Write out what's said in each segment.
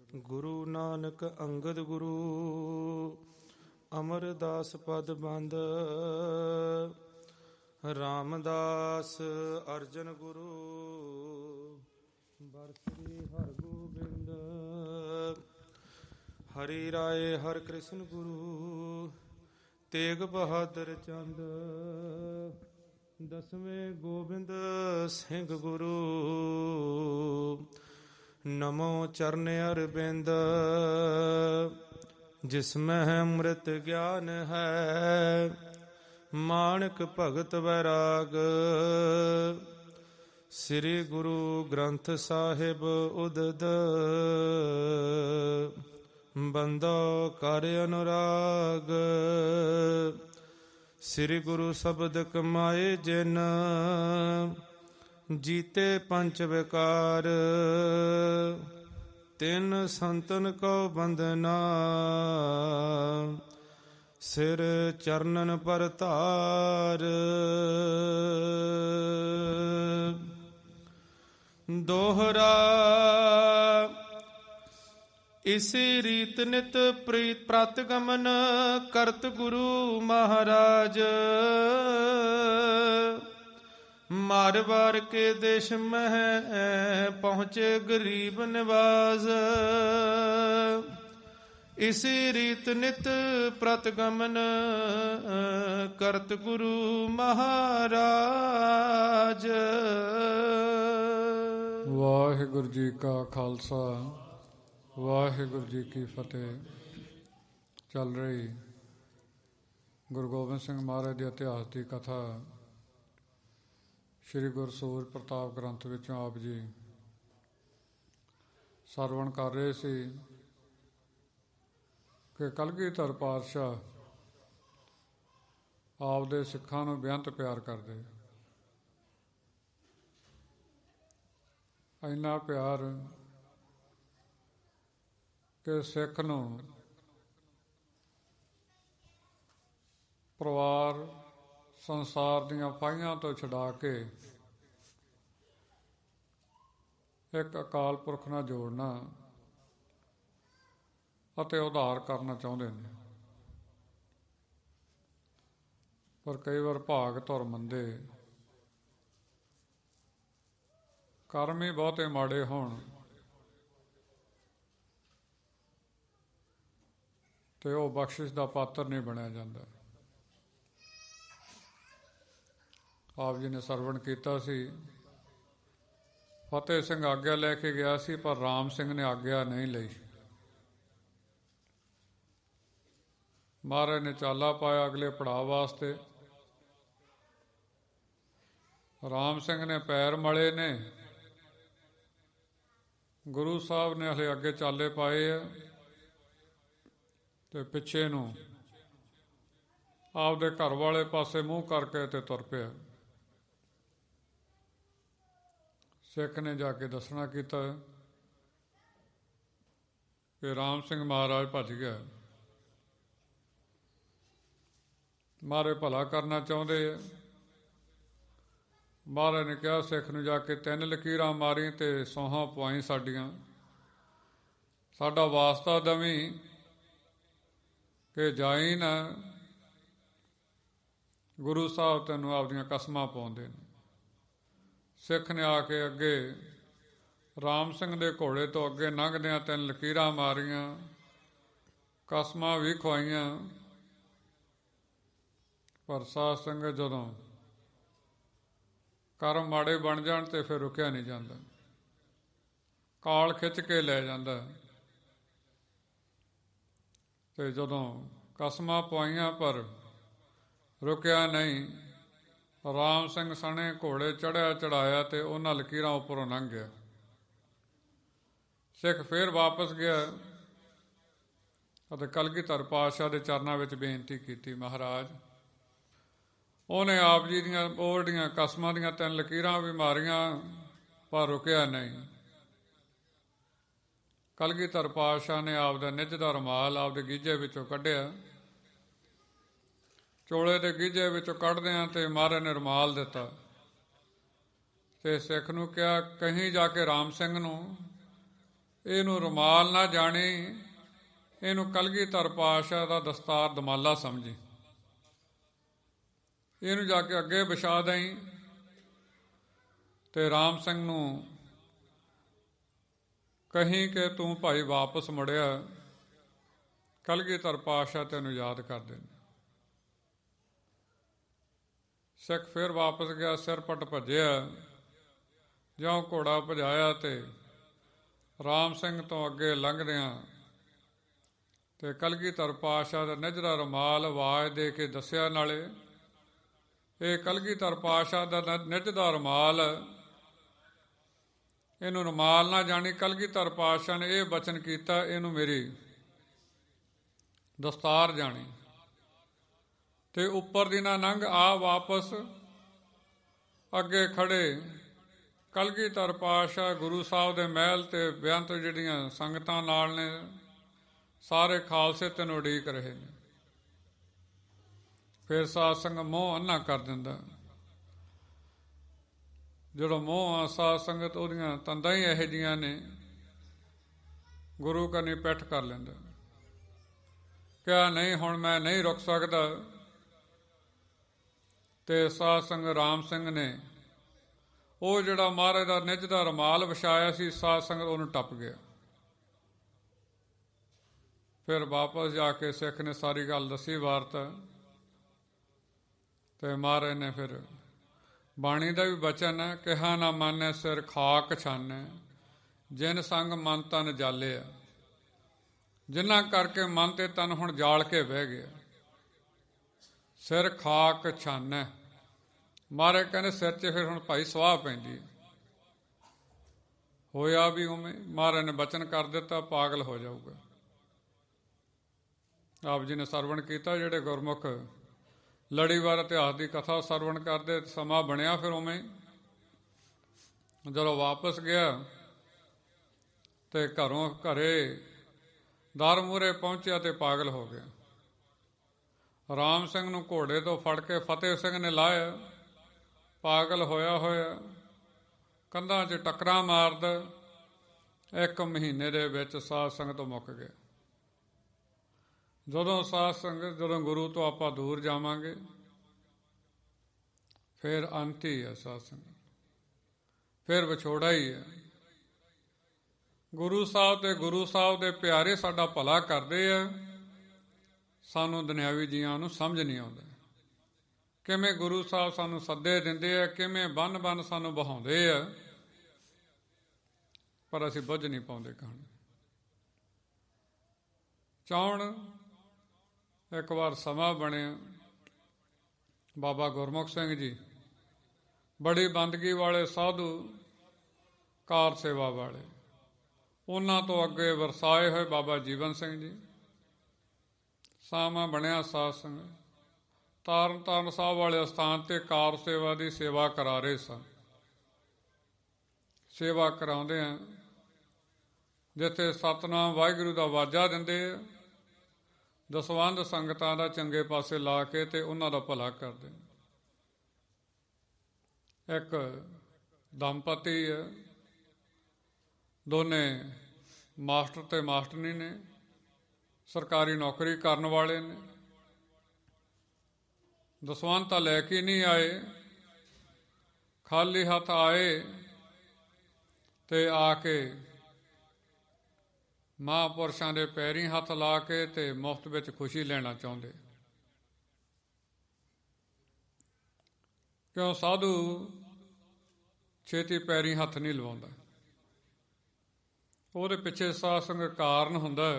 ਗੁਰੂ ਨਾਨਕ ਅੰਗਦ ਗੁਰੂ ਅਮਰਦਾਸ ਪਦ ਬੰਦ ਰਾਮਦਾਸ ਅਰਜਨ ਗੁਰੂ ਬਰਸਰੀ ਹਰਗੋਬਿੰਦ ਹਰੀ ਰਾਏ ਹਰਿ ਕ੍ਰਿਸ਼ਨ ਗੁਰੂ ਤੇਗ ਬਹਾਦਰ ਚੰਦ ਦਸਵੇਂ ਗੋਬਿੰਦ ਸਿੰਘ ਗੁਰੂ ਨਮੋ ਚਰਨ ਅਰਬਿੰਦ ਜਿਸ ਮਹਿ ਅੰਮ੍ਰਿਤ ਗਿਆਨ ਹੈ ਮਾਣਕ ਭਗਤ ਵੈਰਾਗ ਸ੍ਰੀ ਗੁਰੂ ਗ੍ਰੰਥ ਸਾਹਿਬ ਉਦਦ ਬੰਦੋ ਕਰ ਅਨੁਰਾਗ ਸ੍ਰੀ ਗੁਰੂ ਸ਼ਬਦ ਕਮਾਏ ਜਿਨ ਜੀਤੇ ਪੰਚ ਵਿਕਾਰ ਤਿੰਨ ਸੰਤਨ ਕੋ ਬੰਦਨਾ ਸਿਰ ਚਰਨਨ ਪਰ ਧਾਰ ਦੋਹਰਾ ਇਸੀ ਰੀਤ ਨਿਤ ਪ੍ਰੀਤ ਪ੍ਰਤ ਗਮਨ ਕਰਤ ਗੁਰੂ ਮਹਾਰਾਜ ਮਾਰ ਵਾਰ ਕੇ ਦੇਸ਼ ਮਹਿ ਪਹੁੰਚੇ ਗਰੀਬ ਨਿਵਾਸ ਇਸੀ ਰੀਤ ਨਿਤ ਪ੍ਰਤ ਗਮਨ ਕਰਤ ਗੁਰੂ ਮਹਾਰਾਜ। ਵਾਹਿਗੁਰੂ ਜੀ ਕਾ ਖਾਲਸਾ ਵਾਹਿਗੁਰੂ ਜੀ ਕੀ ਫਤਿਹ। ਚੱਲ ਰਹੀ ਗੁਰੂ ਗੋਬਿੰਦ ਸਿੰਘ ਮਹਾਰਾਜ ਦੇ ਇਤਿਹਾਸ ਦੀ ਕਥਾ ਸ਼੍ਰੀ ਗੁਰਸੂਰ ਪ੍ਰਤਾਪ ਗ੍ਰੰਥ ਵਿੱਚੋਂ ਆਪ ਜੀ ਸਰਵਣ ਕਰ ਰਹੇ ਸੀ ਕਿ ਕਲਗੀਧਰ ਪਾਤਸ਼ਾਹ ਆਪ ਦੇ ਸਿੱਖਾਂ ਨੂੰ ਬੇਅੰਤ ਪਿਆਰ ਕਰਦੇ, ਇੰਨਾ ਪਿਆਰ ਕਿ ਸਿੱਖ ਨੂੰ ਪਰਿਵਾਰ ਸੰਸਾਰ ਦੀਆਂ ਫਾਹੀਆਂ ਤੋਂ ਛੁਡਾ ਕੇ ਇੱਕ ਅਕਾਲ ਪੁਰਖ ਨਾਲ ਜੋੜਨਾ ਅਤੇ ਉਧਾਰ ਕਰਨਾ ਚਾਹੁੰਦੇ ਨੇ। ਪਰ ਕਈ ਵਾਰ ਭਾਗ ਧੁਰ ਮੰਦੇ, ਕਰਮ ਹੀ ਬਹੁਤੇ ਮਾੜੇ ਹੋਣ ਤੇ ਉਹ ਬਖਸ਼ਿਸ਼ ਦਾ ਪਾਤਰ ਨਹੀਂ ਬਣਿਆ ਜਾਂਦਾ। ਆਪ ਜੀ ਨੇ ਸਰਵਣ ਕੀਤਾ ਸੀ, ਫਤਿਹ ਸਿੰਘ ਆਗਿਆ ਲੈ ਕੇ ਗਿਆ ਸੀ, ਪਰ ਰਾਮ ਸਿੰਘ ਨੇ ਆਗਿਆ ਨਹੀਂ ਲਈ। ਮਹਾਰਾਜ ਨੇ ਚਾਲਾ ਪਾਇਆ ਅਗਲੇ ਪੜਾਅ ਵਾਸਤੇ। ਰਾਮ ਸਿੰਘ ਨੇ ਪੈਰ ਮਲੇ ਨੇ, ਗੁਰੂ ਸਾਹਿਬ ਨੇ ਹਲੇ ਅੱਗੇ ਚਾਲੇ ਪਾਏ ਆ ਤੇ ਪਿੱਛੇ ਨੂੰ ਆਪਦੇ ਘਰ ਵਾਲੇ ਪਾਸੇ ਮੂੰਹ ਕਰਕੇ ਤੇ ਤੁਰ ਪਿਆ। ਸਿੱਖ ਨੇ ਜਾ ਕੇ ਦੱਸਣਾ ਕੀਤਾ ਕਿ ਰਾਮ ਸਿੰਘ ਮਹਾਰਾਜ ਭੱਜ ਗਿਆ। ਮਹਾਰਾਜ ਭਲਾ ਕਰਨਾ ਚਾਹੁੰਦੇ ਆ। ਮਹਾਰਾਜ ਨੇ ਕਿਹਾ ਸਿੱਖ ਨੂੰ ਜਾ ਕੇ 3 ਲਕੀਰਾਂ ਮਾਰੀ ਤੇ ਸੌਹਾਂ ਪਵਾਈ ਸਾਡੀਆਂ, ਸਾਡਾ ਵਾਸਤਾ ਦਵੀਂ ਕਿ ਜਾਈ ਨਾ, ਗੁਰੂ ਸਾਹਿਬ ਤੈਨੂੰ ਆਪਦੀਆਂ ਕਸਮਾਂ ਪਾਉਂਦੇ ਨੇ। ਸਿੱਖ ਨੇ ਆ ਕੇ ਅੱਗੇ ਰਾਮ ਸਿੰਘ ਦੇ ਘੋੜੇ ਤੋਂ ਅੱਗੇ ਲੰਘਦਿਆਂ 3 ਲਕੀਰਾਂ ਮਾਰੀਆਂ, ਕਸਮਾਂ ਵੀ ਖਵਾਈਆਂ। ਪਰ ਸਾਧ ਸੰਗਤ ਜਦੋਂ ਕਰਮ ਮਾੜੇ ਬਣ ਜਾਣ ਤੇ ਫਿਰ ਰੁਕਿਆ ਨਹੀਂ ਜਾਂਦਾ, ਕਾਲ ਖਿੱਚ ਕੇ ਲੈ ਜਾਂਦਾ। ਤੇ ਜਦੋਂ ਕਸਮਾਂ ਪਵਾਈਆਂ ਪਰ ਰੁਕਿਆ ਨਹੀਂ, ਰਾਮ ਸਿੰਘ ਸਣੇ ਘੋੜੇ ਚੜ੍ਹਿਆ ਚੜ੍ਹਾਇਆ ਤੇ ਉਹਨਾਂ ਲਕੀਰਾਂ ਉੱਪਰੋਂ ਲੰਘ ਗਿਆ। ਸਿੱਖ ਫੇਰ ਵਾਪਸ ਗਿਆ ਅਤੇ ਕਲਗੀਧਰ ਪਾਤਸ਼ਾਹ ਦੇ ਚਰਨਾਂ ਵਿੱਚ ਬੇਨਤੀ ਕੀਤੀ, ਮਹਾਰਾਜ ਉਹਨੇ ਆਪ ਜੀ ਦੀਆਂ ਓਲਡੀਆਂ ਕਸਮਾਂ ਦੀਆਂ 3 ਲਕੀਰਾਂ ਵੀ ਮਾਰੀਆਂ ਪਰ ਰੁਕਿਆ ਨਹੀਂ। ਕਲਗੀਧਰ ਪਾਤਸ਼ਾਹ ਨੇ ਆਪ ਦਾ ਨਿੱਜ ਦਾ ਰੁਮਾਲ ਆਪਦੇ ਗੀਝੇ ਵਿੱਚੋਂ ਕੱਢਿਆ, ਚੋਲੇ ਦੇ ਗੀਝੇ ਵਿੱਚੋਂ ਕੱਢਦਿਆਂ ਤੇ ਮਹਾਰਾਜ ਨੇ ਰੁਮਾਲ ਦਿੱਤਾ ਤੇ ਸਿੱਖ ਨੂੰ ਕਿਹਾ, ਕਹੀਂ ਜਾ ਕੇ ਰਾਮ ਸਿੰਘ ਨੂੰ ਇਹਨੂੰ ਰੁਮਾਲ ਨਾ ਜਾਣੀ, ਇਹਨੂੰ ਕਲਗੀਧਰ ਪਾਤਸ਼ਾਹ ਦਾ ਦਸਤਾਰ ਦਮਾਲਾ ਸਮਝੀ। ਇਹਨੂੰ ਜਾ ਕੇ ਅੱਗੇ ਵਿਛਾ ਦੇਈਂ। ਤੇ ਰਾਮ ਸਿੰਘ ਨੂੰ ਕਹੀਂ ਕਿ ਤੂੰ ਭਾਈ ਵਾਪਸ ਮੁੜਿਆ, ਕਲਗੀਧਰ ਪਾਤਸ਼ਾਹ ਤੈਨੂੰ ਯਾਦ ਕਰਦੇ ਨੇ। ਸਿੱਖ ਫਿਰ ਵਾਪਸ ਗਿਆ, ਸਿਰ ਪਟ ਭੱਜਿਆ। ਜਿਉਂ ਘੋੜਾ ਭਜਾਇਆ ਤੇ ਰਾਮ ਸਿੰਘ ਤੋਂ ਅੱਗੇ ਲੰਘਦਿਆਂ ਤੇ ਕਲਗੀਧਰ ਪਾਤਸ਼ਾਹ ਦਾ ਨਿਜਰਾ ਰੁਮਾਲ ਆਵਾਜ਼ ਦੇ ਕੇ ਦੱਸਿਆ, ਨਾਲੇ ਇਹ ਕਲਗੀਧਰ ਪਾਤਸ਼ਾਹ ਦਾ ਨਿੱਜ ਦਾ ਰੁਮਾਲ, ਇਹਨੂੰ ਰੁਮਾਲ ਨਾ ਜਾਣੀ। ਕਲਗੀਧਰ ਪਾਤਸ਼ਾਹ ਨੇ ਇਹ ਬਚਨ ਕੀਤਾ, ਇਹਨੂੰ ਮੇਰੀ ਦਸਤਾਰ ਜਾਣੀ। ਤੇ ਉੱਪਰ ਦੀ ਨਾ ਲੰਘ ਆ ਵਾਪਸ। ਅੱਗੇ ਖੜੇ ਕਲਗੀਧਰ ਪਾਤਸ਼ਾਹ ਗੁਰੂ ਸਾਹਿਬ ਦੇ ਮਹਿਲ ਤੇ ਬੇਅੰਤ ਜਿਹੜੀਆਂ ਸੰਗਤਾਂ ਨਾਲ ਨੇ, ਸਾਰੇ ਖਾਲਸੇ ਤੈਨੂੰ ਉਡੀਕ ਰਹੇ ਨੇ। ਫਿਰ ਸਾਧ ਸੰਗਤ ਮੋਹ ਅੰਨਾ ਕਰ ਦਿੰਦਾ। ਜਦੋਂ ਮੋਹ ਆ ਸਾਧ ਸੰਗਤ, ਉਹਦੀਆਂ ਤੰਦਾਂ ਹੀ ਇਹੋ ਜਿਹੀਆਂ ਨੇ, ਗੁਰੂ ਕਰਨੀ ਪਿੱਠ ਕਰ ਲੈਂਦਾ। ਕਿਹਾ ਨਹੀਂ, ਹੁਣ ਮੈਂ ਨਹੀਂ ਰੁਕ ਸਕਦਾ। ਤੇ ਸਾਧ ਸੰਗਤ ਰਾਮ ਸਿੰਘ ਨੇ ਉਹ ਜਿਹੜਾ ਮਹਾਰਾਜ ਦਾ ਨਿੱਜ ਦਾ ਰੁਮਾਲ ਵਿਛਾਇਆ ਸੀ, ਸਾਧ ਸੰਗਤ ਉਹਨੂੰ ਟੱਪ ਗਿਆ। ਫਿਰ ਵਾਪਸ ਜਾ ਕੇ ਸਿੱਖ ਨੇ ਸਾਰੀ ਗੱਲ ਦੱਸੀ, ਵਾਰਤਾ। ਤੇ ਮਹਾਰਾਜ ਨੇ ਫਿਰ ਬਾਣੀ ਦਾ ਵੀ ਬਚਨ ਹੈ, ਕਿਹਾ ਨਾ ਮਾਨੈ ਸਿਰ ਖਾਕ ਛਾਨੈ, ਜਿਨ ਸੰਗ ਮਨ ਤਨ ਜਾਲਿਆ। ਜਿਨ੍ਹਾਂ ਕਰਕੇ ਮਨ ਤੇ ਤਨ ਹੁਣ ਜਾਲ ਕੇ ਬਹਿ ਗਿਆ। ਸਿਰ ਖਾਕ ਛਾਨੈ, ਮਹਾਰਾਜ ਕਹਿੰਦੇ ਸਿਰ 'ਚ ਫਿਰ ਹੁਣ ਭਾਈ ਸਵਾਹ ਪੈਂਦੀ। ਹੋਇਆ ਵੀ ਉਵੇਂ, ਮਹਾਰਾਜ ਨੇ ਬਚਨ ਕਰ ਦਿੱਤਾ, ਪਾਗਲ ਹੋ ਜਾਊਗਾ। ਆਪ ਜੀ ਨੇ ਸਰਵਣ ਕੀਤਾ, ਜਿਹੜੇ ਗੁਰਮੁਖ ਲੜੀਵਾਰ ਇਤਿਹਾਸ ਦੀ ਕਥਾ ਸਰਵਣ ਕਰਦੇ, ਸਮਾਂ ਬਣਿਆ ਫਿਰ ਉਵੇਂ। ਜਦੋਂ ਵਾਪਸ ਗਿਆ ਤੇ ਘਰੇ ਦਰ ਮੂਹਰੇ ਪਹੁੰਚਿਆ ਤੇ ਪਾਗਲ ਹੋ ਗਿਆ। ਰਾਮ ਸਿੰਘ ਨੂੰ ਘੋੜੇ ਤੋਂ ਫੜ ਕੇ ਫਤਿਹ ਸਿੰਘ ਨੇ ਲਾਇਆ। ਪਾਗਲ ਹੋਇਆ ਹੋਇਆ ਕੰਧਾਂ 'ਚ ਟੱਕਰਾਂ ਮਾਰਦਾ। 1 ਮਹੀਨੇ ਦੇ ਵਿੱਚ ਸਾਧ ਸੰਗਤ ਤੋਂ ਮੁੱਕ ਗਿਆ। ਜਦੋਂ ਸਾਧ ਸੰਗਤ, ਜਦੋਂ ਗੁਰੂ ਤੋਂ ਆਪਾਂ ਦੂਰ ਜਾਵਾਂਗੇ, ਫਿਰ ਅੰਤ ਹੀ ਹੈ ਸਾਧ ਸੰਗਤ, ਫਿਰ ਵਿਛੋੜਾ ਹੀ ਹੈ। ਗੁਰੂ ਸਾਹਿਬ ਤੇ ਗੁਰੂ ਸਾਹਿਬ ਦੇ ਪਿਆਰੇ ਸਾਡਾ ਭਲਾ ਕਰਦੇ ਆ, ਸਾਨੂੰ ਦੁਨਿਆਵੀ ਜੀਆਂ ਨੂੰ ਸਮਝ ਨਹੀਂ ਆਉਂਦਾ। ਕਿਵੇਂ ਗੁਰੂ ਸਾਹਿਬ ਸਾਨੂੰ ਸੱਦੇ ਦਿੰਦੇ ਆ, ਕਿਵੇਂ ਬੰਨ ਸਾਨੂੰ ਬਹਾਉਂਦੇ ਆ, ਪਰ ਅਸੀਂ ਬੁੱਝ ਨਹੀਂ ਪਾਉਂਦੇ ਕਹਾਣੀ। ਚਾਹੁਣ ਇੱਕ ਵਾਰ ਸਮਾਂ ਬਣਿਆ, ਬਾਬਾ ਗੁਰਮੁਖ ਸਿੰਘ ਜੀ ਬੜੀ ਬੰਦਗੀ ਵਾਲੇ ਸਾਧੂ, ਕਾਰ ਸੇਵਾ ਵਾਲੇ, ਉਹਨਾਂ ਤੋਂ ਅੱਗੇ ਵਰਸਾਏ ਹੋਏ ਬਾਬਾ ਜੀਵਨ ਸਿੰਘ ਜੀ। ਸਮਾਂ ਬਣਿਆ ਸਾਧ ਸੰਗਤ ਤਰਨ ਸਾਹਿਬ ਵਾਲੇ ਅਸਥਾਨ ਤੇ ਕਾਰ ਸੇਵਾ ਦੀ ਸੇਵਾ ਕਰਾ ਰਹੇ ਸਨ। ਸੇਵਾ ਕਰਾਉਂਦੇ ਆ, ਜਿੱਥੇ ਸਤਿਨਾਮ ਵਾਹਿਗੁਰੂ ਦਾ ਵਾਜਾ ਦਿੰਦੇ ਆ, ਦਸਵੰਧ ਸੰਗਤਾਂ ਦਾ ਚੰਗੇ ਪਾਸੇ ਲਾ ਕੇ ਤੇ ਉਹਨਾਂ ਦਾ ਭਲਾ ਕਰਦੇ। ਇੱਕ ਦੰਪਤੀ ਹੈ, ਦੋਨੇ ਮਾਸਟਰ ਤੇ ਮਾਸਟਰਨੀ ਨੇ, ਸਰਕਾਰੀ ਨੌਕਰੀ ਕਰਨ ਵਾਲੇ ਨੇ। ਦਸਵੰਧ ਤਾਂ ਲੈ ਕੇ ਨਹੀਂ ਆਏ, ਖਾਲੀ ਹੱਥ ਆਏ ਤੇ ਆ ਕੇ ਮਹਾਂਪੁਰਸ਼ਾਂ ਦੇ ਪੈਰੀਂ ਹੱਥ ਲਾ ਕੇ ਤੇ ਮੁਫਤ ਵਿੱਚ ਖੁਸ਼ੀ ਲੈਣਾ ਚਾਹੁੰਦੇ। ਕਿਉਂ ਸਾਧੂ ਛੇਤੀ ਪੈਰੀਂ ਹੱਥ ਨਹੀਂ ਲਵਾਉਂਦਾ, ਉਹਦੇ ਪਿੱਛੇ ਸਾਧ ਸੰਗਤ ਕਾਰਨ ਹੁੰਦਾ।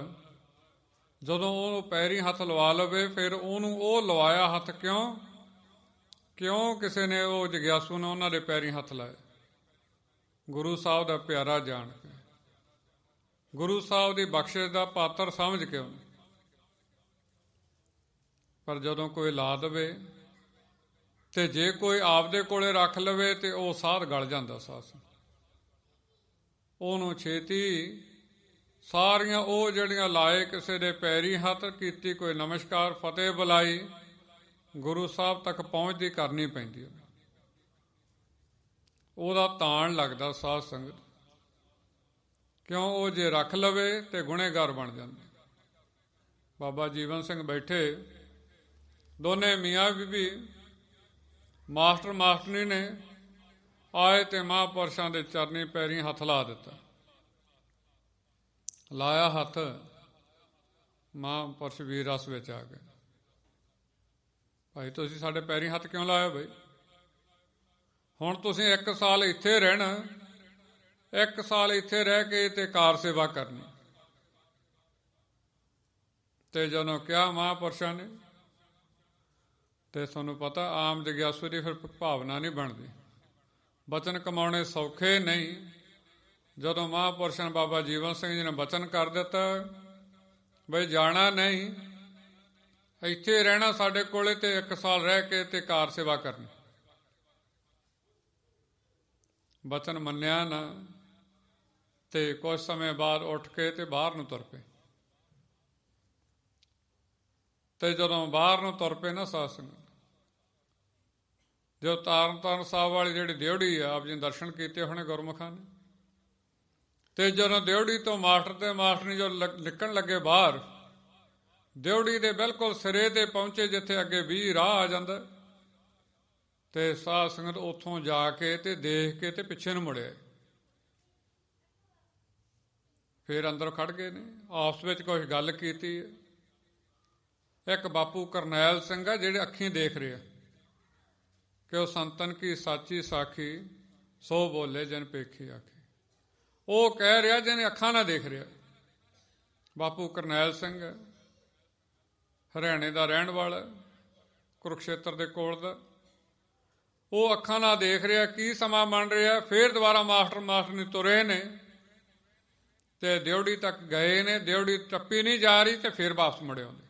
ਜਦੋਂ ਉਹਨੂੰ ਪੈਰੀਂ ਹੱਥ ਲਵਾ ਲਵੇ, ਫਿਰ ਉਹਨੂੰ ਉਹ ਲਵਾਇਆ ਹੱਥ ਕਿਉਂ ਕਿਸੇ ਨੇ ਉਹ ਜਗਿਆਸੂ ਨੇ ਉਹਨਾਂ ਦੇ ਪੈਰੀਂ ਹੱਥ ਲਾਏ, ਗੁਰੂ ਸਾਹਿਬ ਦਾ ਪਿਆਰਾ ਜਾਣ ਕੇ, ਗੁਰੂ ਸਾਹਿਬ ਦੀ ਬਖਸ਼ਿਸ਼ ਦਾ ਪਾਤਰ ਸਮਝ ਕੇ ਉਹਨੂੰ। ਪਰ ਜਦੋਂ ਕੋਈ ਲਾ ਦੇਵੇ ਤੇ ਜੇ ਕੋਈ ਆਪਦੇ ਕੋਲੇ ਰੱਖ ਲਵੇ ਤੇ ਉਹ ਸਾਧ ਗਲ ਜਾਂਦਾ। ਸਾਧ ਉਹਨੂੰ ਛੇਤੀ ਸਾਰੀਆਂ ਉਹ ਜਿਹੜੀਆਂ ਲਾਏ ਕਿਸੇ ਦੇ ਪੈਰੀ ਹੱਥ, ਕੀਤੀ ਕੋਈ ਨਮਸਕਾਰ ਫਤਿਹ ਬੁਲਾਈ, ਗੁਰੂ ਸਾਹਿਬ ਤੱਕ ਪਹੁੰਚਦੀ ਕਰਨੀ ਪੈਂਦੀ। ਉਹਦਾ ਤਾਣ ਲੱਗਦਾ ਸਾਧ ਸੰਗਤ ਕਿਉਂ ਉਹ ਜੇ ਰੱਖ ਲਵੇ ਤੇ ਗੁਨੇਗਾਰ ਬਣ ਜਾਂਦੇ। ਬਾਬਾ ਜੀਵਨ ਸਿੰਘ ਬੈਠੇ, ਦੋਨੇ ਮੀਆਂ ਬੀਬੀ ਮਾਸਟਰ ਮਾਸਟਰਨੀ ਨੇ ਆਏ ਤੇ ਮਹਾਂਪੁਰਸ਼ਾਂ ਦੇ ਚਰਨੀ ਪੈਰੀਂ ਹੱਥ ਲਾ ਦਿੱਤਾ। ਲਾਇਆ ਹੱਥ, ਮਹਾਂਪੁਰਸ਼ ਵੀਰ ਰਸ ਵਿੱਚ ਆ ਗਏ। ਭਾਈ ਤੁਸੀਂ ਸਾਡੇ ਪੈਰੀਂ ਹੱਥ ਕਿਉਂ ਲਾਇਆ ਬਈ? ਹੁਣ ਤੁਸੀਂ 1 ਸਾਲ ਇੱਥੇ ਰਹਿਣਾ, 1 ਸਾਲ ਇੱਥੇ ਰਹਿ ਕੇ ਤੇ ਕਾਰ ਸੇਵਾ ਕਰਨੀ। ਤੇ ਜਦੋਂ ਕਿਹਾ ਮਹਾਂਪੁਰਸ਼ਾਂ ਨੇ, ਤੇ ਤੁਹਾਨੂੰ ਪਤਾ ਆਮ ਜਗਿਆਸੂ ਦੀ ਫਿਰ ਭਾਵਨਾ ਨਹੀਂ ਬਣਦੀ। ਬਚਨ ਕਮਾਉਣੇ ਸੌਖੇ ਨਹੀਂ। ਜਦੋਂ ਮਹਾਂਪੁਰਸ਼ਾਂ ਨੇ ਬਾਬਾ ਜੀਵਨ ਸਿੰਘ ਜੀ ਨੇ ਬਚਨ ਕਰ ਦਿੱਤਾ ਬਈ ਜਾਣਾ ਨਹੀਂ, ਇੱਥੇ ਰਹਿਣਾ ਸਾਡੇ ਕੋਲੇ ਤੇ 1 ਸਾਲ ਰਹਿ ਕੇ ਤੇ ਕਾਰ ਸੇਵਾ ਕਰਨੀ। ਬਚਨ ਮੰਨਿਆ ਨਾ ਤੇ ਕੁਝ ਸਮੇਂ ਬਾਅਦ ਉੱਠ ਕੇ ਤੇ ਬਾਹਰ ਨੂੰ ਤੁਰ ਪਏ। ਤੇ ਜਦੋਂ ਬਾਹਰ ਨੂੰ ਤੁਰ ਪਏ ਨਾ ਸਾਧ ਸੰਗਤ, ਜੋ ਤਾਰਨ ਸਾਹਿਬ ਵਾਲੀ ਜਿਹੜੀ ਦਿਉੜੀ ਆ, ਆਪ ਜੀ ਨੇ ਦਰਸ਼ਨ ਕੀਤੇ ਹੋਣੇ ਗੁਰਮੁਖਾਂ ਨੇ। ਤੇ ਜਦੋਂ ਦਿਉੜੀ ਤੋਂ ਮਾਸਟਰ ਤੇ ਮਾਸਟਰਨੀ ਜੋ ਨਿਕਲਣ ਲੱਗੇ ਬਾਹਰ, ਦਿਉੜੀ ਦੇ ਬਿਲਕੁਲ ਸਿਰੇ ਤੇ ਪਹੁੰਚੇ ਜਿੱਥੇ ਅੱਗੇ 20 ਰਾਹ ਆ ਜਾਂਦਾ, ਤੇ ਸਾਧ ਸੰਗਤ ਉੱਥੋਂ ਜਾ ਕੇ ਤੇ ਦੇਖ ਕੇ ਤੇ ਪਿੱਛੇ ਨੂੰ ਮੁੜਿਆ। ਫਿਰ ਅੰਦਰ ਖੜ ਗਏ ਨੇ, ਆਪਸ ਵਿੱਚ ਕੁਝ ਗੱਲ ਕੀਤੀ ਹੈ। ਇੱਕ ਬਾਪੂ ਕਰਨੈਲ ਸਿੰਘ ਆ ਜਿਹੜੇ ਅੱਖੀਂ ਦੇਖ ਰਿਹਾ ਕਿ ਉਹ ਸੰਤਨ ਕੀ ਸਾਚੀ ਸਾਖੀ ਸੋ ਬੋਲੇ ਜਨ ਪੇਖੀ ਆਖੀ। ਉਹ ਕਹਿ ਰਿਹਾ ਜਿਹਨੇ ਅੱਖਾਂ ਨਾਲ ਦੇਖ ਰਿਹਾ। ਬਾਪੂ ਕਰਨੈਲ ਸਿੰਘ ਹਰਿਆਣੇ ਦਾ ਰਹਿਣ ਵਾਲਾ, ਕੁਰੂਕਸ਼ੇਤਰ ਦੇ ਕੋਲ ਦਾ। ਉਹ ਅੱਖਾਂ ਨਾਲ ਦੇਖ ਰਿਹਾ ਕੀ ਸਮਾਂ ਬਣ ਰਿਹਾ। ਫਿਰ ਦੁਬਾਰਾ ਮਾਸਟਰਨੀ ਤੁਰੇ ਨੇ ਤੇ ਦਿਉੜੀ ਤੱਕ ਗਏ ਨੇ। ਦਿਉੜੀ ਟੱਪੀ ਨਹੀਂ ਜਾ ਰਹੀ ਤੇ ਫਿਰ ਵਾਪਸ ਮੁੜੇ ਆਉਂਦੇ।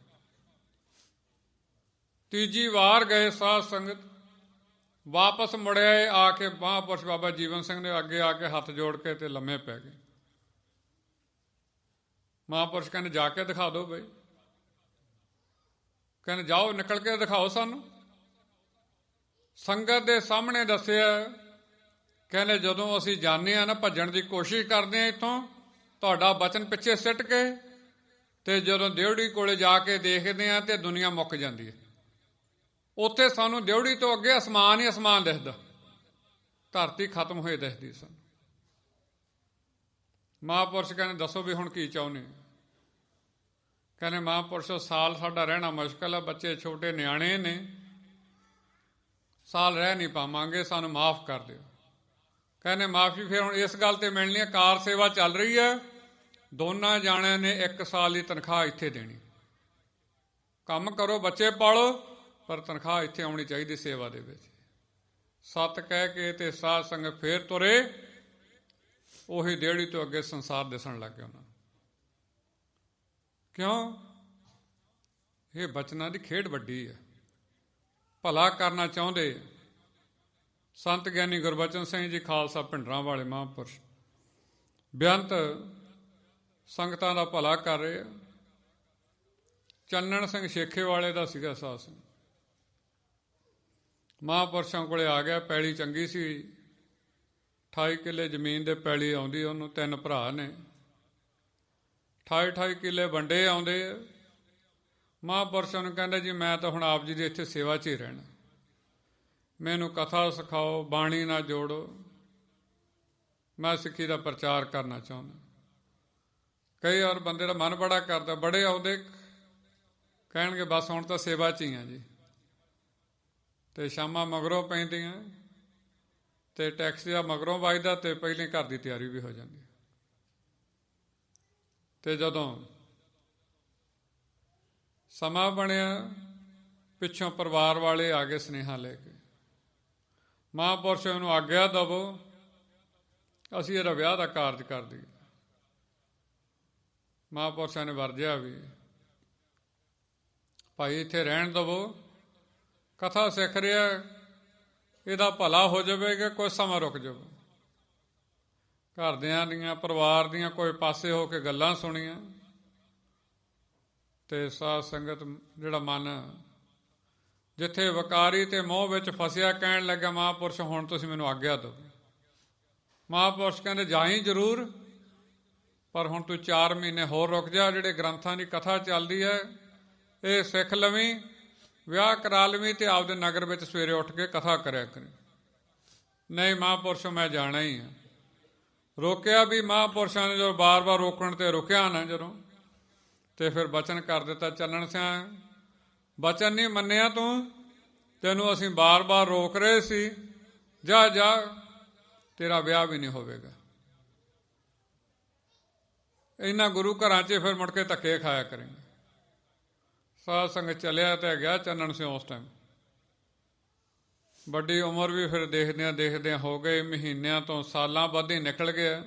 ਤੀਜੀ ਵਾਰ ਗਏ ਸਾਧ ਸੰਗਤ, ਵਾਪਸ ਮੁੜਿਆ ਆ ਕੇ ਮਹਾਂਪੁਰਸ਼ ਬਾਬਾ ਜੀਵਨ ਸਿੰਘ ਨੇ ਅੱਗੇ ਆ ਕੇ ਹੱਥ ਜੋੜ ਕੇ ਤੇ ਲੰਮੇ ਪੈ ਗਏ। ਮਹਾਂਪੁਰਸ਼ ਕਹਿੰਦੇ ਜਾ ਕੇ ਦਿਖਾ ਦਿਓ ਬਈ। ਕਹਿੰਦੇ ਜਾਓ, ਨਿਕਲ ਕੇ ਦਿਖਾਓ ਸਾਨੂੰ। ਸੰਗਤ ਦੇ ਸਾਹਮਣੇ ਦੱਸਿਆ, ਕਹਿੰਦੇ ਜਦੋਂ ਅਸੀਂ ਜਾਂਦੇ ਹਾਂ ਨਾ, ਭੱਜਣ ਦੀ ਕੋਸ਼ਿਸ਼ ਕਰਦੇ ਹਾਂ ਇੱਥੋਂ, ਤੁਹਾਡਾ ਬਚਨ ਪਿੱਛੇ ਸਿੱਟ ਕੇ, ਤੇ ਜਦੋਂ ਦਿਉੜੀ ਕੋਲੇ ਜਾ ਕੇ ਦੇਖਦੇ ਹਾਂ ਤੇ ਦੁਨੀਆ ਮੁੱਕ ਜਾਂਦੀ ਹੈ। ਉੱਥੇ ਸਾਨੂੰ ਦਿਉੜੀ ਤੋਂ ਅੱਗੇ ਅਸਮਾਨ ਹੀ ਅਸਮਾਨ ਦਿਖਦਾ, ਧਰਤੀ ਖਤਮ ਹੋਏ ਦਿਖਦੀ ਸਾਨੂੰ। ਮਹਾਂਪੁਰਸ਼ ਕਹਿੰਦੇ ਦੱਸੋ ਵੀ ਹੁਣ ਕੀ ਚਾਹੁੰਦੇ? ਕਹਿੰਦੇ ਮਹਾਂਪੁਰਸ਼ੋ ਸਾਲ ਸਾਡਾ ਰਹਿਣਾ ਮੁਸ਼ਕਲ ਹੈ, ਬੱਚੇ ਛੋਟੇ ਨਿਆਣੇ ਨੇ, ਸਾਲ ਰਹਿ ਨਹੀਂ ਪਾਵਾਂਗੇ, ਸਾਨੂੰ ਮਾਫ ਕਰ ਦਿਓ। ਕਹਿੰਦੇ ਮਾਫੀ ਫਿਰ ਹੁਣ ਇਸ ਗੱਲ ਤੇ ਮਿਲਣੀ ਹੈ, ਕਾਰ ਸੇਵਾ ਚੱਲ ਰਹੀ ਹੈ, ਦੋਨਾਂ ਜਾਣਿਆਂ ਨੇ 1 ਸਾਲ ਦੀ ਤਨਖਾਹ ਇੱਥੇ ਦੇਣੀ। ਕੰਮ ਕਰੋ, ਬੱਚੇ ਪਾਲੋ, ਪਰ ਤਨਖਾਹ ਇੱਥੇ ਆਉਣੀ ਚਾਹੀਦੀ ਸੇਵਾ ਦੇ ਵਿੱਚ। ਸੱਤ ਕਹਿ ਕੇ ਤੇ ਸਾਧ ਸੰਗਤ ਫੇਰ ਤੁਰੇ। ਉਹੀ ਦਿਹੜੀ ਤੋਂ ਅੱਗੇ ਸੰਸਾਰ ਦਿਸਣ ਲੱਗ ਗਿਆ ਉਹਨਾਂ ਨੂੰ। ਕਿਉਂ? ਇਹ ਬਚਨਾਂ ਦੀ ਖੇਡ ਵੱਡੀ ਹੈ, ਭਲਾ ਕਰਨਾ ਚਾਹੁੰਦੇ। ਸੰਤ ਗਿਆਨੀ ਗੁਰਬਚਨ ਸਿੰਘ ਜੀ ਖਾਲਸਾ ਭਿੰਡਰਾਂ ਵਾਲੇ ਮਹਾਂਪੁਰਸ਼ ਬੇਅੰਤ ਸੰਗਤਾਂ ਦਾ ਭਲਾ ਕਰ ਰਹੇ ਆ। ਚੰਨਣ ਸਿੰਘ ਸ਼ੇਖੇ ਵਾਲੇ ਦਾ ਸੀਗਾ ਸਾਧ ਸਿੰਘ, ਮਹਾਂਪੁਰਸ਼ਾਂ ਕੋਲੇ ਆ ਗਿਆ। ਪੈਲੀ ਚੰਗੀ ਸੀ, 28 ਕਿੱਲੇ ਜ਼ਮੀਨ ਦੇ ਪੈਲੀ ਆਉਂਦੀ ਉਹਨੂੰ। 3 ਭਰਾ ਨੇ, 28 ਕਿੱਲੇ ਵੰਡੇ ਆਉਂਦੇ। ਮਹਾਂਪੁਰਸ਼ਾਂ ਨੂੰ ਕਹਿੰਦਾ ਜੀ ਮੈਂ ਤਾਂ ਹੁਣ ਆਪ ਜੀ ਦੀ ਇੱਥੇ ਸੇਵਾ 'ਚ ਹੀ ਰਹਿਣਾ, ਮੈਨੂੰ ਕਥਾ ਸਿਖਾਓ, ਬਾਣੀ ਨਾਲ ਜੋੜੋ, ਮੈਂ ਸਿੱਖੀ ਦਾ ਪ੍ਰਚਾਰ ਕਰਨਾ ਚਾਹੁੰਦਾ। ਕਈ ਵਾਰ ਬੰਦੇ ਦਾ ਮਨ ਬੜਾ ਕਰਦਾ, ਬੜੇ ਆਉਂਦੇ ਕਹਿਣਗੇ ਬਸ ਹੁਣ ਤਾਂ ਸੇਵਾ 'ਚ ਹੀ ਆ ਜੀ, ਤੇ ਸ਼ਾਮਾਂ ਮਗਰੋਂ ਪੈਂਦੀਆਂ ਤੇ ਟੈਕਸੀ ਦਾ ਮਗਰੋਂ ਵੱਜਦਾ ਤੇ ਪਹਿਲਾਂ ਘਰ ਦੀ ਤਿਆਰੀ ਵੀ ਹੋ ਜਾਂਦੀ। ਤੇ ਜਦੋਂ ਸਮਾਂ ਬਣਿਆ, ਪਿੱਛੋਂ ਪਰਿਵਾਰ ਵਾਲੇ ਆ ਗਏ ਸੁਨੇਹਾ ਲੈ ਕੇ, ਮਹਾਂਪੁਰਸ਼ ਨੂੰ ਆਗਿਆ ਦੇਵੋ, ਅਸੀਂ ਇਹਦਾ ਵਿਆਹ ਦਾ ਕਾਰਜ ਕਰ ਦਈਏ। ਮਹਾਂਪੁਰਸ਼ਾਂ ਨੇ ਵਰਜਿਆ ਵੀ ਭਾਈ ਇੱਥੇ ਰਹਿਣ ਦੇਵੋ, ਕਥਾ ਸਿੱਖ ਰਿਹਾ, ਇਹਦਾ ਭਲਾ ਹੋ ਜਾਵੇਗਾ, ਕੁਝ ਸਮਾਂ ਰੁਕ ਜਾਵੇ। ਘਰਦਿਆਂ ਦੀਆਂ, ਪਰਿਵਾਰ ਦੀਆਂ ਕੋਈ ਪਾਸੇ ਹੋ ਕੇ ਗੱਲਾਂ ਸੁਣੀਆਂ ਤੇ ਸਾਧ ਸੰਗਤ ਜਿਹੜਾ ਮਨ ਜਿੱਥੇ ਵਕਾਰੀ ਤੇ ਮੋਹ ਵਿੱਚ ਫਸਿਆ, ਕਹਿਣ ਲੱਗਾ ਮਹਾਂਪੁਰਸ਼ ਹੁਣ ਤੁਸੀਂ ਮੈਨੂੰ ਆਗਿਆ ਦਿਓ। ਮਹਾਂਪੁਰਸ਼ ਕਹਿੰਦੇ ਜਾਈ ਜ਼ਰੂਰ, ਪਰ ਹੁਣ ਤੂੰ 4 ਮਹੀਨੇ ਹੋਰ ਰੁਕ ਜਾ, ਜਿਹੜੇ ਗ੍ਰੰਥਾਂ ਦੀ ਕਥਾ ਚੱਲਦੀ ਹੈ ਇਹ ਸਿੱਖ ਲਵੀਂ, ਵਿਆਹ ਕਰਾ ਲਵੀਂ ਤੇ ਆਪਦੇ ਨਗਰ ਵਿੱਚ ਸਵੇਰੇ ਉੱਠ ਕੇ ਕਥਾ ਕਰਿਆ ਕਰੀ। ਨਹੀਂ ਮਹਾਂਪੁਰਸ਼ੋਂ ਮੈਂ ਜਾਣਾ ਹੀ ਆ। ਰੋਕਿਆ ਵੀ ਮਹਾਂਪੁਰਸ਼ਾਂ ਨੇ ਜਦੋਂ ਬਾਰ-ਬਾਰ ਰੋਕਣ ਤੇ ਰੁਕਿਆ ਨਾ ਜਦੋਂ, ਤੇ ਫਿਰ ਬਚਨ ਕਰ ਦਿੱਤਾ, ਚੱਲਣ ਸਿਆਂ ਬਚਨ ਨਹੀਂ ਮੰਨਿਆ ਤੂੰ, ਤੈਨੂੰ ਅਸੀਂ ਬਾਰ-ਬਾਰ ਰੋਕ ਰਹੇ ਸੀ, ਜਾ ਜਾ, ਤੇਰਾ ਵਿਆਹ ਵੀ ਨਹੀਂ ਹੋਵੇਗਾ। ਇਹਨਾਂ ਗੁਰੂ ਘਰਾਂ 'ਚ ਫਿਰ ਮੁੜ ਕੇ ਧੱਕੇ ਖਾਇਆ ਕਰੇਂਗੇ। ਸਾਧ ਸੰਗਤ ਚੱਲਿਆ ਤੇ ਗਿਆ ਚੰਨਣ ਸਿੰਘ ਉਸ ਟਾਈਮ। ਵੱਡੀ ਉਮਰ ਵੀ ਫਿਰ ਦੇਖਦਿਆਂ ਦੇਖਦਿਆਂ ਹੋ ਗਏ, ਮਹੀਨਿਆਂ ਤੋਂ ਸਾਲਾਂ ਬਾਅਦ ਹੀ ਨਿਕਲ ਗਿਆ।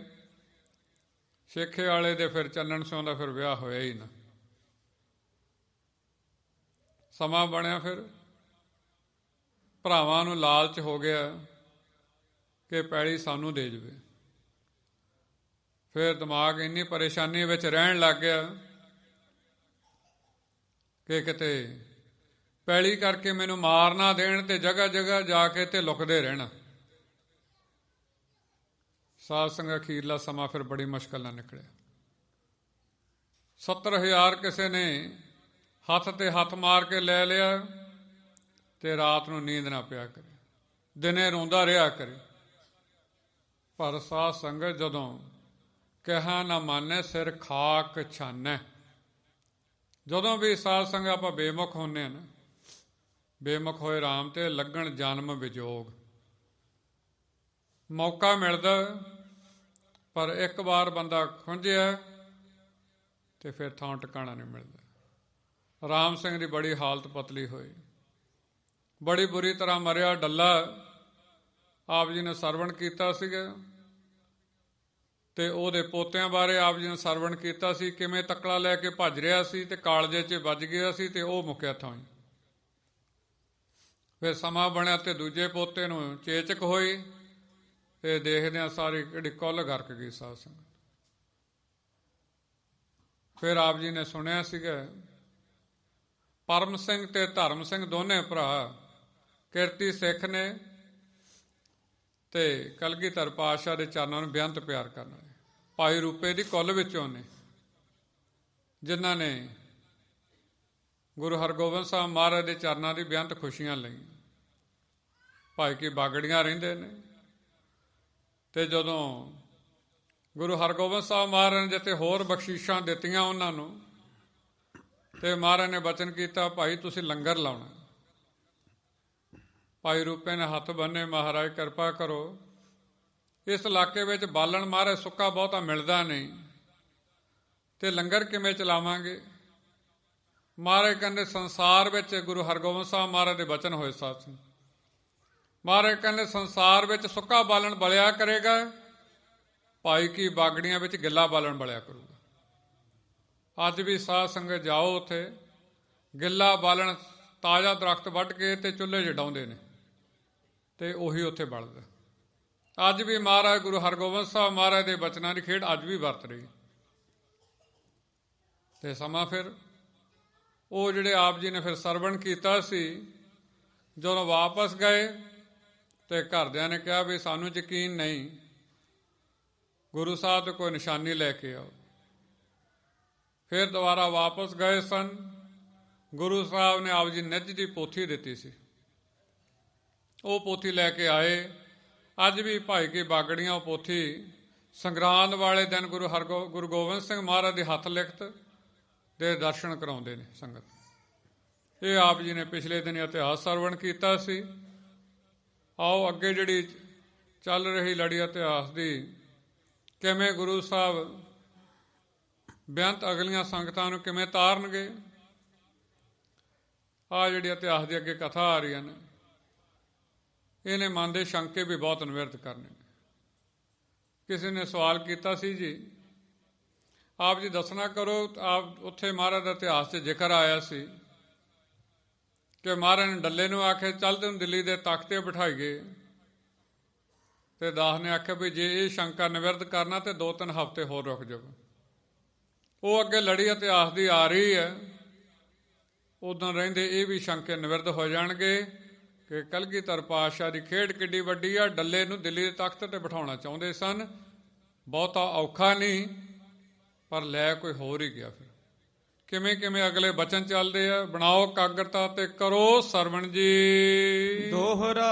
ਸ਼ੇਖੇ ਵਾਲੇ ਦੇ ਫਿਰ ਚੰਨਣ ਸਿੰਘ ਦਾ ਫਿਰ ਵਿਆਹ ਹੋਇਆ ਹੀ ਨਾ। ਸਮਾਂ ਬਣਿਆ ਫਿਰ ਭਰਾਵਾਂ ਨੂੰ ਲਾਲਚ ਹੋ ਗਿਆ ਕਿ ਪੈਲੀ ਸਾਨੂੰ ਦੇ ਜਾਵੇ। ਫਿਰ ਦਿਮਾਗ ਇੰਨੀ ਪਰੇਸ਼ਾਨੀ ਵਿੱਚ ਰਹਿਣ ਲੱਗ ਗਿਆ ਕਿ ਕਿਤੇ ਪੈਲੀ ਕਰਕੇ ਮੈਨੂੰ ਮਾਰ ਨਾ ਦੇਣ ਤੇ ਜਗ੍ਹਾ ਜਗ੍ਹਾ ਜਾ ਕੇ ਤੇ ਲੁਕਦੇ ਰਹਿਣਾ। ਸਾਧ ਸੰਗਤ ਅਖੀਰਲਾ ਸਮਾਂ ਫਿਰ ਬੜੀ ਮੁਸ਼ਕਲ ਨਾਲ ਨਿਕਲਿਆ। 70,000 ਕਿਸੇ ਨੇ ਹੱਥ ਤੇ ਹੱਥ ਮਾਰ ਕੇ ਲੈ ਲਿਆ ਤੇ ਰਾਤ ਨੂੰ ਨੀਂਦ ਨਾ ਪਿਆ ਕਰੇ, ਦਿਨੇ ਰੋਂਦਾ ਰਿਹਾ ਕਰੇ। ਪਰ ਸਾਧ ਸੰਗਤ ਜਦੋਂ ਕਿਹਾ ਨਾ ਮੰਨੇ ਸਿਰ ਖਾਕ ਛਾਨੈ, ਜਦੋਂ ਵੀ ਸਾਧ ਸੰਗਤ ਆਪਾਂ ਬੇਮੁਖ ਹੁੰਦੇ ਹਾਂ ਨਾ, ਬੇਮੁਖ ਹੋਏ ਰਾਮ ਤੇ ਲੱਗਣ ਜਨਮ ਵਿਜੋਗ। ਮੌਕਾ ਮਿਲਦਾ ਪਰ ਇੱਕ ਵਾਰ ਬੰਦਾ ਖੁੰਝਿਆ ਤੇ ਫਿਰ ਥਾਂ ਟਿਕਾਣਾ ਨਹੀਂ ਮਿਲਦਾ। ਰਾਮ ਸਿੰਘ ਦੀ ਬੜੀ ਹਾਲਤ ਪਤਲੀ ਹੋਈ, ਬੜੀ ਬੁਰੀ ਤਰ੍ਹਾਂ ਮਰਿਆ। ਡੱਲਾ ਆਪ ਜੀ ਨੇ ਸਰਵਣ ਕੀਤਾ ਸੀਗਾ ਤੇ ਉਹਦੇ ਪੋਤਿਆਂ ਬਾਰੇ ਆਪ ਜੀ ਨੇ ਸਰਵਣ ਕੀਤਾ ਸੀ, ਕਿਵੇਂ ਤਕਲਾ ਲੈ ਕੇ ਭੱਜ ਰਿਹਾ ਸੀ ਤੇ ਕਾਲਜੇ 'ਚ ਵੱਜ ਗਿਆ ਸੀ ਤੇ ਉਹ ਮੁੱਕਿਆ ਥਾਂ। ਫਿਰ ਸਮਾਂ ਬਣਿਆ ਤੇ ਦੂਜੇ ਪੋਤੇ ਨੂੰ ਚੇਚਕ ਹੋਈ ਤੇ ਦੇਖਦਿਆਂ ਸਾਰੀ ਕਿਹੜੀ ਕੁੱਲ ਗਰਕ ਗਈ ਸਾਧ ਸੰਗਤ। ਫਿਰ ਆਪ ਜੀ ਨੇ ਸੁਣਿਆ ਸੀਗਾ ਪਰਮ ਸਿੰਘ ਤੇ ਧਰਮ ਸਿੰਘ ਦੋਨੇ ਭਰਾ ਕਿਰਤੀ ਸਿੱਖ ਨੇ ਤੇ ਕਲਗੀਧਰ ਪਾਤਸ਼ਾਹ ਦੇ ਚਰਨਾਂ ਨੂੰ ਬੇਅੰਤ ਪਿਆਰ ਕਰਨਾ। ਭਾਈ ਰੂਪੇ ਦੀ ਕੁੱਲ ਵਿੱਚੋਂ ਨੇ ਜਿਨ੍ਹਾਂ ਨੇ ਗੁਰੂ ਹਰਗੋਬਿੰਦ ਸਾਹਿਬ ਮਹਾਰਾਜ ਦੇ ਚਰਨਾਂ ਦੀ ਬੇਅੰਤ ਖੁਸ਼ੀਆਂ ਲਈਆਂ। ਭਾਈ ਕੀ ਬਾਗੜੀਆਂ ਰਹਿੰਦੇ ਨੇ ਤੇ ਜਦੋਂ ਗੁਰੂ ਹਰਗੋਬਿੰਦ ਸਾਹਿਬ ਮਹਾਰਾਜ ਨੇ ਜਿੱਥੇ ਹੋਰ ਬਖਸ਼ਿਸ਼ਾਂ ਦਿੱਤੀਆਂ ਉਹਨਾਂ ਨੂੰ, ਤੇ ਮਹਾਰਾਜ ਨੇ ਬਚਨ ਕੀਤਾ ਭਾਈ ਤੁਸੀਂ ਲੰਗਰ ਲਾਉਣਾ। ਭਾਈ ਰੂਪੇ ਨੇ ਹੱਥ ਬੰਨੇ, ਮਹਾਰਾਜ ਕਿਰਪਾ ਕਰੋ, ਇਸ ਇਲਾਕੇ ਵਿੱਚ ਬਾਲਣ ਮਹਾਰਾਜ ਸੁੱਕਾ ਬਹੁਤਾ ਮਿਲਦਾ ਨਹੀਂ ਤੇ ਲੰਗਰ ਕਿਵੇਂ ਚਲਾਵਾਂਗੇ। ਮਹਾਰਾਜ ਕਹਿੰਦੇ ਸੰਸਾਰ ਵਿੱਚ ਗੁਰੂ ਹਰਗੋਬਿੰਦ ਸਾਹਿਬ ਮਹਾਰਾਜ ਦੇ ਬਚਨ ਹੋਏ ਸਾਥ। ਮਹਾਰਾਜ ਕਹਿੰਦੇ ਸੰਸਾਰ ਵਿੱਚ ਸੁੱਕਾ ਬਾਲਣ ਬਲਿਆ ਕਰੇਗਾ, ਭਾਈ ਕੀ ਬਾਗੜੀਆਂ ਵਿੱਚ ਗਿੱਲਾ ਬਾਲਣ ਬਲਿਆ ਕਰੂਗਾ। ਅੱਜ ਵੀ ਸਾਧ ਸੰਗਤ ਜਾਓ ਉੱਥੇ ਗਿੱਲਾ ਬਾਲਣ ਤਾਜ਼ਾ ਦਰਖਤ ਵੱਢ ਕੇ ਤੇ ਚੁੱਲ੍ਹੇ 'ਚ ਡਾਉਂਦੇ ਨੇ ਤੇ ਉਹੀ ਉੱਥੇ ਬਲਦਾ। ਅੱਜ ਵੀ ਮਹਾਰਾਜ ਗੁਰੂ ਹਰਗੋਬਿੰਦ ਸਾਹਿਬ ਮਹਾਰਾਜ ਦੇ ਬਚਨਾਂ ਦੀ ਖੇਡ ਅੱਜ ਵੀ ਵਰਤ ਰਹੀ। ਤੇ ਸਮਾਂ ਫਿਰ ਉਹ ਜਿਹੜੇ ਆਪ ਜੀ ਨੇ ਫਿਰ ਸਰਵਣ ਕੀਤਾ ਸੀ, ਜਦੋਂ ਵਾਪਸ ਗਏ ਤੇ ਘਰਦਿਆਂ ਨੇ ਕਿਹਾ ਵੀ ਸਾਨੂੰ ਯਕੀਨ ਨਹੀਂ, ਗੁਰੂ ਸਾਹਿਬ ਤੋਂ ਕੋਈ ਨਿਸ਼ਾਨੀ ਲੈ ਕੇ ਆਓ। ਫਿਰ ਦੁਬਾਰਾ ਵਾਪਸ ਗਏ ਸਨ। ਗੁਰੂ ਸਾਹਿਬ ਨੇ ਆਪ ਜੀ ਨਿੱਜ ਦੀ ਪੋਥੀ ਦਿੱਤੀ ਸੀ, ਉਹ ਪੋਥੀ ਲੈ ਕੇ ਆਏ। ਅੱਜ ਵੀ ਭਾਈ ਕੀ ਬਾਗੜੀਆਂ ਉਹ ਪੋਥੀ ਸੰਗਰਾਂਦ ਵਾਲੇ ਦਿਨ ਗੁਰੂ ਗੋਬਿੰਦ ਸਿੰਘ ਮਹਾਰਾਜ ਦੇ ਹੱਥ ਲਿਖਤ ਦੇ ਦਰਸ਼ਨ ਕਰਾਉਂਦੇ ਨੇ ਸੰਗਤ। ਇਹ ਆਪ ਜੀ ਨੇ ਪਿਛਲੇ ਦਿਨ ਇਤਿਹਾਸ ਸਰਵਣ ਕੀਤਾ ਸੀ। ਆਓ ਅੱਗੇ ਜਿਹੜੀ ਚੱਲ ਰਹੀ ਲੜੀ ਇਤਿਹਾਸ ਦੀ, ਕਿਵੇਂ ਗੁਰੂ ਸਾਹਿਬ ਬੇਅੰਤ ਅਗਲੀਆਂ ਸੰਗਤਾਂ ਨੂੰ ਕਿਵੇਂ ਤਾਰਨਗੇ, ਆਹ ਜਿਹੜੀ ਇਤਿਹਾਸ ਦੀ ਅੱਗੇ ਕਥਾ ਆ ਰਹੀਆਂ ਨੇ, ਇਹਨੇ ਮਨ ਦੇ ਸ਼ੰਕੇ ਵੀ ਬਹੁਤ ਨਿਵਰਤ ਕਰਨੇ ਨੇ। ਕਿਸੇ ਨੇ ਸਵਾਲ ਕੀਤਾ ਸੀ ਜੀ ਆਪ ਜੀ ਦੱਸਣਾ ਕਰੋ, ਆਪ ਉੱਥੇ ਮਹਾਰਾਜ ਦਾ ਇਤਿਹਾਸ 'ਚ ਜ਼ਿਕਰ ਆਇਆ ਸੀ ਕਿ ਮਹਾਰਾਜ ਨੇ ਡੱਲੇ ਨੂੰ ਆਖਿਆ ਚੱਲ ਤੈਨੂੰ ਦਿੱਲੀ ਦੇ ਤਖ਼ਤ 'ਤੇ ਬਿਠਾਈਏ, ਤੇ ਦਾਸ ਨੇ ਆਖਿਆ ਵੀ ਜੇ ਇਹ ਸ਼ੰਕਾ ਨਿਵਰਤ ਕਰਨਾ ਤੇ 2-3 ਹਫ਼ਤੇ ਹੋਰ ਰੁਕ ਜਾਓ। ਉਹ ਅੱਗੇ ਲੜੀ ਇਤਿਹਾਸ ਦੀ ਆ ਰਹੀ ਹੈ, ਉਦੋਂ ਰਹਿੰਦੇ ਇਹ ਵੀ ਸ਼ੰਕੇ ਨਿਵਰਤ ਹੋ ਜਾਣਗੇ ਕਿ ਕਲਗੀਧਰ ਪਾਤਸ਼ਾਹ ਦੀ ਖੇਡ ਕਿੱਡੀ ਵੱਡੀ ਆ। ਡੱਲੇ ਨੂੰ ਦਿੱਲੀ ਦੇ ਤਖ਼ਤ 'ਤੇ ਬਿਠਾਉਣਾ ਚਾਹੁੰਦੇ ਸਨ, ਬਹੁਤਾ ਔਖਾ ਨਹੀਂ, ਪਰ ਲੈ ਕੋਈ ਹੋਰ ਹੀ ਗਿਆ। ਫਿਰ ਕਿਵੇਂ ਕਿਵੇਂ ਅਗਲੇ ਬਚਨ ਚੱਲਦੇ ਆ, ਬਣਾਓ ਕਾਗਰਤਾ ਤੇ ਕਰੋ ਸਰਵਣ ਜੀ। ਦੋਹਰਾ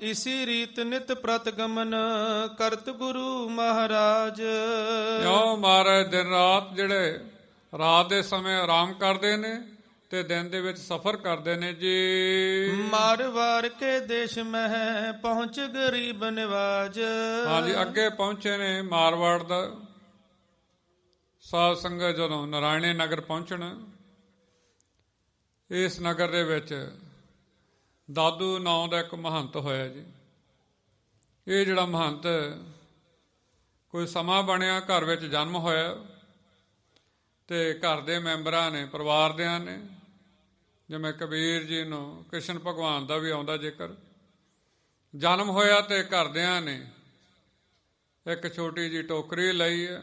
ਇਸੀ ਰੀਤ ਨਿਤ ਪ੍ਰਤ ਗਮਨ ਕਰਤ ਗੁਰੂ ਮਹਾਰਾਜ। ਕਿਉਂ ਮਹਾਰਾਜ ਦਿਨ ਰਾਤ ਜਿਹੜੇ ਰਾਤ ਦੇ ਸਮੇਂ ਆਰਾਮ ਕਰਦੇ ਨੇ ਤੇ ਦਿਨ ਦੇ ਵਿੱਚ ਸਫ਼ਰ ਕਰਦੇ ਨੇ ਜੀ। ਮਾਰਵਾਰ ਕੇ ਦੇਸ਼ ਮਹਿ ਪਹੁੰਚ ਗਰੀਬ ਨਿਵਾਜ। ਹਾਂਜੀ, ਅੱਗੇ ਪਹੁੰਚੇ ਨੇ ਮਾਰਵਾੜ ਦਾ ਸਾਧ ਸੰਗਤ। ਜਦੋਂ ਨਾਰਾਇਣੇ ਨਗਰ ਪਹੁੰਚਣ, ਇਸ ਨਗਰ ਦੇ ਵਿੱਚ ਦਾਦੂ ਨਾਂ ਦਾ ਇੱਕ ਮਹੰਤ ਹੋਇਆ ਜੀ। ਇਹ ਜਿਹੜਾ ਮਹੰਤ ਕੋਈ ਸਮਾਂ ਬਣਿਆ, ਘਰ ਵਿੱਚ ਜਨਮ ਹੋਇਆ ਤੇ ਘਰ ਦੇ ਮੈਂਬਰਾਂ ਨੇ, ਪਰਿਵਾਰ ਦਿਆਂ ਨੇ, ਜਿਵੇਂ ਕਬੀਰ ਜੀ ਨੂੰ ਕ੍ਰਿਸ਼ਨ ਭਗਵਾਨ ਦਾ ਵੀ ਆਉਂਦਾ ਜ਼ਿਕਰ, ਜਨਮ ਹੋਇਆ ਤੇ ਘਰਦਿਆਂ ਨੇ ਇੱਕ ਛੋਟੀ ਜਿਹੀ ਟੋਕਰੀ ਲਈ ਹੈ,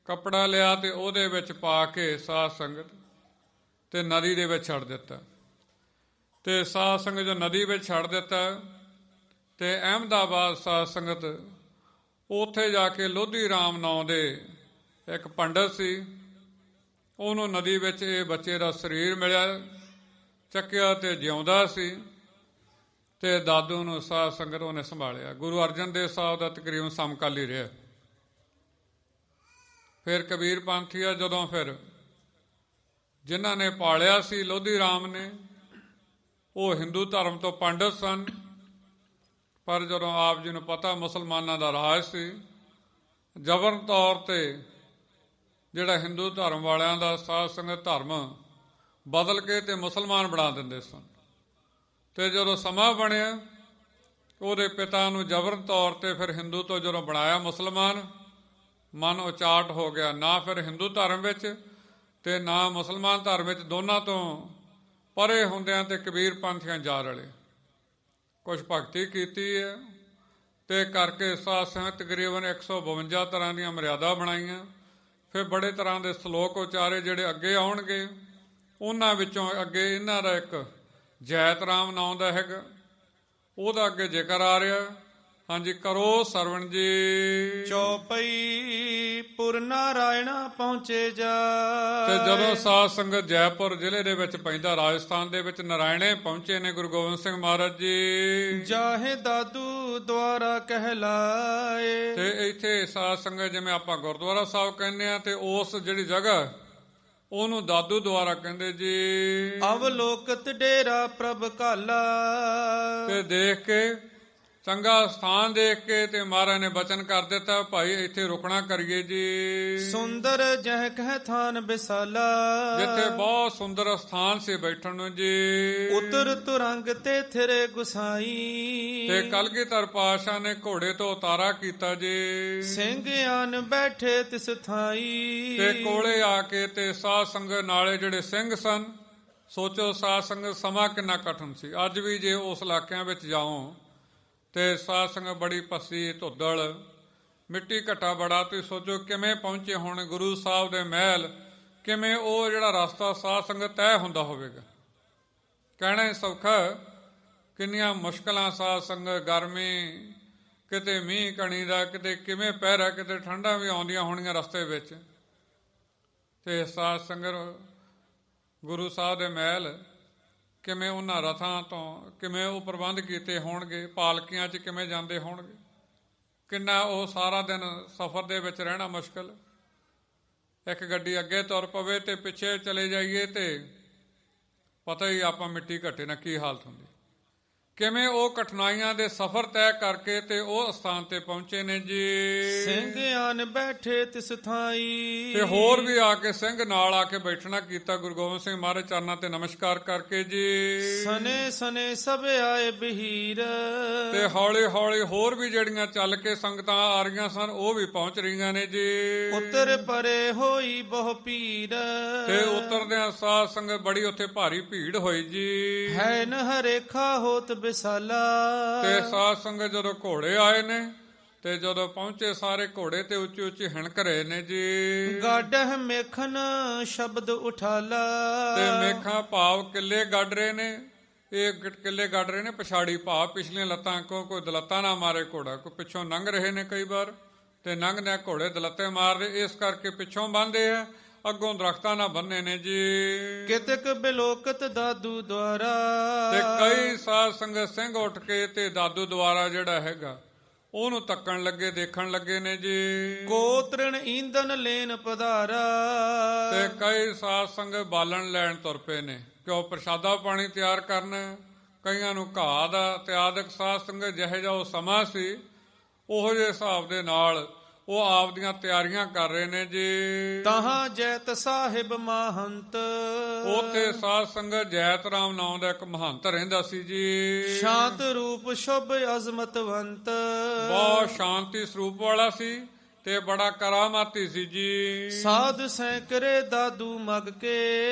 ਕੱਪੜਾ ਲਿਆ ਤੇ ਉਹਦੇ ਵਿੱਚ ਪਾ ਕੇ ਸਾਧ ਸੰਗਤ ਤੇ ਨਦੀ ਦੇ ਵਿੱਚ ਛੱਡ ਦਿੱਤਾ। ਤੇ ਸਾਧ ਸੰਗਤ ਜੋ ਨਦੀ ਵਿੱਚ ਛੱਡ ਦਿੱਤਾ ਤੇ ਅਹਿਮਦਾਬਾਦ ਸਾਧ ਸੰਗਤ ਉੱਥੇ ਜਾ ਕੇ ਲੋਧੀ ਰਾਮ ਨਾਂ ਦੇ ਇੱਕ ਪੰਡਤ ਸੀ, ਉਹਨੂੰ ਨਦੀ ਵਿੱਚ ਇਹ ਬੱਚੇ ਦਾ ਸਰੀਰ ਮਿਲਿਆ, ਚੱਕਿਆ ਤੇ ਜਿਉਂਦਾ ਸੀ ਤੇ ਦਾਦੂ ਨੂੰ ਸਾਧ ਸੰਗਤ ਉਹਨੇ ਸੰਭਾਲਿਆ। ਗੁਰੂ ਅਰਜਨ ਦੇਵ ਸਾਹਿਬ ਦਾ ਤਕਰੀਬਨ ਸਮਕਾਲੀ ਰਿਹਾ। ਫਿਰ ਕਬੀਰ ਪੰਥੀਆ ਜਦੋਂ ਫਿਰ ਜਿਨ੍ਹਾਂ ਨੇ ਪਾਲਿਆ ਸੀ ਲੋਧੀ ਰਾਮ ਨੇ, ਉਹ ਹਿੰਦੂ ਧਰਮ ਤੋਂ ਪੰਡਤ ਸਨ, ਪਰ ਜਦੋਂ ਆਪ ਜੀ ਨੂੰ ਪਤਾ ਮੁਸਲਮਾਨਾਂ ਦਾ ਰਾਜ ਸੀ, ਜਬਰਨ ਤੌਰ ਤੇ ਜਿਹੜਾ ਹਿੰਦੂ ਧਰਮ ਵਾਲਿਆਂ ਦਾ ਸਾਧ ਸੰਗਤ ਧਰਮ ਬਦਲ ਕੇ ਤੇ ਮੁਸਲਮਾਨ ਬਣਾ ਦਿੰਦੇ ਸਨ। ਤੇ ਜਦੋਂ ਸਮਾਂ ਬਣਿਆ, ਉਹਦੇ ਪਿਤਾ ਨੂੰ ਜਬਰਨ ਤੌਰ ਤੇ ਫਿਰ ਹਿੰਦੂ ਤੋਂ ਜਦੋਂ ਬਣਾਇਆ ਮੁਸਲਮਾਨ, ਮਨ ਉਚਾਟ ਹੋ ਗਿਆ। ਨਾ ਫਿਰ ਹਿੰਦੂ ਧਰਮ ਵਿੱਚ ਤੇ ਨਾ ਮੁਸਲਮਾਨ ਧਰਮ ਵਿੱਚ, ਦੋਨਾਂ ਤੋਂ ਪਰੇ ਹੁੰਦਿਆਂ ਤੇ ਕਬੀਰ ਪੰਥੀਆਂ ਜਾ ਰਲੇ। ਕੁਛ ਭਗਤੀ ਕੀਤੀ ਹੈ ਤੇ ਕਰਕੇ ਸਾਧ ਸੰਗਤ ਤਕਰੀਬਨ 152 ਤਰ੍ਹਾਂ ਦੀਆਂ ਮਰਿਆਦਾ ਬਣਾਈਆਂ। ਫਿਰ ਬੜੇ ਤਰ੍ਹਾਂ ਦੇ ਸਲੋਕ ਉਚਾਰੇ ਜਿਹੜੇ ਅੱਗੇ ਆਉਣਗੇ। ਉਹਨਾਂ ਵਿੱਚੋਂ ਅੱਗੇ ਇਹਨਾਂ ਦਾ ਇੱਕ ਜੈਤ ਰਾਮ ਨਾਂ ਦਾ ਹੈਗਾ, ਉਹਦਾ ਅੱਗੇ ਜ਼ਿਕਰ ਆ ਰਿਹਾ। ਹਾਂਜੀ, ਕਰੋ ਸਰਵਣ ਜੀ। ਚੌਪਈ ਪੁਰ ਨਾਰਾਇਣਾ ਪਹੁੰਚੇ ਜਾ। ਤੇ ਜਦੋਂ ਸਾਧ ਸੰਗਤ ਜੈਪੁਰ ਜ਼ਿਲ੍ਹੇ ਦੇ ਵਿੱਚ ਪੈਂਦਾ, ਰਾਜਸਥਾਨ ਦੇ ਵਿੱਚ, ਨਾਰਾਇਣੇ ਪਹੁੰਚੇ ਨੇ ਗੁਰੂ ਗੋਬਿੰਦ ਸਿੰਘ ਮਹਾਰਾਜ ਜੀ। ਜਾਹੇ ਦਾਦੂ ਦੁਆਰਾ ਕਹਿਲਾਏ। ਤੇ ਇੱਥੇ ਸਾਧ ਸੰਗਤ ਜਿਵੇਂ ਆਪਾਂ ਗੁਰਦੁਆਰਾ ਸਾਹਿਬ ਕਹਿੰਦੇ ਆ, ਤੇ ਉਸ ਜਿਹੜੀ ਜਗ੍ਹਾ ਉਹਨੂੰ ਦਾਦੂ ਦੁਆਰਾ ਕਹਿੰਦੇ ਜੀ। ਅਵਲੋਕਤ ਡੇਰਾ ਪ੍ਰਭ ਕਾਲਾ। ਤੇ ਦੇਖ ਕੇ ਚੰਗਾ ਸਥਾਨ ਦੇਖ ਕੇ ਤੇ ਮਹਾਰਾਜ ਨੇ ਬਚਨ ਕਰ ਦਿੱਤਾ, ਭਾਈ ਇੱਥੇ ਰੁਕਣਾ ਕਰੀਏ ਜੀ। ਸੁੰਦਰ ਜਹ ਕਹਿ ਥਾਨ ਬਿਸਾਲਾ। ਜਿੱਥੇ ਬਹੁਤ ਸੁੰਦਰ ਸਥਾਨ ਸੀ ਬੈਠਣ ਨੂੰ ਜੀ। ਉਤਰ ਤੁਰੰਗ ਤੇ ਥਿਰੇ ਗੁਸਾਈ। ਤੇ ਕਲਗੀਧਰ ਪਾਤਸ਼ਾਹ ਨੇ ਘੋੜੇ ਤੋਂ ਉਤਾਰਾ ਕੀਤਾ ਜੀ। ਸਿੰਘ ਆਨ ਬੈਠੇ ਤਿਸ ਥਾਈ। ਤੇ ਕੋਲੇ ਆ ਕੇ ਤੇ ਸਾਧ ਸੰਗਤ ਨਾਲੇ ਜਿਹੜੇ ਸਿੰਘ ਸਨ, ਸੋਚੋ ਸਾਧ ਸੰਗਤ ਸਮਾਂ ਕਿੰਨਾ ਕਠਿਨ ਸੀ। ਅੱਜ ਵੀ ਜੇ ਉਸ ਇਲਾਕਿਆਂ ਵਿੱਚ ਜਾਓ ਤੇ ਸਾਧ ਸੰਗਤ ਬੜੀ ਪੱਸੀ ਧੁੱਦਲ, ਮਿੱਟੀ ਘੱਟਾ ਬੜਾ। ਤੁਸੀਂ ਸੋਚੋ ਕਿਵੇਂ ਪਹੁੰਚੇ ਹੋਣ ਗੁਰੂ ਸਾਹਿਬ ਦੇ ਮਹਿਲ, ਕਿਵੇਂ ਉਹ ਜਿਹੜਾ ਰਸਤਾ ਸਾਧ ਸੰਗਤ ਤੈਅ ਹੁੰਦਾ ਹੋਵੇਗਾ। ਕਹਿਣਾ ਹੀ ਸੌਖਾ, ਕਿੰਨੀਆਂ ਮੁਸ਼ਕਲਾਂ ਸਾਧ ਸੰਗਤ, ਗਰਮੀ, ਕਿਤੇ ਮੀਂਹ ਕਣੀ ਦਾ, ਕਿਤੇ ਕਿਵੇਂ ਪਹਿਰਾ, ਕਿਤੇ ਠੰਡਾਂ ਵੀ ਆਉਂਦੀਆਂ ਹੋਣੀਆਂ ਰਸਤੇ ਵਿੱਚ। ਤੇ ਸਾਧ ਸੰਗਤ ਗੁਰੂ ਸਾਹਿਬ ਦੇ ਮਹਿਲ ਕਿਵੇਂ ਉਹਨਾਂ ਰਥਾਂ ਤੋਂ ਕਿਵੇਂ ਉਹ ਪ੍ਰਬੰਧ ਕੀਤੇ ਹੋਣਗੇ, ਪਾਲਕੀਆਂ 'ਚ ਕਿਵੇਂ ਜਾਂਦੇ ਹੋਣਗੇ, ਕਿੰਨਾ ਉਹ ਸਾਰਾ ਦਿਨ ਸਫ਼ਰ ਦੇ ਵਿੱਚ ਰਹਿਣਾ ਮੁਸ਼ਕਲ। ਇੱਕ ਗੱਡੀ ਅੱਗੇ ਤੁਰ ਪਵੇ ਤੇ ਪਿੱਛੇ ਚਲੇ ਜਾਈਏ ਤੇ ਪਤਾ ਹੀ ਆਪਾਂ ਮਿੱਟੀ ਘੱਟੇ ਨਾਲ ਕੀ ਹਾਲਤ ਹੁੰਦੀ। ਕਿਵੇਂ ਉਹ ਕਠਿਨਾਈਆਂ ਦੇ ਸਫ਼ਰ ਤੈਅ ਕਰਕੇ ਤੇ ਉਹ ਸਥਾਨ ਤੇ ਪਹੁੰਚੇ ਨੇ ਜੀ। ਸਿੰਘ ਆਨ ਬੈਠੇ ਤਿਸ ਥਾਈ। ਤੇ ਹੋਰ ਵੀ ਆ ਕੇ ਸਿੰਘ ਨਾਲ ਆ ਕੇ ਬੈਠਣਾ ਕੀਤਾ ਗੁਰੂ ਗੋਬਿੰਦ ਸਿੰਘ ਮਹਾਰਾਜ ਚਰਨਾਂ ਤੇ ਨਮਸਕਾਰ ਕਰਕੇ ਜੀ। ਸਨੇ ਸਨੇ ਸਭ ਆਏ ਬਹੀਰ। ਤੇ ਹੌਲੀ ਹੌਲੀ ਹੋਰ ਵੀ ਜਿਹੜੀਆਂ ਚੱਲ ਕੇ ਸੰਗਤਾਂ ਆ ਰਹੀਆਂ ਸਨ, ਉਹ ਵੀ ਪਹੁੰਚ ਰਹੀਆਂ ਨੇ ਜੀ। ਉਤਰ ਪਰੇ ਹੋਈ ਬਹੁ ਪੀਰ। ਤੇ ਉਤਰਦਿਆਂ ਸਾਧ ਸੰਗਤ ਬੜੀ ਉੱਥੇ ਭਾਰੀ ਭੀੜ ਹੋਈ ਜੀ। ਹੈ ਨ ਹਰੇਖਾ ਹੋਤ ਬਿਸਾਲਾ। ਤੇ ਸਾਧ ਸੰਗਤ ਜਦੋਂ ਘੋੜੇ ਆਏ ਨੇ ਤੇ ਜਦੋਂ ਪਹੁੰਚੇ ਸਾਰੇ ਘੋੜੇ ਤੇ ਉੱਚੀ ਉੱਚੀ ਹਿਣਕ ਰਹੇ ਨੇ ਜੀ। ਗਾਡਹ ਮੇਖਨ ਸ਼ਬਦ ਉਠਾਲਾ। ਤੇ ਮੇਖਾਂ ਭਾਵ ਕਿੱਲੇ ਗੱਡ ਰਹੇ ਨੇ। ਇਹ ਕਿੱਲੇ ਗੱਡ ਰਹੇ ਨੇ ਪਛਾੜੀ ਭਾਵ ਪਿਛਲੀਆਂ ਲੱਤਾਂ ਕੋਈ ਦਲੱਤਾਂ ਨਾ ਮਾਰੇ ਘੋੜਾ, ਕੋਈ ਪਿੱਛੋਂ ਲੰਘ ਰਹੇ ਨੇ ਕਈ ਵਾਰ ਤੇ ਲੰਘਦਿਆਂ ਘੋੜੇ ਦਲੱਤੇ ਮਾਰਦੇ, ਇਸ ਕਰਕੇ ਪਿੱਛੋਂ ਬੰਨ੍ਹਦੇ ਆ, ਅੱਗੋਂ ਦਰਖਤਾਂ ਨਾਲ ਬੰਨੇ ਨੇ ਜੀ। ਕਿਤਕ ਬਿਲੋਕਤ ਦਾਦੂ ਦੁਆਰਾ, ਤੇ ਕਈ ਸਾਧ ਸੰਗਤ ਸਿੰਘ ਉੱਠ ਕੇ ਤੇ ਦਾਦੂ ਦੁਆਰਾ ਜਿਹੜਾ ਹੈਗਾ ਉਹਨੂੰ ਤੱਕਣ ਲੱਗੇ, ਦੇਖਣ ਲੱਗੇ ਨੇ ਜੀ। ਕੋਤਰਨ ਈਂਧਨ ਲੈਨ ਪਧਾਰਾ, ਤੇ ਕਈ ਸਾਧ ਸੰਗਤ ਬਾਲਣ ਲੈਣ ਤੁਰ ਪਏ ਨੇ, ਕਿਉਂ ਪ੍ਰਸ਼ਾਦਾ ਪਾਣੀ ਤਿਆਰ ਕਰਨਾ। ਕਈਆਂ ਨੂੰ ਘਾਹ ਦਾ ਤੇ ਆਦਿਕ ਸਾਧ ਸੰਗਤ ਜਿਹੇ ਜਿਹਾ ਉਹ ਸਮਾਂ ਸੀ, ਉਹੋ ਜਿਹੇ ਹਿਸਾਬ ਦੇ ਨਾਲ ਉਹ ਆਪ ਦੀਆਂ ਤਿਆਰੀਆਂ ਕਰ ਰਹੇ ਨੇ ਜੀ। ਤਹਾਂ ਜੈਤ ਸਾਹਿਬ ਮਹੰਤ, ਉੱਥੇ ਸਾਧ ਸੰਗਤ ਜੈਤ ਰਾਮ ਨਾਮ ਦਾ ਇੱਕ ਮਹੰਤ ਰਹਿੰਦਾ ਸੀ ਜੀ। ਸ਼ਾਂਤ ਰੂਪ ਸ਼ੁਭ ਅਜ਼ਮਤਵੰਤ, ਬਹੁਤ ਸ਼ਾਂਤੀ ਸਰੂਪ ਵਾਲਾ ਸੀ ਤੇ ਬੜਾ ਕਰਾਮਾਤੀ ਸੀ ਜੀ। ਸਾਧ ਸੈਂਕੜੇ ਦਾਦੂ ਮਗ ਕੇ,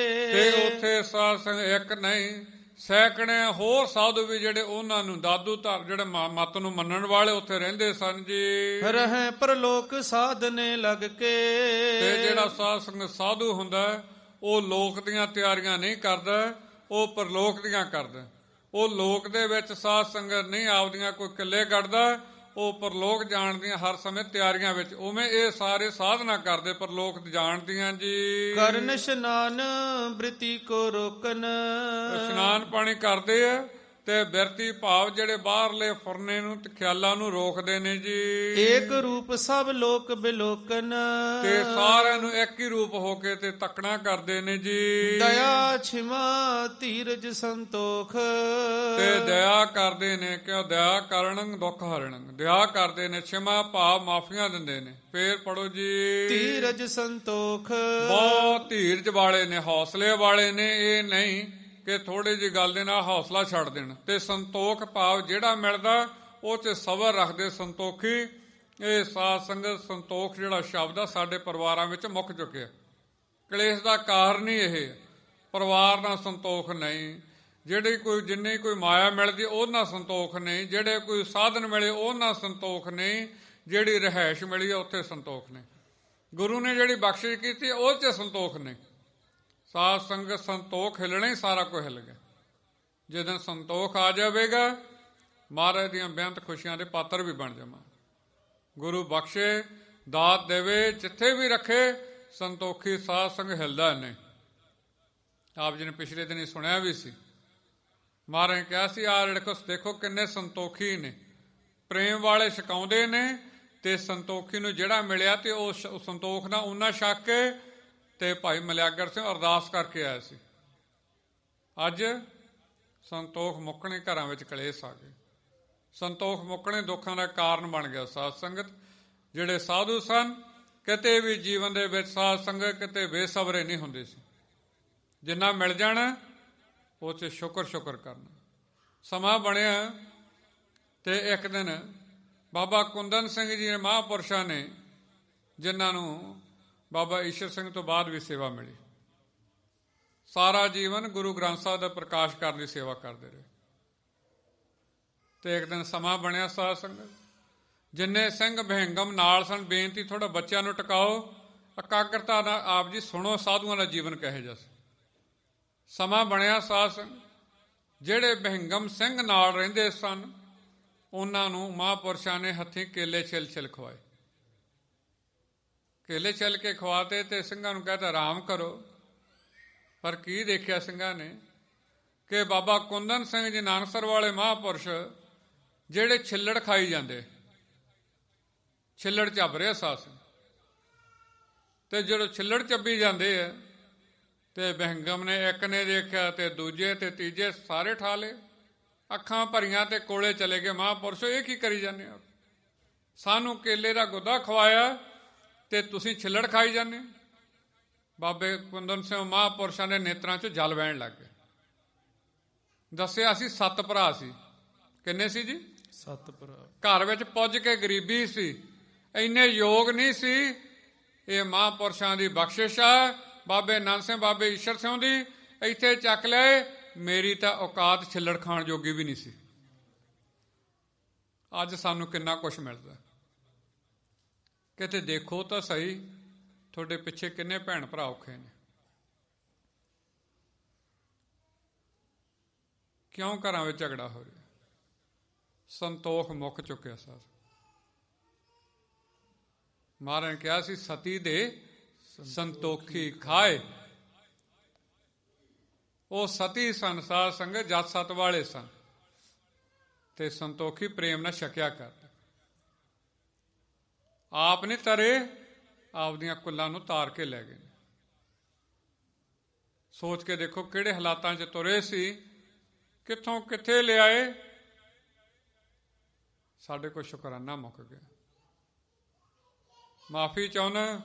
ਤੇ ਉੱਥੇ ਸਾਧ ਸੰਗਤ ਇੱਕ ਨਹੀਂ ਸੈਂਕੜੇ ਹੋਰ ਸਾਧੂ ਵੀ ਜਿਹੜੇ ਉਹਨਾਂ ਨੂੰ ਦਾਦੂ ਧਰ ਜਿਹੜੇ ਮੱਤ ਨੂੰ ਮੰਨਣ ਵਾਲੇ ਉੱਥੇ ਰਹਿੰਦੇ ਸਨ ਜੀ। ਰਹਿ ਪਰਲੋਕ ਸਾਧਨੇ ਲੱਗ ਕੇ, ਤੇ ਜਿਹੜਾ ਸਾਧ ਸੰਗਤ ਸਾਧੂ ਹੁੰਦਾ ਉਹ ਲੋਕ ਦੀਆਂ ਤਿਆਰੀਆਂ ਨਹੀਂ ਕਰਦਾ, ਉਹ ਪਰਲੋਕ ਦੀਆਂ ਕਰਦਾ। ਉਹ ਲੋਕ ਦੇ ਵਿੱਚ ਸਾਧ ਸੰਗਤ ਨਹੀਂ ਆਪਦੀਆਂ ਕੋਈ ਕਿੱਲੇ ਕੱਢਦਾ, ਉਹ ਪਰਲੋਕ ਜਾਣ ਦੀਆਂ ਹਰ ਸਮੇਂ ਤਿਆਰੀਆਂ ਵਿੱਚ। ਉਵੇਂ ਇਹ ਸਾਰੇ ਸਾਧਨਾ ਕਰਦੇ ਪਰਲੋਕ ਜਾਣ ਦੀਆਂ ਜੀ। ਕਰਨ ਇਸ਼ਨਾਨ ਬ੍ਰਿਤੀ ਕੋ ਰੋਕਨ, ਇਸ਼ਨਾਨ ਪਾਣੀ ਕਰਦੇ ਆ ਤੇ ਬਿਰਤੀ ਭਾਵ ਜਿਹੜੇ ਬਾਹਰਲੇ ਫੁਰਨੇ ਨੂੰ ਤੇ ਖਿਆਲਾਂ ਨੂੰ ਰੋਕਦੇ ਨੇ ਜੀ। ਏਕ ਰੂਪ ਸਭ ਲੋਕ ਬਿਲੋਕਨ, ਤੇ ਸਾਰਿਆਂ ਨੂੰ ਇੱਕ ਹੀ ਰੂਪ ਹੋ ਕੇ ਤੇ ਤੱਕਣਾ ਕਰਦੇ ਨੇ ਜੀ। ਦਇਆ ਛਿਮਾ ਧੀਰਜ ਸੰਤੋਖ, ਤੇ ਦਇਆ ਕਰਦੇ ਨੇ, ਕਿਉਂ ਦਇਆ ਕਰਨ ਦੁੱਖ ਹਰਣ। ਦਇਆ ਕਰਦੇ ਨੇ, ਛਿਮਾ ਭਾਵ ਮਾਫੀਆਂ ਦਿੰਦੇ ਨੇ। ਫੇਰ ਪੜੋ ਜੀ। ਧੀਰਜ ਸੰਤੋਖ, ਬਹੁਤ ਧੀਰਜ ਵਾਲੇ ਨੇ, ਹੌਸਲੇ ਵਾਲੇ ਨੇ। ਇਹ ਨਹੀਂ ਕਿ ਥੋੜੀ ਜਿਹੀ ਗੱਲ ਦੇ ਨਾਲ ਹੌਸਲਾ ਛੱਡ ਦੇਣ। ਤੇ ਸੰਤੋਖ ਭਾਵ ਜਿਹੜਾ ਮਿਲਦਾ ਉਹ 'ਚ ਸਬਰ ਰੱਖਦੇ ਸੰਤੋਖੀ। ਇਹ ਸਾਧ ਸੰਗਤ ਸੰਤੋਖ ਜਿਹੜਾ ਸ਼ਬਦ ਆ ਸਾਡੇ ਪਰਿਵਾਰਾਂ ਵਿੱਚ ਮੁੱਕ ਚੁੱਕਿਆ। ਕਲੇਸ਼ ਦਾ ਕਾਰਨ ਹੀ ਇਹ, ਪਰਿਵਾਰ ਨਾਲ ਸੰਤੋਖ ਨਹੀਂ। ਜਿਹੜੀ ਕੋਈ ਜਿੰਨੀ ਕੋਈ ਮਾਇਆ ਮਿਲਦੀ ਉਹ ਨਾਲ ਸੰਤੋਖ ਨਹੀਂ, ਜਿਹੜੇ ਕੋਈ ਸਾਧਨ ਮਿਲੇ ਉਹ ਨਾਲ ਸੰਤੋਖ ਨਹੀਂ, ਜਿਹੜੀ ਰਿਹਾਇਸ਼ ਮਿਲੀ ਉੱਥੇ ਸੰਤੋਖ ਨਹੀਂ, ਗੁਰੂ ਨੇ ਜਿਹੜੀ ਬਖਸ਼ਿਸ਼ ਕੀਤੀ ਉਹ 'ਚ ਸੰਤੋਖ ਨਹੀਂ। ਸਾਧ ਸੰਗਤ ਸੰਤੋਖ ਹਿੱਲਣਾ ਹੀ ਸਾਰਾ ਕੁਝ ਹਿੱਲ ਗਿਆ। ਜਦੋਂ ਸੰਤੋਖ ਆ ਜਾਵੇਗਾ ਮਹਾਰਾਜ ਦੀਆਂ ਬੇਅੰਤ ਖੁਸ਼ੀਆਂ ਦੇ ਪਾਤਰ ਵੀ ਬਣ ਜਾਵਾਂ। ਗੁਰੂ ਬਖਸ਼ੇ ਦਾਤ ਦੇਵੇ, ਜਿੱਥੇ ਵੀ ਰੱਖੇ ਸੰਤੋਖੀ ਸਾਧ ਸੰਗ ਹਿੱਲਦਾ ਨਹੀਂ। ਆਪ ਜੀ ਨੇ ਪਿਛਲੇ ਦਿਨ ਹੀ ਸੁਣਿਆ ਵੀ ਸੀ, ਮਹਾਰਾਜ ਨੇ ਕਿਹਾ ਸੀ ਆਹ ਦੇਖੋ ਕਿੰਨੇ ਸੰਤੋਖੀ ਨੇ, ਪ੍ਰੇਮ ਵਾਲੇ ਛਕਾਉਂਦੇ ਨੇ ਤੇ ਸੰਤੋਖੀ ਨੂੰ ਜਿਹੜਾ ਮਿਲਿਆ ਤੇ ਉਹ ਸੰਤੋਖ ਨਾਲ ਉਹਨਾਂ ਛਕ ਕੇ ਤੇ ਭਾਈ ਮਲਿਆਗਰ ਸਿੰਘ ਅਰਦਾਸ ਕਰਕੇ ਆਇਆ ਸੀ। ਅੱਜ ਸੰਤੋਖ ਮੁੱਕਣੇ, ਘਰਾਂ ਵਿੱਚ ਕਲੇਸ਼ ਆ ਗਏ। ਸੰਤੋਖ ਮੁੱਕਣੇ ਦੁੱਖਾਂ ਦਾ ਕਾਰਨ ਬਣ ਗਿਆ। ਸਾਧ ਸੰਗਤ ਜਿਹੜੇ ਸਾਧੂ ਸਨ ਕਿਤੇ ਵੀ ਜੀਵਨ ਦੇ ਵਿੱਚ ਸਾਧ ਸੰਗਤ ਕਿਤੇ ਬੇਸਬਰੇ ਨਹੀਂ ਹੁੰਦੇ ਸੀ। ਜਿੰਨਾ ਮਿਲ ਜਾਣਾ ਉਹ 'ਚ ਸ਼ੁਕਰ ਕਰਨਾ। ਸਮਾਂ ਬਣਿਆ ਤੇ ਇੱਕ ਦਿਨ ਬਾਬਾ ਕੁੰਦਨ ਸਿੰਘ ਜੀ ਨੇ ਮਹਾਂਪੁਰਸ਼ਾਂ ਨੇ, ਜਿਨ੍ਹਾਂ ਨੂੰ ਬਾਬਾ ਈਸ਼ਰ ਸਿੰਘ ਤੋਂ ਬਾਅਦ ਵੀ ਸੇਵਾ ਮਿਲੀ, ਸਾਰਾ ਜੀਵਨ ਗੁਰੂ ਗ੍ਰੰਥ ਸਾਹਿਬ ਦਾ ਪ੍ਰਕਾਸ਼ ਕਰਨ ਦੀ ਸੇਵਾ ਕਰਦੇ ਰਹੇ। ਤੇ ਇੱਕ ਦਿਨ ਸਮਾਂ ਬਣਿਆ ਸਾਧ ਸੰਗਤ ਜਿੰਨੇ ਸਿੰਘ ਬਹਿੰਗਮ ਨਾਲ ਸਨ, ਬੇਨਤੀ ਥੋੜਾ ਬੱਚਿਆਂ ਨੂੰ ਟਿਕਾਓ, ਇਕਾਗਰਤਾ ਨਾਲ ਆਪ ਜੀ ਸੁਣੋ ਸਾਧੂਆਂ ਦਾ ਜੀਵਨ ਕਿਹੋ ਜਿਹਾ ਸੀ। ਸਮਾਂ ਬਣਿਆ ਸਾਧ ਸੰਗਤ ਜਿਹੜੇ ਬਹਿੰਗਮ ਸਿੰਘ ਨਾਲ ਰਹਿੰਦੇ ਸਨ ਉਹਨਾਂ ਨੂੰ ਮਹਾਂਪੁਰਸ਼ਾਂ ਨੇ ਹੱਥੀਂ ਕੇਲੇ ਛਿਲ ਖਵਾਏ। ਕੇਲੇ ਛਿਲ ਕੇ ਖਵਾਤੇ ਤੇ ਸਿੰਘਾਂ ਨੂੰ ਕਹਿੰਦਾ ਆਰਾਮ ਕਰੋ। ਪਰ ਕੀ ਦੇਖਿਆ ਸਿੰਘਾਂ ਨੇ ਕਿ ਬਾਬਾ ਕੁੰਦਨ ਸਿੰਘ ਜੀ ਨਾਨਕਸਰ ਵਾਲੇ ਮਹਾਂਪੁਰਸ਼ ਜਿਹੜੇ ਛਿੱਲੜ ਖਾਈ ਜਾਂਦੇ, ਛਿੱਲੜ ਚੱਬ ਰਿਹਾ ਸਾਧ ਸੰਗਤ, ਤੇ ਜਦੋਂ ਛਿੱਲੜ ਚੱਬੀ ਜਾਂਦੇ ਆ ਤੇ ਬਹਿੰਗਮ ਨੇ ਇੱਕ ਨੇ ਦੇਖਿਆ ਤੇ ਦੂਜੇ ਤੇ ਤੀਜੇ ਸਾਰੇ ਠਾ ਲਏ, ਅੱਖਾਂ ਭਰੀਆਂ ਤੇ ਕੋਲੇ ਚਲੇ ਗਏ। ਮਹਾਂਪੁਰਸ਼ੋ ਇਹ ਕੀ ਕਰੀ ਜਾਂਦੇ ਹੋ? ਸਾਨੂੰ ਕੇਲੇ ਦਾ ਗੁੱਦਾ ਖਵਾਇਆ ਤੇ ਤੁਸੀਂ ਛਿੱਲੜ ਖਾਈ ਜਾਂਦੇ। ਬਾਬੇ ਕੁੰਦਨ ਸਿੰਘ ਮਹਾਂਪੁਰਸ਼ਾਂ ਦੇ ਨੇਤਰਾਂ 'ਚ ਜਲ ਵਹਿਣ ਲੱਗ ਗਏ। ਦੱਸਿਆ ਸੀ 7 ਭਰਾ ਸੀ। ਕਿੰਨੇ ਸੀ ਜੀ? 7 ਭਰਾ। ਘਰ ਵਿੱਚ ਪੁੱਜ ਕੇ ਗਰੀਬੀ ਸੀ, ਇੰਨੇ ਯੋਗ ਨਹੀਂ ਸੀ। ਇਹ ਮਹਾਂਪੁਰਸ਼ਾਂ ਦੀ ਬਖਸ਼ਿਸ਼ ਆ, ਬਾਬੇ ਨੰਦ ਸਿੰਘ ਬਾਬੇ ਈਸ਼ਰ ਸਿੰਘ ਦੀ। ਇੱਥੇ ਚੱਕ ਲਏ, ਮੇਰੀ ਤਾਂ ਔਕਾਤ ਛਿੱਲੜ ਖਾਣ ਜੋਗੀ ਵੀ ਨਹੀਂ ਸੀ। ਅੱਜ ਸਾਨੂੰ ਕਿੰਨਾ ਕੁਛ ਮਿਲਦਾ। ਕਿਤੇ ਦੇਖੋ ਤਾਂ ਸਹੀ, ਤੁਹਾਡੇ ਪਿੱਛੇ ਕਿੰਨੇ ਭੈਣ ਭਰਾ ਔਖੇ ਨੇ। ਕਿਉਂ ਘਰਾਂ ਵਿੱਚ ਝਗੜਾ ਹੋ ਰਿਹਾ? ਸੰਤੋਖ ਮੁੱਕ ਚੁੱਕਿਆ ਸਾਥ। ਮਹਾਰਾਜ ਨੇ ਕਿਹਾ ਸੀ ਸਤੀ ਦੇ ਸੰਤੋਖੀ ਖਾਏ। ਉਹ ਸਤੀ ਸਨ, ਸਾਧ ਸੰਗਤ ਜਤ ਸਤ ਵਾਲੇ ਸਨ, ਤੇ ਸੰਤੋਖੀ ਪ੍ਰੇਮ ਨਾਲ ਛਕਿਆ ਕਰਦੇ। ਆਪ ਨੇ ਤਰੇ, ਆਪਦੀਆਂ ਕੁੱਲਾਂ ਨੂੰ ਤਾਰ ਕੇ ਲੈ ਗਏ। ਸੋਚ ਕੇ ਦੇਖੋ ਕਿਹੜੇ ਹਾਲਾਤਾਂ 'ਚ ਤੁਰੇ ਸੀ, ਕਿੱਥੋਂ ਕਿੱਥੇ ਲਿਆਏ। ਸਾਡੇ ਕੋਲ ਸ਼ੁਕਰਾਨਾ ਮੁੱਕ ਗਿਆ। ਮਾਫੀ ਚਾਹੁੰਦਾ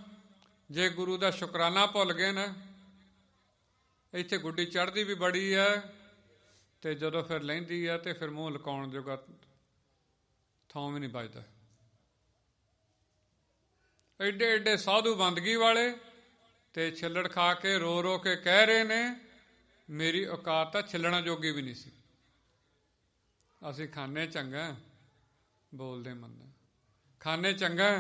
ਜੇ ਗੁਰੂ ਦਾ ਸ਼ੁਕਰਾਨਾ ਭੁੱਲ ਗਏ ਨਾ। ਇੱਥੇ ਗੁੱਡੀ ਚੜ੍ਹਦੀ ਵੀ ਬੜੀ ਹੈ, ਤੇ ਜਦੋਂ ਫਿਰ ਲਹਿੰਦੀ ਹੈ ਤੇ ਫਿਰ ਮੂੰਹ ਲੁਕਾਉਣ ਜੋਗਾ ਥਾਂ ਵੀ ਨਹੀਂ ਬਚਦਾ। ਐਡੇ ਐਡੇ ਸਾਧੂ ਬੰਦਗੀ ਵਾਲੇ ਤੇ ਛਿੱਲੜ ਖਾ ਕੇ ਰੋ ਰੋ ਕੇ ਕਹਿ ਰਹੇ ਨੇ ਮੇਰੀ ਔਕਾਤ ਤਾਂ ਛਿੱਲਣਾ ਜੋਗੀ ਵੀ ਨਹੀਂ ਸੀ। ਅਸੀਂ ਖਾਣੇ ਚੰਗਾ, ਬੋਲਦੇ ਮੰਦਾ। ਖਾਣੇ ਚੰਗਾ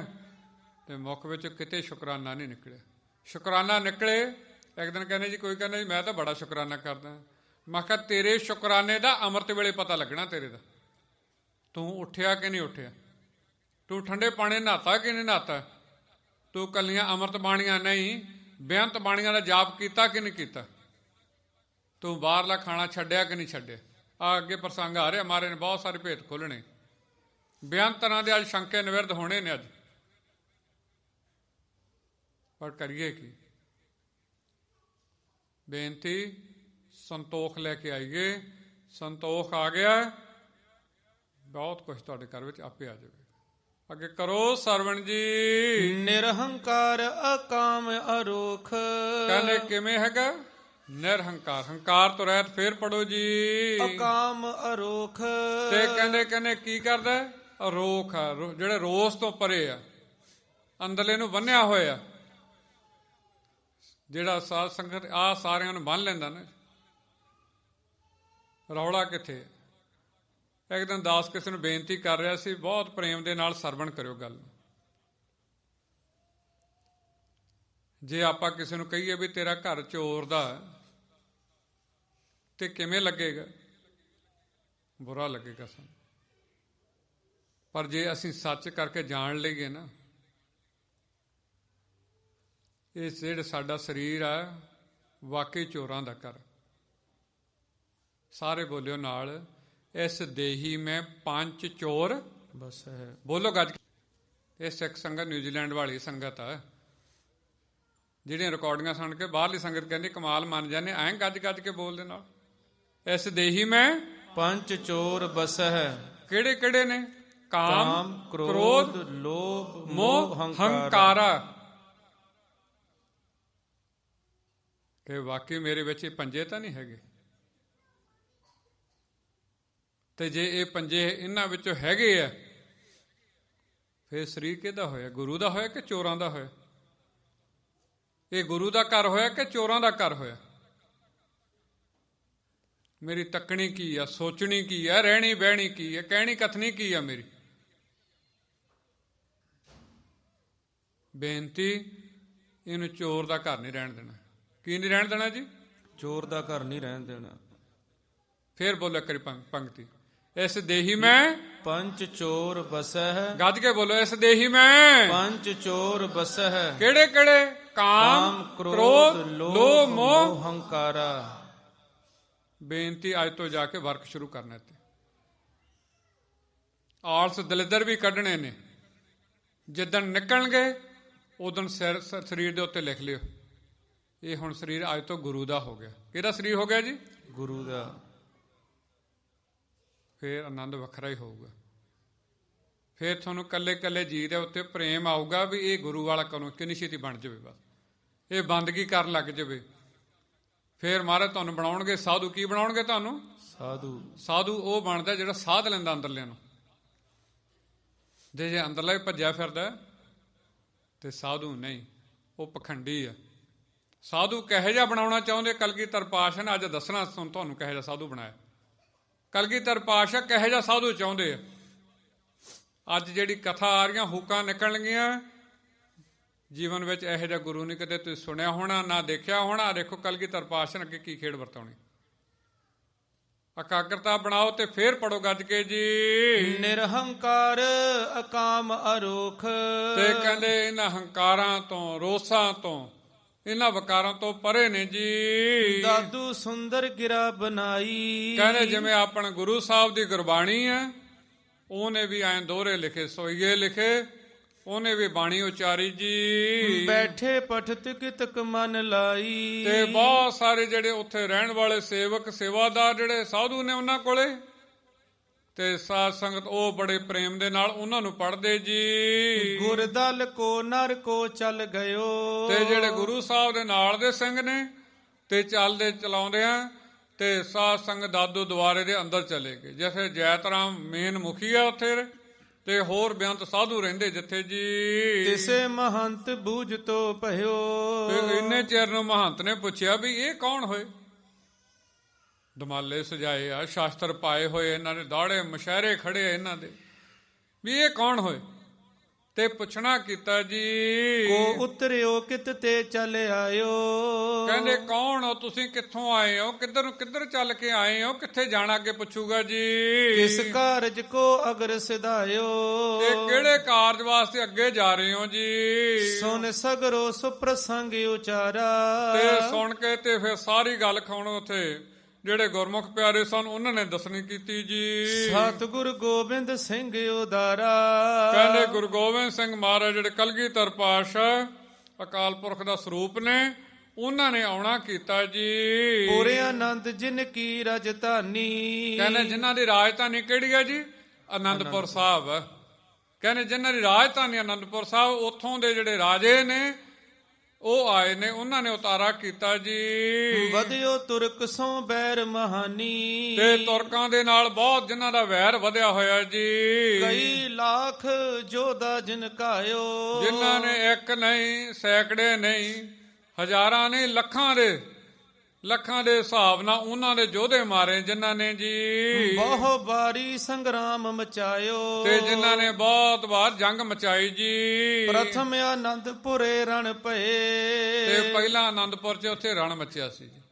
ਤੇ ਮੁੱਖ ਵਿੱਚ ਕਿਤੇ ਸ਼ੁਕਰਾਨਾ ਨਹੀਂ ਨਿਕਲਿਆ। ਸ਼ੁਕਰਾਨਾ ਨਿਕਲੇ। ਇੱਕ ਦਿਨ ਕਹਿੰਦੇ ਜੀ, ਕੋਈ ਕਹਿੰਦਾ ਜੀ ਮੈਂ ਤਾਂ ਬੜਾ ਸ਼ੁਕਰਾਨਾ ਕਰਦਾ। ਮੈਂ ਕਿਹਾ ਤੇਰੇ ਸ਼ੁਕਰਾਨੇ ਦਾ ਅੰਮ੍ਰਿਤ ਵੇਲੇ ਪਤਾ ਲੱਗਣਾ ਤੇਰੇ ਦਾ। ਤੂੰ ਉੱਠਿਆ ਕਿ ਨਹੀਂ ਉੱਠਿਆ, ਤੂੰ ਠੰਡੇ ਪਾਣੀ ਨਹਾਤਾ ਕਿ ਨਹੀਂ ਨਹਾਤਾ, ਤੂੰ ਕੱਲੀਆਂ ਅੰਮ੍ਰਿਤ ਬਾਣੀਆਂ ਨਹੀਂ ਬੇਅੰਤ ਬਾਣੀਆਂ ਦਾ ਜਾਪ ਕੀਤਾ ਕਿ ਨਹੀਂ ਕੀਤਾ, ਤੂੰ ਬਾਹਰਲਾ ਖਾਣਾ ਛੱਡਿਆ ਕਿ ਨਹੀਂ ਛੱਡਿਆ। ਆ ਅੱਗੇ ਪ੍ਰਸੰਗ ਆ ਰਿਹਾ, ਮਹਾਰਾਜ ਨੇ ਬਹੁਤ ਸਾਰੇ ਭੇਤ ਖੋਲ੍ਹਣੇ। ਬੇਅੰਤ ਤਰ੍ਹਾਂ ਦੇ ਅੱਜ ਸ਼ੰਕੇ ਨਿਵਿਰਦ ਹੋਣੇ ਨੇ ਅੱਜ। ਪਰ ਕਰੀਏ ਕੀ? ਬੇਨਤੀ ਸੰਤੋਖ ਲੈ ਕੇ ਆਈਏ। ਸੰਤੋਖ ਆ ਗਿਆ, ਬਹੁਤ ਕੁਝ ਤੁਹਾਡੇ ਘਰ ਵਿੱਚ ਆਪੇ ਆ ਜਾਵੇ। ਅੱਗੇ ਕਰੋ ਸਰਵਣ ਜੀ। ਨਿਰਹੰਕਾਰ ਅਕਾਮ ਅਰੋਖ। ਕਹਿੰਦੇ ਕਿਵੇਂ ਹੈਗਾ? ਨਿਰਹੰਕਾਰ, ਹੰਕਾਰ ਤੋਂ ਰਹਿਤ। ਫੇਰ ਪੜੋ ਜੀ। ਅਕਾਮ ਅਰੋਖ। ਤੇ ਕਹਿੰਦੇ ਕੀ ਕਰਦਾ? ਅਰੋਖ ਆ, ਜਿਹੜੇ ਰੋਸ ਤੋਂ ਪਰੇ ਆ, ਅੰਦਰਲੇ ਨੂੰ ਬੰਨਿਆ ਹੋਇਆ। ਜਿਹੜਾ ਸਾਧ ਸੰਗਤ ਆ ਸਾਰਿਆਂ ਨੂੰ ਬੰਨ ਲੈਂਦਾ ਨਾ। ਰੌਲਾ ਕਿੱਥੇ? ਇੱਕ ਦਿਨ ਦਾਸ ਕਿਸੇ ਨੂੰ ਬੇਨਤੀ ਕਰ ਰਿਹਾ ਸੀ, ਬਹੁਤ ਪ੍ਰੇਮ ਦੇ ਨਾਲ ਸਰਵਣ ਕਰਿਓ ਗੱਲ। ਜੇ ਆਪਾਂ ਕਿਸੇ ਨੂੰ ਕਹੀਏ ਵੀ ਤੇਰਾ ਘਰ ਚੋਰ ਦਾ, ਤੇ ਕਿਵੇਂ ਲੱਗੇਗਾ? ਬੁਰਾ ਲੱਗੇਗਾ ਸਾਨੂੰ। ਪਰ ਜੇ ਅਸੀਂ ਸੱਚ ਕਰਕੇ ਜਾਣ ਲਈਏ ਨਾ, ਇਹ ਜਿਹੜਾ ਸਾਡਾ ਸਰੀਰ ਆ ਵਾਕਈ ਚੋਰਾਂ ਦਾ ਘਰ। ਸਾਰੇ ਬੋਲਿਓ ਨਾਲ, ਇਸ ਦੇਹੀ ਮੈਂ ਪੰਜ ਚੋਰ ਬਸ ਹੈ। ਬੋਲੋ ਗੱਜ। ਇਹ ਸਿੱਖ ਸੰਗਤ ਨਿਊਜ਼ੀਲੈਂਡ ਵਾਲੀ ਸੰਗਤ ਆ, ਜਿਹੜੀਆਂ ਰਿਕਾਰਡਿੰਗਾਂ ਸੁਣ ਕੇ ਬਾਹਰਲੀ ਸੰਗਤ ਕਹਿੰਦੀ ਕਮਾਲ ਮੰਨ ਜਾਂਦੇ, ਐਂ ਗੱਜ ਗੱਜ ਕੇ ਬੋਲਦੇ ਨਾਲ। ਇਸ ਦੇਹੀ ਮੈਂ ਪੰਜ ਚੋਰ ਬਸ ਹੈ। ਕਿਹੜੇ ਕਿਹੜੇ ਨੇ? ਕਾਮ, ਕ੍ਰੋਧ, ਲੋਭ, ਮੋਹ, ਹੰਕਾਰਾ। ਕਿ ਵਾਕਈ ਮੇਰੇ ਵਿੱਚ ਇਹ ਪੰਜੇ ਤਾਂ ਨਹੀਂ ਹੈਗੇ? ਤੇ ਜੇ ਇਹ ਪੰਜੇ ਇਹਨਾਂ ਵਿੱਚੋਂ ਹੈਗੇ ਆ, ਫਿਰ ਸਰੀਰ ਕਿਹਦਾ ਹੋਇਆ? ਗੁਰੂ ਦਾ ਹੋਇਆ ਕਿ ਚੋਰਾਂ ਦਾ ਹੋਇਆ? ਇਹ ਗੁਰੂ ਦਾ ਘਰ ਹੋਇਆ ਕਿ ਚੋਰਾਂ ਦਾ ਘਰ ਹੋਇਆ? ਮੇਰੀ ਤੱਕਣੀ ਕੀ ਆ, ਸੋਚਣੀ ਕੀ ਆ, ਰਹਿਣੀ ਬਹਿਣੀ ਕੀ ਆ, ਕਹਿਣੀ ਕਥਨੀ ਕੀ ਆ ਮੇਰੀ? ਬੇਨਤੀ, ਇਹਨੂੰ ਚੋਰ ਦਾ ਘਰ ਨਹੀਂ ਰਹਿਣ ਦੇਣਾ। ਕੀ ਨਹੀਂ ਰਹਿਣ ਦੇਣਾ ਜੀ? ਚੋਰ ਦਾ ਘਰ ਨਹੀਂ ਰਹਿਣ ਦੇਣਾ। ਫੇਰ ਬੋਲੋ ਕਰੀ ਪੰਕਤੀ। ਇਸ ਦੇਹੀ ਮੈਂ ਪੰਜ ਚੋਰ ਬਸੈ ਹੈ। ਗੱਜ ਕੇ ਬੋਲੋ, ਇਸ ਦੇਹੀ ਮੈਂ ਪੰਜ ਚੋਰ ਬਸੈ ਹੈ। ਕਿਹੜੇ ਕਿਹੜੇ? ਕਾਮ, ਕ੍ਰੋਧ, ਲੋਭ, ਮੋਹ, ਹੰਕਾਰਾ। ਬੇਨਤੀ, ਅੱਜ ਤੋਂ ਜਾ ਕੇ ਵਰਕ ਸ਼ੁਰੂ ਕਰਨਾ ਤੇ ਆਲਸ ਦਲਿੱਦਰ ਵੀ ਕੱਢਣੇ ਨੇ। ਜਿੱਦਣ ਨਿਕਲਣਗੇ ਉਦੋਂ ਸਰੀਰ ਦੇ ਉੱਤੇ ਲਿਖ ਲਿਓ, ਇਹ ਹੁਣ ਸਰੀਰ ਅੱਜ ਤੋਂ ਗੁਰੂ ਦਾ ਹੋ ਗਿਆ। ਕਿਹਦਾ ਸਰੀਰ ਹੋ ਗਿਆ ਜੀ? ਗੁਰੂ ਦਾ। ਫੇਰ ਆਨੰਦ ਵੱਖਰਾ ਹੀ ਹੋਊਗਾ। ਫੇਰ ਤੁਹਾਨੂੰ ਕੱਲੇ ਕੱਲੇ ਜੀ ਦੇ ਉੱਤੇ ਪ੍ਰੇਮ ਆਊਗਾ ਵੀ ਇਹ ਗੁਰੂ ਵਾਲਾ ਕਰੋ, ਕਿੰਨੀ ਛੇਤੀ ਬਣ ਜਾਵੇ, ਬਸ ਇਹ ਬੰਦਗੀ ਕਰਨ ਲੱਗ ਜਾਵੇ। ਫੇਰ ਮਹਾਰਾਜ ਤੁਹਾਨੂੰ ਬਣਾਉਣਗੇ ਸਾਧੂ। ਕੀ ਬਣਾਉਣਗੇ ਤੁਹਾਨੂੰ? ਸਾਧੂ। ਸਾਧੂ ਉਹ ਬਣਦਾ ਜਿਹੜਾ ਸਾਧ ਲੈਂਦਾ ਅੰਦਰਲਿਆਂ ਨੂੰ। ਜੇ ਅੰਦਰਲਾ ਹੀ ਭੱਜਿਆ ਫਿਰਦਾ ਤੇ ਸਾਧੂ ਨਹੀਂ, ਉਹ ਪਖੰਡੀ ਆ। ਸਾਧੂ ਕਿਹੋ ਜਿਹਾ ਬਣਾਉਣਾ ਚਾਹੁੰਦੇ ਕਲਗੀਧਰ ਪਾਤਸ਼ਾਹ ਨੇ ਅੱਜ ਦੱਸਣਾ ਤੁਹਾਨੂੰ ਕਿਹੋ ਜਿਹਾ ਸਾਧੂ ਬਣਾਇਆ। ਕਲਗੀਧਰ ਪਾਤਸ਼ਾਹ ਕਿਹੋ ਜਿਹਾ ਸਾਧੂ ਚਾਹੁੰਦੇ ਆ। ਅੱਜ ਜਿਹੜੀ ਕਥਾ ਆ ਰਹੀਆਂ, ਹੁੱਕਾਂ ਨਿਕਲਣਗੀਆਂ, ਜੀਵਨ ਵਿੱਚ ਇਹੋ ਜਿਹਾ ਗੁਰੂ ਨਹੀਂ ਕਦੇ ਤੁਸੀਂ ਸੁਣਿਆ ਹੋਣਾ, ਨਾ ਦੇਖਿਆ ਹੋਣਾ। ਦੇਖੋ ਕਲਗੀਧਰ ਪਾਤਸ਼ਾਹ ਨੇ ਅੱਗੇ ਕੀ ਖੇਡ ਵਰਤਾਉਣੀ। ਇਕਾਗਰਤਾ ਬਣਾਓ ਤੇ ਫੇਰ ਪੜੋ ਗੱਜ ਕੇ ਜੀ। ਨਿਰਹੰਕਾਰ ਅਕਾਮ ਅਰੋਖ। ਤੇ ਕਹਿੰਦੇ ਇਹਨਾਂ ਹੰਕਾਰਾਂ ਤੋਂ, ਰੋਸਾਂ ਤੋਂ, ਇਹਨਾਂ ਵਕਾਰਾਂ ਤੋਂ ਪਰੇ ਨੇ ਜੀ। ਦਾਦੂ ਸੁੰਦਰ ਗਿਰਾ ਬਣਾਈ। ਕਹਿੰਦੇ ਜਿਵੇਂ ਆਪਣ ਗੁਰੂ ਸਾਹਿਬ ਦੀ ਗੁਰਬਾਣੀ ਹੈ, ਉਹਨੇ ਵੀ ਐਂ ਦੋਹਰੇ ਲਿਖੇ, ਸੋਈਏ ਲਿਖੇ, ਉਹਨੇ ਵੀ ਬਾਣੀ ਉਚਾਰੀ ਜੀ। ਬੈਠੇ ਪਠਤ ਕਿਤਕ ਮਨ ਲਾਈ। ਤੇ ਬਹੁਤ ਸਾਰੇ ਜਿਹੜੇ ਉੱਥੇ ਰਹਿਣ ਵਾਲੇ ਸੇਵਕ ਸੇਵਾਦਾਰ ਜਿਹੜੇ ਸਾਧੂ ਨੇ ਉਹਨਾਂ ਕੋਲੇ, ਤੇ ਸਾਧ ਸੰਗਤ ਉਹ ਬੜੇ ਪ੍ਰੇਮ ਦੇ ਨਾਲ ਉਹਨਾਂ ਨੂੰ ਪੜ੍ਹਦੇ ਜੀ। ਗੁਰਦਲ ਕੋ ਨਰ ਕੋ ਚੱਲ ਗਇਓ। ਤੇ ਜਿਹੜੇ ਗੁਰੂ ਸਾਹਿਬ ਦੇ ਨਾਲ ਦੇ ਸਿੰਘ ਨੇ ਤੇ ਚੱਲਦੇ ਚਲਾਉਂਦੇ ਆ, ਤੇ ਸਾਧ ਸੰਗਤ ਦਾਦੂ ਦੁਆਰੇ ਦੇ ਅੰਦਰ ਚਲੇ ਗਏ। ਜਿਵੇਂ ਜੈਤ ਰਾਮ ਮੇਨ ਮੁਖੀ ਆ ਉੱਥੇ, ਤੇ ਹੋਰ ਬੇਅੰਤ ਸਾਧੂ ਰਹਿੰਦੇ ਜਿੱਥੇ ਜੀ। ਤਿਸੇ ਮਹੰਤ ਬੂਝ ਤੋ ਭਇਓ। ਤੇ ਇੰਨੇ ਚਿਰ ਨੂੰ ਮਹੰਤ ਨੇ ਪੁੱਛਿਆ ਵੀ ਇਹ ਕੌਣ ਹੋਏ? ਦਮਾਲੇ ਸਜਾਏ ਆ, ਸ਼ਾਸਤਰ ਪਾਏ ਹੋਏ, ਇਹਨਾਂ ਨੇ ਦਾੜੇ ਮਸ਼ਹਿਰੇ ਖੜੇ ਆ ਇਹਨਾਂ ਦੇ, ਵੀ ਇਹ ਕੌਣ ਹੋਏ? ਤੇ ਪੁੱਛਣਾ ਕੀਤਾ ਜੀ। ਕੋ ਉਤਰਿਓ ਕਿਤ ਤੇ ਚੱਲ ਆਇਓ। ਕਹਿੰਦੇ ਕੌਣ ਹੋ ਤੁਸੀਂ, ਕਿੱਥੋਂ ਆਏ ਹੋ, ਕਿੱਧਰ ਚੱਲ ਕੇ ਆਏ ਹੋ, ਕਿੱਥੇ ਜਾਣਾ? ਅੱਗੇ ਪੁੱਛੂਗਾ ਜੀ। ਕਿਸ ਕਾਰਜ ਕੋ ਅਗਰ ਸਿਧਾਇਓ। ਤੇ ਕਿਹੜੇ ਕਾਰਜ ਵਾਸਤੇ ਅੱਗੇ ਜਾ ਰਹੇ ਹੋ ਜੀ? ਸੁਨ ਸਗਰੋ ਸੁਪ੍ਰਸੰਗ ਉਚਾਰਾ। ਤੇ ਸੁਣ ਕੇ ਤੇ ਫਿਰ ਸਾਰੀ ਗੱਲ ਖਾਣੋ ਉੱਥੇ ਜਿਹੜੇ ਗੁਰਮੁਖ ਪਿਆਰੇ ਸਨ ਉਹਨਾਂ ਨੇ ਦੱਸਣੀ ਕੀਤੀ ਜੀ। ਸਤਿਗੁਰ ਗੋਬਿੰਦ ਸਿੰਘ ਉਦਾਰਾ। ਕਹਿੰਦੇ ਗੁਰੂ ਗੋਬਿੰਦ ਸਿੰਘ ਮਹਾਰਾਜ ਜਿਹੜੇ ਕਲਗੀਧਰ ਪਾਤਸ਼ਾਹ ਅਕਾਲ ਪੁਰਖ ਦਾ ਸਰੂਪ ਨੇ, ਉਹਨਾਂ ਨੇ ਆਉਣਾ ਕੀਤਾ ਜੀ। ਪੂਰੇ ਆਨੰਦ ਜਿਨ ਕੀ ਰਾਜਧਾਨੀ। ਕਹਿੰਦੇ ਜਿਨ੍ਹਾਂ ਦੀ ਰਾਜਧਾਨੀ ਕਿਹੜੀ ਹੈ ਜੀ? ਆਨੰਦਪੁਰ ਸਾਹਿਬ। ਕਹਿੰਦੇ ਜਿਨ੍ਹਾਂ ਦੀ ਰਾਜਧਾਨੀ ਆਨੰਦਪੁਰ ਸਾਹਿਬ, ਉੱਥੋਂ ਦੇ ਜਿਹੜੇ ਰਾਜੇ ਨੇ ਉਹ ਆਏ ਨੇ, ਉਹਨਾਂ ਨੇ ਉਤਾਰਾ ਕੀਤਾ ਜੀ। ਵਧਿਓ ਤੁਰਕ ਸੋ ਬੈਰ ਮਹਾਨੀ। ਤੇ ਤੁਰਕਾਂ ਦੇ ਨਾਲ ਬਹੁਤ ਜਿਨ੍ਹਾਂ ਦਾ ਵੈਰ ਵਧਿਆ ਹੋਇਆ ਜੀ। ਕਈ ਲੱਖ ਜੋਧਾ ਜਿਨ ਕਾਇਓ। ਜਿਨ੍ਹਾਂ ਨੇ ਇੱਕ ਨਹੀਂ, ਸੈਂਕੜੇ ਨਹੀਂ, ਹਜ਼ਾਰਾਂ ਨਹੀਂ, ਲੱਖਾਂ ਦੇ ਹਿਸਾਬ ਨਾਲ ਉਹਨਾਂ ਦੇ ਯੋਧੇ ਮਾਰੇ ਜਿਨ੍ਹਾਂ ਨੇ ਜੀ। ਬਹੁ ਬਾਰੀ ਸੰਗਰਾਮ ਮਚਾਇਓ। ਤੇ ਜਿਨ੍ਹਾਂ ਨੇ ਬਹੁਤ ਵਾਰ ਜੰਗ ਮਚਾਈ ਜੀ। ਪ੍ਰਥਮ ਆਨੰਦਪੁਰੇ ਰਣ ਭਏ। ਤੇ ਪਹਿਲਾਂ ਆਨੰਦਪੁਰ 'ਚ ਉੱਥੇ ਰਣ ਮਚਿਆ ਸੀ ਜੀ।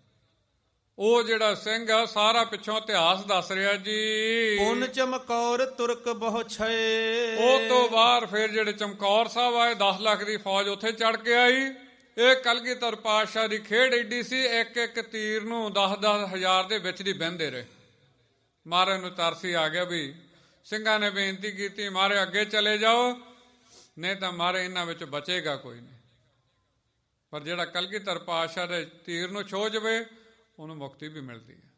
ਉਹ ਜਿਹੜਾ ਸਿੰਘ ਆ ਸਾਰਾ ਪਿੱਛੋਂ ਇਤਿਹਾਸ ਦੱਸ ਰਿਹਾ ਜੀ। ਪੁਨ ਚਮਕੌਰ ਤੁਰਕ ਬਹੁ ਛਏ। ਉਹ ਤੋਂ ਬਾਅਦ ਫਿਰ ਜਿਹੜੇ ਚਮਕੌਰ ਸਾਹਿਬ ਆਏ, 10 ਲੱਖ ਦੀ ਫੌਜ ਉੱਥੇ ਚੜ ਕੇ ਆਈ। ਇਹ ਕਲਗੀਧਰ ਪਾਤਸ਼ਾਹ ਦੀ ਖੇਡ ਏਡੀ ਸੀ, ਇੱਕ ਤੀਰ ਨੂੰ 10-10 ਹਜ਼ਾਰ ਦੇ ਵਿੱਚ ਦੀ ਬਹਿੰਦੇ ਰਹੇ। ਮਹਾਰਾਜ ਨੂੰ ਤਰਸੀ ਆ ਗਿਆ ਵੀ ਸਿੰਘਾਂ ਨੇ ਬੇਨਤੀ ਕੀਤੀ, ਮਹਾਰਾਜ ਅੱਗੇ ਚਲੇ ਜਾਓ, ਨਹੀਂ ਤਾਂ ਮਹਾਰਾਜ ਇਹਨਾਂ ਵਿੱਚ ਬਚੇਗਾ ਕੋਈ ਨਹੀਂ। ਪਰ ਜਿਹੜਾ ਕਲਗੀਧਰ ਪਾਤਸ਼ਾਹ ਦੇ ਤੀਰ ਨੂੰ ਛੋਹ ਜਵੇ ਉਹਨੂੰ ਮੁਕਤੀ ਵੀ ਮਿਲਦੀ ਹੈ,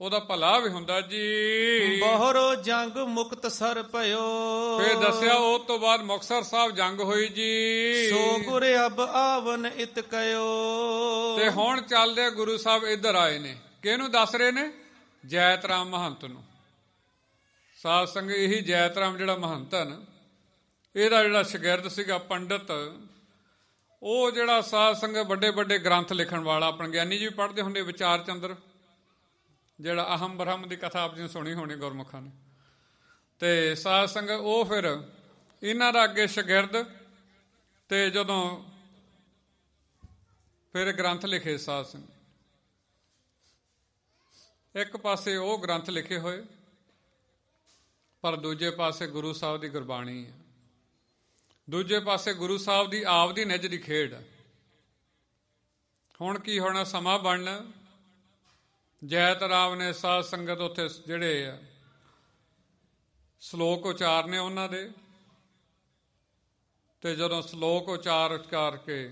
ਉਹਦਾ ਭਲਾ ਵੀ ਹੁੰਦਾ ਜੀ। ਬਹੁਰੋ ਜੰਗ ਮੁਕਤ ਸਰ ਭਇਓ। ਫਿਰ ਦੱਸਿਆ ਉਹ ਤੋਂ ਬਾਅਦ ਮੁਕਤਸਰ ਸਾਹਿਬ ਜੰਗ ਹੋਈ ਜੀ। ਸੋ ਗੁਰ ਅਬ ਆਵਨ ਇਤ ਕਇਓ। ਤੇ ਹੁਣ ਚੱਲਦੇ ਗੁਰੂ ਸਾਹਿਬ ਇੱਧਰ ਆਏ ਨੇ, ਕਿਹਨੂੰ ਦੱਸ ਰਹੇ ਨੇ? ਜੈਤ ਰਾਮ ਮਹੰਤ ਨੂੰ। ਸਾਧ ਸੰਗਤ ਇਹੀ ਜੈਤ ਰਾਮ ਜਿਹੜਾ ਮਹੰਤ ਹੈ ਨਾ, ਇਹਦਾ ਜਿਹੜਾ ਸ਼ਾਗਿਰਦ ਸੀਗਾ ਪੰਡਿਤ, ਉਹ ਜਿਹੜਾ ਸਾਧ ਸੰਗਤ ਵੱਡੇ ਗ੍ਰੰਥ ਲਿਖਣ ਵਾਲਾ, ਆਪਣੇ ਗਿਆਨੀ ਜੀ ਵੀ ਪੜ੍ਹਦੇ ਹੁੰਦੇ, ਵਿਚਾਰ ਚੰਦਰ, ਜਿਹੜਾ ਅਹਮ ਬ੍ਰਹਮ ਦੀ ਕਥਾ ਆਪ ਜੀ ਨੇ ਸੁਣੀ ਹੋਣੀ ਗੁਰਮੁਖਾਂ ਨੇ। ਤੇ ਸਾਧ ਸੰਗਤ ਉਹ ਫਿਰ ਇਹਨਾਂ ਦਾ ਅੱਗੇ ਸ਼ਾਗਿਰਦ, ਤੇ ਜਦੋਂ ਫਿਰ ਗ੍ਰੰਥ ਲਿਖੇ ਸਾਧ ਸੰਗਤ, ਇੱਕ ਪਾਸੇ ਉਹ ਗ੍ਰੰਥ ਲਿਖੇ ਹੋਏ, ਪਰ ਦੂਜੇ ਪਾਸੇ ਗੁਰੂ ਸਾਹਿਬ ਦੀ ਗੁਰਬਾਣੀ ਹੈ, ਦੂਜੇ ਪਾਸੇ ਗੁਰੂ ਸਾਹਿਬ ਦੀ ਆਪ ਦੀ ਨਿੱਜ ਦੀ ਖੇਡ। ਹੁਣ ਕੀ ਹੋਣਾ, ਸਮਾਂ ਬਣਨਾ। ਜੈਤ ਰਾਮ ਨੇ ਸਾਧ ਸੰਗਤ ਉੱਥੇ ਜਿਹੜੇ ਆ ਸ਼ਲੋਕ ਉਚਾਰਨੇ ਉਹਨਾਂ ਦੇ, ਤੇ ਜਦੋਂ ਸ਼ਲੋਕ ਉਚਾਰ ਕਰਕੇ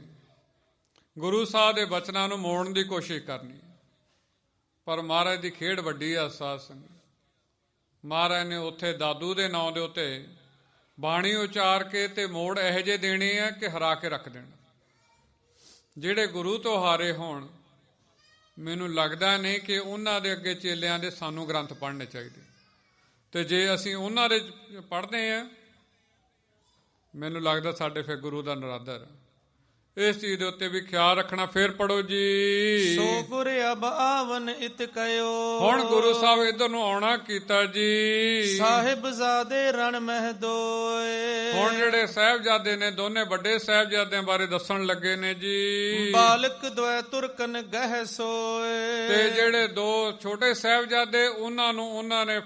ਗੁਰੂ ਸਾਹਿਬ ਦੇ ਬਚਨਾਂ ਨੂੰ ਮੋੜਨ ਦੀ ਕੋਸ਼ਿਸ਼ ਕਰਨੀ, ਪਰ ਮਹਾਰਾਜ ਦੀ ਖੇਡ ਵੱਡੀ ਆ ਸਾਧ ਸੰਗਤ। ਮਹਾਰਾਜ ਨੇ ਉੱਥੇ ਦਾਦੂ ਦੇ ਨਾਂ ਦੇ ਉੱਤੇ ਬਾਣੀ ਉਚਾਰ ਕੇ ਤੇ ਮੋੜ ਇਹੋ ਜਿਹੇ ਦੇਣੇ ਆ ਕਿ ਹਰਾ ਕੇ ਰੱਖ ਦੇਣਾ। ਜਿਹੜੇ ਗੁਰੂ ਤੋਂ ਹਾਰੇ ਹੋਣ, ਮੈਨੂੰ ਲੱਗਦਾ ਨਹੀਂ ਕਿ ਉਹਨਾਂ ਦੇ ਅੱਗੇ ਚੇਲਿਆਂ ਦੇ ਸਾਨੂੰ ਗ੍ਰੰਥ ਪੜ੍ਹਨੇ ਚਾਹੀਦੇ। ਤੇ ਜੇ ਅਸੀਂ ਉਹਨਾਂ ਦੇ ਪੜ੍ਹਦੇ ਹਾਂ, ਮੈਨੂੰ ਲੱਗਦਾ ਸਾਡੇ ਫਿਰ ਗੁਰੂ ਦਾ ਨਰਾਦਰ। ਇਸ ਚੀਜ਼ ਦੇ ਉੱਤੇ ਵੀ ਖਿਆਲ ਰੱਖਣਾ। ਫੇਰ ਪੜੋ ਜੀ। ਸੋ ਗੁਰ ਅਬ ਆਵਨ ਇਤ ਕਯੋ। ਹੁਣ ਗੁਰੂ ਸਾਹਿਬ ਇਧਰ ਨੂੰ ਆਉਣਾ ਕੀਤਾ ਜੀ। ਸਾਹਿਬਜ਼ਾਦੇ ਰਣ ਮਹਿ ਦੋਏ। ਹੁਣ ਜਿਹੜੇ ਸਾਹਿਬਜ਼ਾਦੇ ਨੇ ਦੋਨੇ ਵੱਡੇ ਸਾਹਿਬਜ਼ਾਦਿਆਂ ਬਾਰੇ ਦੱਸਣ ਲੱਗੇ ਨੇ ਜੀ। ਬਾਲਕ ਦ્વੈ ਤੁਰਕਨ ਗਹਿ ਸੋਏ। ਤੇ ਜਿਹੜੇ ਦੋ ਛੋਟੇ ਸਾਹਿਬਜ਼ਾਦੇ ਉਹਨਾਂ ਨੂੰ ਉਹਨਾਂ ਨੇ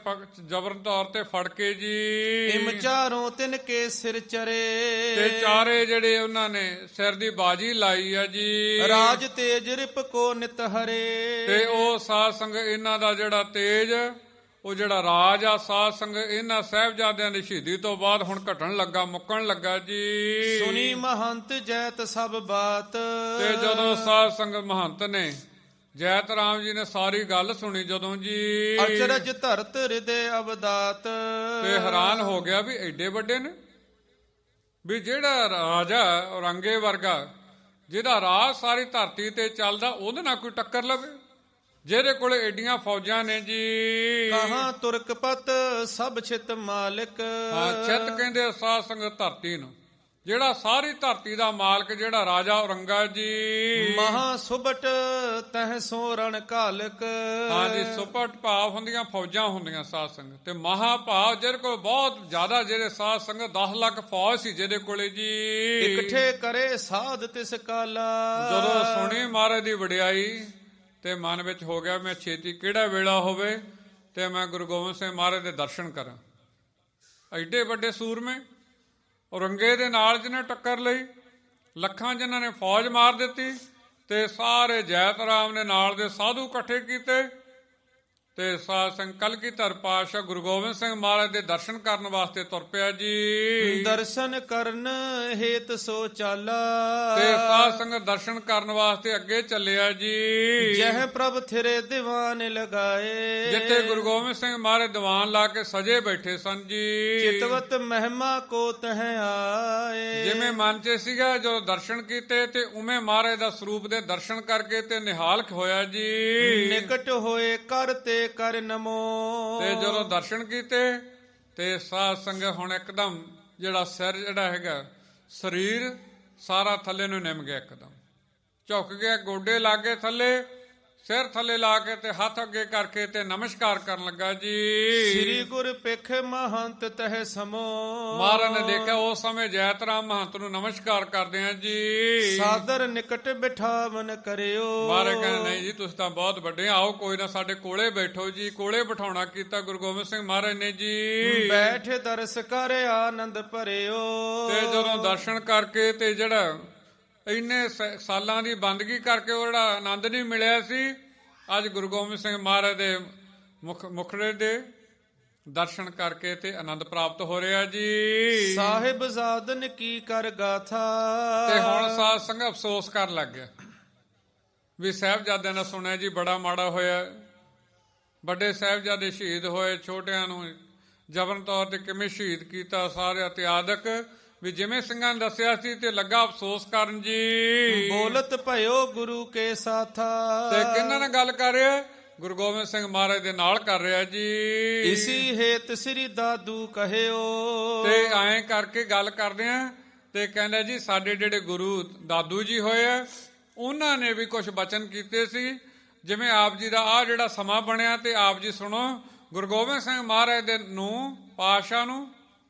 ਜ਼ਬਰਨ ਤੌਰ ਤੇ ਫੜ ਕੇ ਜੀ ਇਮ ਚਾਰੋਂ ਤਿਨ ਕੇ ਸਿਰ ਚਰੇ। ਤੇ ਚਾਰੇ ਜਿਹੜੇ ਉਹਨਾਂ ਨੇ ਸਿਰ ਦੀ ਬਾਜੀ ਲਾਈ ਆ ਜੀ। ਰਾਜ ਤੇਜ ਰਿਪ ਕੋ ਨਿਤ ਹਰੇ। ਤੇ ਉਹ ਸਾਧ ਸੰਗ ਇਹਨਾਂ ਦਾ ਜਿਹੜਾ ਤੇਜ, ਉਹ ਜਿਹੜਾ ਰਾਜ ਆ ਸਾਧ ਸੰਗ ਇਹਨਾਂ ਸਾਹਿਬਜ਼ਾਦਿਆਂ ਦੀ ਸ਼ਹੀਦੀ ਤੋਂ ਬਾਅਦ ਹੁਣ ਘਟਣ ਲੱਗਾ, ਮੁੱਕਣ ਲੱਗਾ ਜੀ। ਸੁਣੀ ਮਹੰਤ ਜੈਤ ਸਭ ਬਾਤ। ਤੇ ਜਦੋਂ ਸਾਧ ਸੰਗ ਮਹੰਤ ਨੇ ਜੈਤ ਰਾਮ ਜੀ ਨੇ ਸਾਰੀ ਗੱਲ ਸੁਣੀ ਜਦੋਂ ਜੀ, ਅਚਰਜ ਧਰਤ ਹਿਰਦੇ ਅਵਦਾਤ। ਤੇ ਹੈਰਾਨ ਹੋ ਗਿਆ ਵੀ ਐਡੇ ਵੱਡੇ ਨੇ, ਵੀ ਜਿਹੜਾ ਰਾਜਾ ਔਰੰਗੇ ਵਰਗਾ ਜਿਹਦਾ ਰਾਜ ਸਾਰੀ ਧਰਤੀ ਤੇ ਚੱਲਦਾ ਉਹਦੇ ਨਾਲ ਕੋਈ ਟੱਕਰ ਲਵੇ, ਜਿਹਦੇ ਕੋਲੇ ਏਡੀਆਂ ਫੌਜਾਂ ਨੇ ਜੀ। ਕਹਾਂ ਤੁਰਕਪਤ ਸਭ ਛਿਤ ਮਾਲਿਕ। ਹਾਂ, ਛਿਤ ਕਹਿੰਦੇ ਸਾਧ ਸੰਗਤ ਧਰਤੀ ਨੂੰ, ਜਿਹੜਾ ਸਾਰੀ ਧਰਤੀ ਦਾ ਮਾਲਕ ਜਿਹੜਾ ਰਾਜਾ ਔਰੰਗਾ ਜੀ। ਮਹਾ ਸੁਬਟ ਤਹ ਸੋ ਰਣ ਘਾਲਕ। ਹਾਂਜੀ, ਸੁਪਟ ਭਾਵ ਹੁੰਦੀਆਂ ਫੌਜਾਂ ਹੁੰਦੀਆਂ ਸਾਧ ਸੰਗਤ, ਤੇ ਮਹਾ ਭਾਵ ਜਿਹਦੇ ਕੋਲ ਬਹੁਤ ਜ਼ਿਆਦਾ, ਜਿਹੜੇ ਸਾਧ ਸੰਗਤ 10 ਲੱਖ ਫੌਜ ਸੀ ਜਿਹਦੇ ਕੋਲੇ ਜੀ। ਇਕੱਠੇ ਕਰੇ ਸਾਧ ਤਿਸ ਕਾਲਾ। ਜਦੋਂ ਸੁਣੀ ਮਹਾਰਾਜ ਦੀ ਵਡਿਆਈ ਤੇ ਮਨ ਵਿੱਚ ਹੋ ਗਿਆ ਮੈਂ ਛੇਤੀ ਕਿਹੜਾ ਵੇਲਾ ਹੋਵੇ ਤੇ ਮੈਂ ਗੁਰੂ ਗੋਬਿੰਦ ਸਿੰਘ ਮਹਾਰਾਜ ਦੇ ਦਰਸ਼ਨ ਕਰਾਂ। ਐਡੇ ਵੱਡੇ ਸੂਰਮੇ ਔਰੰਗੇ ਦੇ ਨਾਲ ਜਿਹਨੇ ਟੱਕਰ ਲਈ, ਲੱਖਾਂ ਜਿਨ੍ਹਾਂ ਨੇ ਫੌਜ ਮਾਰ ਦਿੱਤੀ, ਤੇ ਸਾਰੇ ਜੈਤ ਰਾਮ ਨੇ ਨਾਲ ਦੇ ਸਾਧੂ ਇਕੱਠੇ ਕੀਤੇ ਤੇ ਸਾਧ ਸੰਗ ਕਲਗੀਧਰ ਪਾਤਸ਼ਾਹ ਗੁਰੂ ਗੋਬਿੰਦ ਸਿੰਘ ਮਹਾਰਾਜ ਦੇ ਦਰਸ਼ਨ ਕਰਨ ਵਾਸਤੇ ਤੁਰ ਪਿਆ ਜੀ। ਦਰਸ਼ਨ ਕਰਨ ਹੇਤ ਸੋ ਚਾਲਾ। ਤੇ ਸਾਧ ਸੰਗਤ ਦਰਸ਼ਨ ਕਰਨ ਵਾਸਤੇ ਅੱਗੇ ਚੱਲਿਆ ਜੀ। ਜਹ ਪ੍ਰਭ ਥਿਰੇ ਦੀਵਾਨ ਲਗਾਏ। ਜਿੱਥੇ ਗੁਰੂ ਗੋਬਿੰਦ ਸਿੰਘ ਮਹਾਰਾਜ ਦੀਵਾਨ ਲਾ ਕੇ ਸਜੇ ਬੈਠੇ ਸਨ ਜੀ। ਚਿਤਵਤ ਮਹਿਮਾ ਕੋ ਤਹ ਆਏ। ਜਿਵੇਂ ਮਨ 'ਚ ਸੀਗਾ ਜਦੋਂ ਦਰਸ਼ਨ ਕੀਤੇ ਤੇ ਉਵੇਂ ਮਹਾਰਾਜ ਦਾ ਸਰੂਪ ਦੇ ਦਰਸ਼ਨ ਕਰਕੇ ਤੇ ਨਿਹਾਲ ਹੋਇਆ ਜੀ। ਨਿਕਟ ਹੋਏ ਕਰ ਤੇ ਕਰ ਨਮੋ। ਤੇ ਜਦੋਂ ਦਰਸ਼ਨ ਕੀਤੇ ਤੇ ਸਾਧ ਸੰਗਤ ਹੁਣ ਇੱਕਦਮ ਜਿਹੜਾ ਸਿਰ ਜਿਹੜਾ ਹੈਗਾ ਸਰੀਰ ਸਾਰਾ ਥੱਲੇ ਨੂੰ ਨਿਮ ਗਿਆ, ਇੱਕਦਮ ਝੁਕ ਗਿਆ, ਗੋਡੇ ਲਾਗੇ ਥੱਲੇ, ਸਿਰ ਥੱਲੇ ਲਾ ਕੇ ਤੇ ਹੱਥ ਅੱਗੇ ਕਰਕੇ ਤੇ ਨਮਸਕਾਰ ਕਰਨ ਲੱਗਾ ਜੀ। ਸ੍ਰੀ ਗੁਰ ਪਿਖ ਮਹੰਤ ਤਹ ਸਮੋ। ਮਹਾਰਾਜ ਨੇ ਦੇਖਿਆ ਉਸ ਸਮੇਂ ਜੈਤ ਰਾਮ ਮਹੰਤ ਨੂੰ ਨਮਸਕਾਰ ਕਰਦੇ ਆ ਜੀ। ਸਾਦਰ ਨਿਕਟ ਬਿਠਾਵਨ ਕਰਿਓ। ਮਹਾਰਾਜ ਕਹਿੰਦੇ ਨਹੀਂ ਜੀ ਤੁਸੀਂ ਤਾਂ ਬਹੁਤ ਵੱਡੇ, ਆਓ ਕੋਈ ਨਾ ਸਾਡੇ ਕੋਲੇ ਬੈਠੋ ਜੀ। ਕੋਲੇ ਬਿਠਾਉਣਾ ਕੀਤਾ ਗੁਰੂ ਗੋਬਿੰਦ ਸਿੰਘ ਮਹਾਰਾਜ ਨੇ ਜੀ। ਬੈਠ ਦਰਸ ਕਰ ਆਨੰਦ ਭਰਿਓ। ਤੇ ਜਦੋਂ ਦਰਸ਼ਨ ਕਰਕੇ ਤੇ ਜਿਹੜਾ ਇੰਨੇ ਸਾਲਾਂ ਦੀ ਬੰਦਗੀ ਕਰਕੇ ਉਹ ਜਿਹੜਾ ਆਨੰਦ ਨਹੀਂ ਮਿਲਿਆ ਸੀ, ਅੱਜ ਗੁਰੂ ਗੋਬਿੰਦ ਸਿੰਘ ਮਹਾਰਾਜ ਦੇ ਮੁਖੜੇ ਦੇ ਦਰਸ਼ਨ ਕਰਕੇ ਤੇ ਆਨੰਦ ਪ੍ਰਾਪਤ ਹੋ ਰਿਹਾ ਜੀ। ਸਾਹਿਬਜ਼ਾਦਨ ਕੀ ਕਰ ਗਾਥਾ। ਤੇ ਹੁਣ ਸਾਧ ਸੰਗਤ ਅਫਸੋਸ ਕਰਨ ਲੱਗ ਗਿਆ ਵੀ ਸਾਹਿਬਜ਼ਾਦਿਆਂ ਨੇ ਸੁਣਿਆ ਜੀ ਬੜਾ ਮਾੜਾ ਹੋਇਆ, ਵੱਡੇ ਸਾਹਿਬਜ਼ਾਦੇ ਸ਼ਹੀਦ ਹੋਏ, ਛੋਟਿਆਂ ਨੂੰ ਜਬਰਨ ਤੌਰ ਤੇ ਕਿਵੇਂ ਸ਼ਹੀਦ ਕੀਤਾ, ਸਾਰੇ ਇਤਿਆਦਕ ਵੀ ਜਿਵੇਂ ਸਿੰਘਾਂ ਨੇ ਦੱਸਿਆ ਸੀ ਤੇ ਲੱਗਾ ਅਫਸੋਸ ਕਰਨ ਜੀ। ਬੋਲਤ ਭਇਓ ਗੁਰੂ ਕੇ ਸਾਥਾ। ਤੇ ਕਿਹਨਾਂ ਨਾਲ ਗੱਲ ਕਰ ਰਿਹਾ? ਗੁਰੂ ਗੋਬਿੰਦ ਸਿੰਘ ਮਹਾਰਾਜ ਦੇ ਨਾਲ ਕਰ ਰਿਹਾ ਜੀ। ਇਸੀ ਹੇਤ ਸ੍ਰੀ ਦਾਦੂ ਕਹਿਓ। ਤੇ ਐਂ ਕਰਕੇ ਗੱਲ ਕਰਦੇ ਆ ਤੇ ਕਹਿੰਦਾ ਜੀ ਸਾਡੇ ਜਿਹੜੇ ਗੁਰੂ ਦਾਦੂ ਜੀ ਹੋਏ ਆ ਉਹਨਾਂ ਨੇ ਵੀ ਕੁਝ ਬਚਨ ਕੀਤੇ ਸੀ। ਜਿਵੇਂ ਆਪ ਜੀ ਦਾ ਆ ਜਿਹੜਾ ਸਮਾਂ ਬਣਿਆ ਤੇ ਆਪ ਜੀ ਸੁਣੋ, ਗੁਰੂ ਗੋਬਿੰਦ ਸਿੰਘ ਮਹਾਰਾਜ ਦੇ ਨੂੰ ਪਾਤਸ਼ਾਹ ਨੂੰ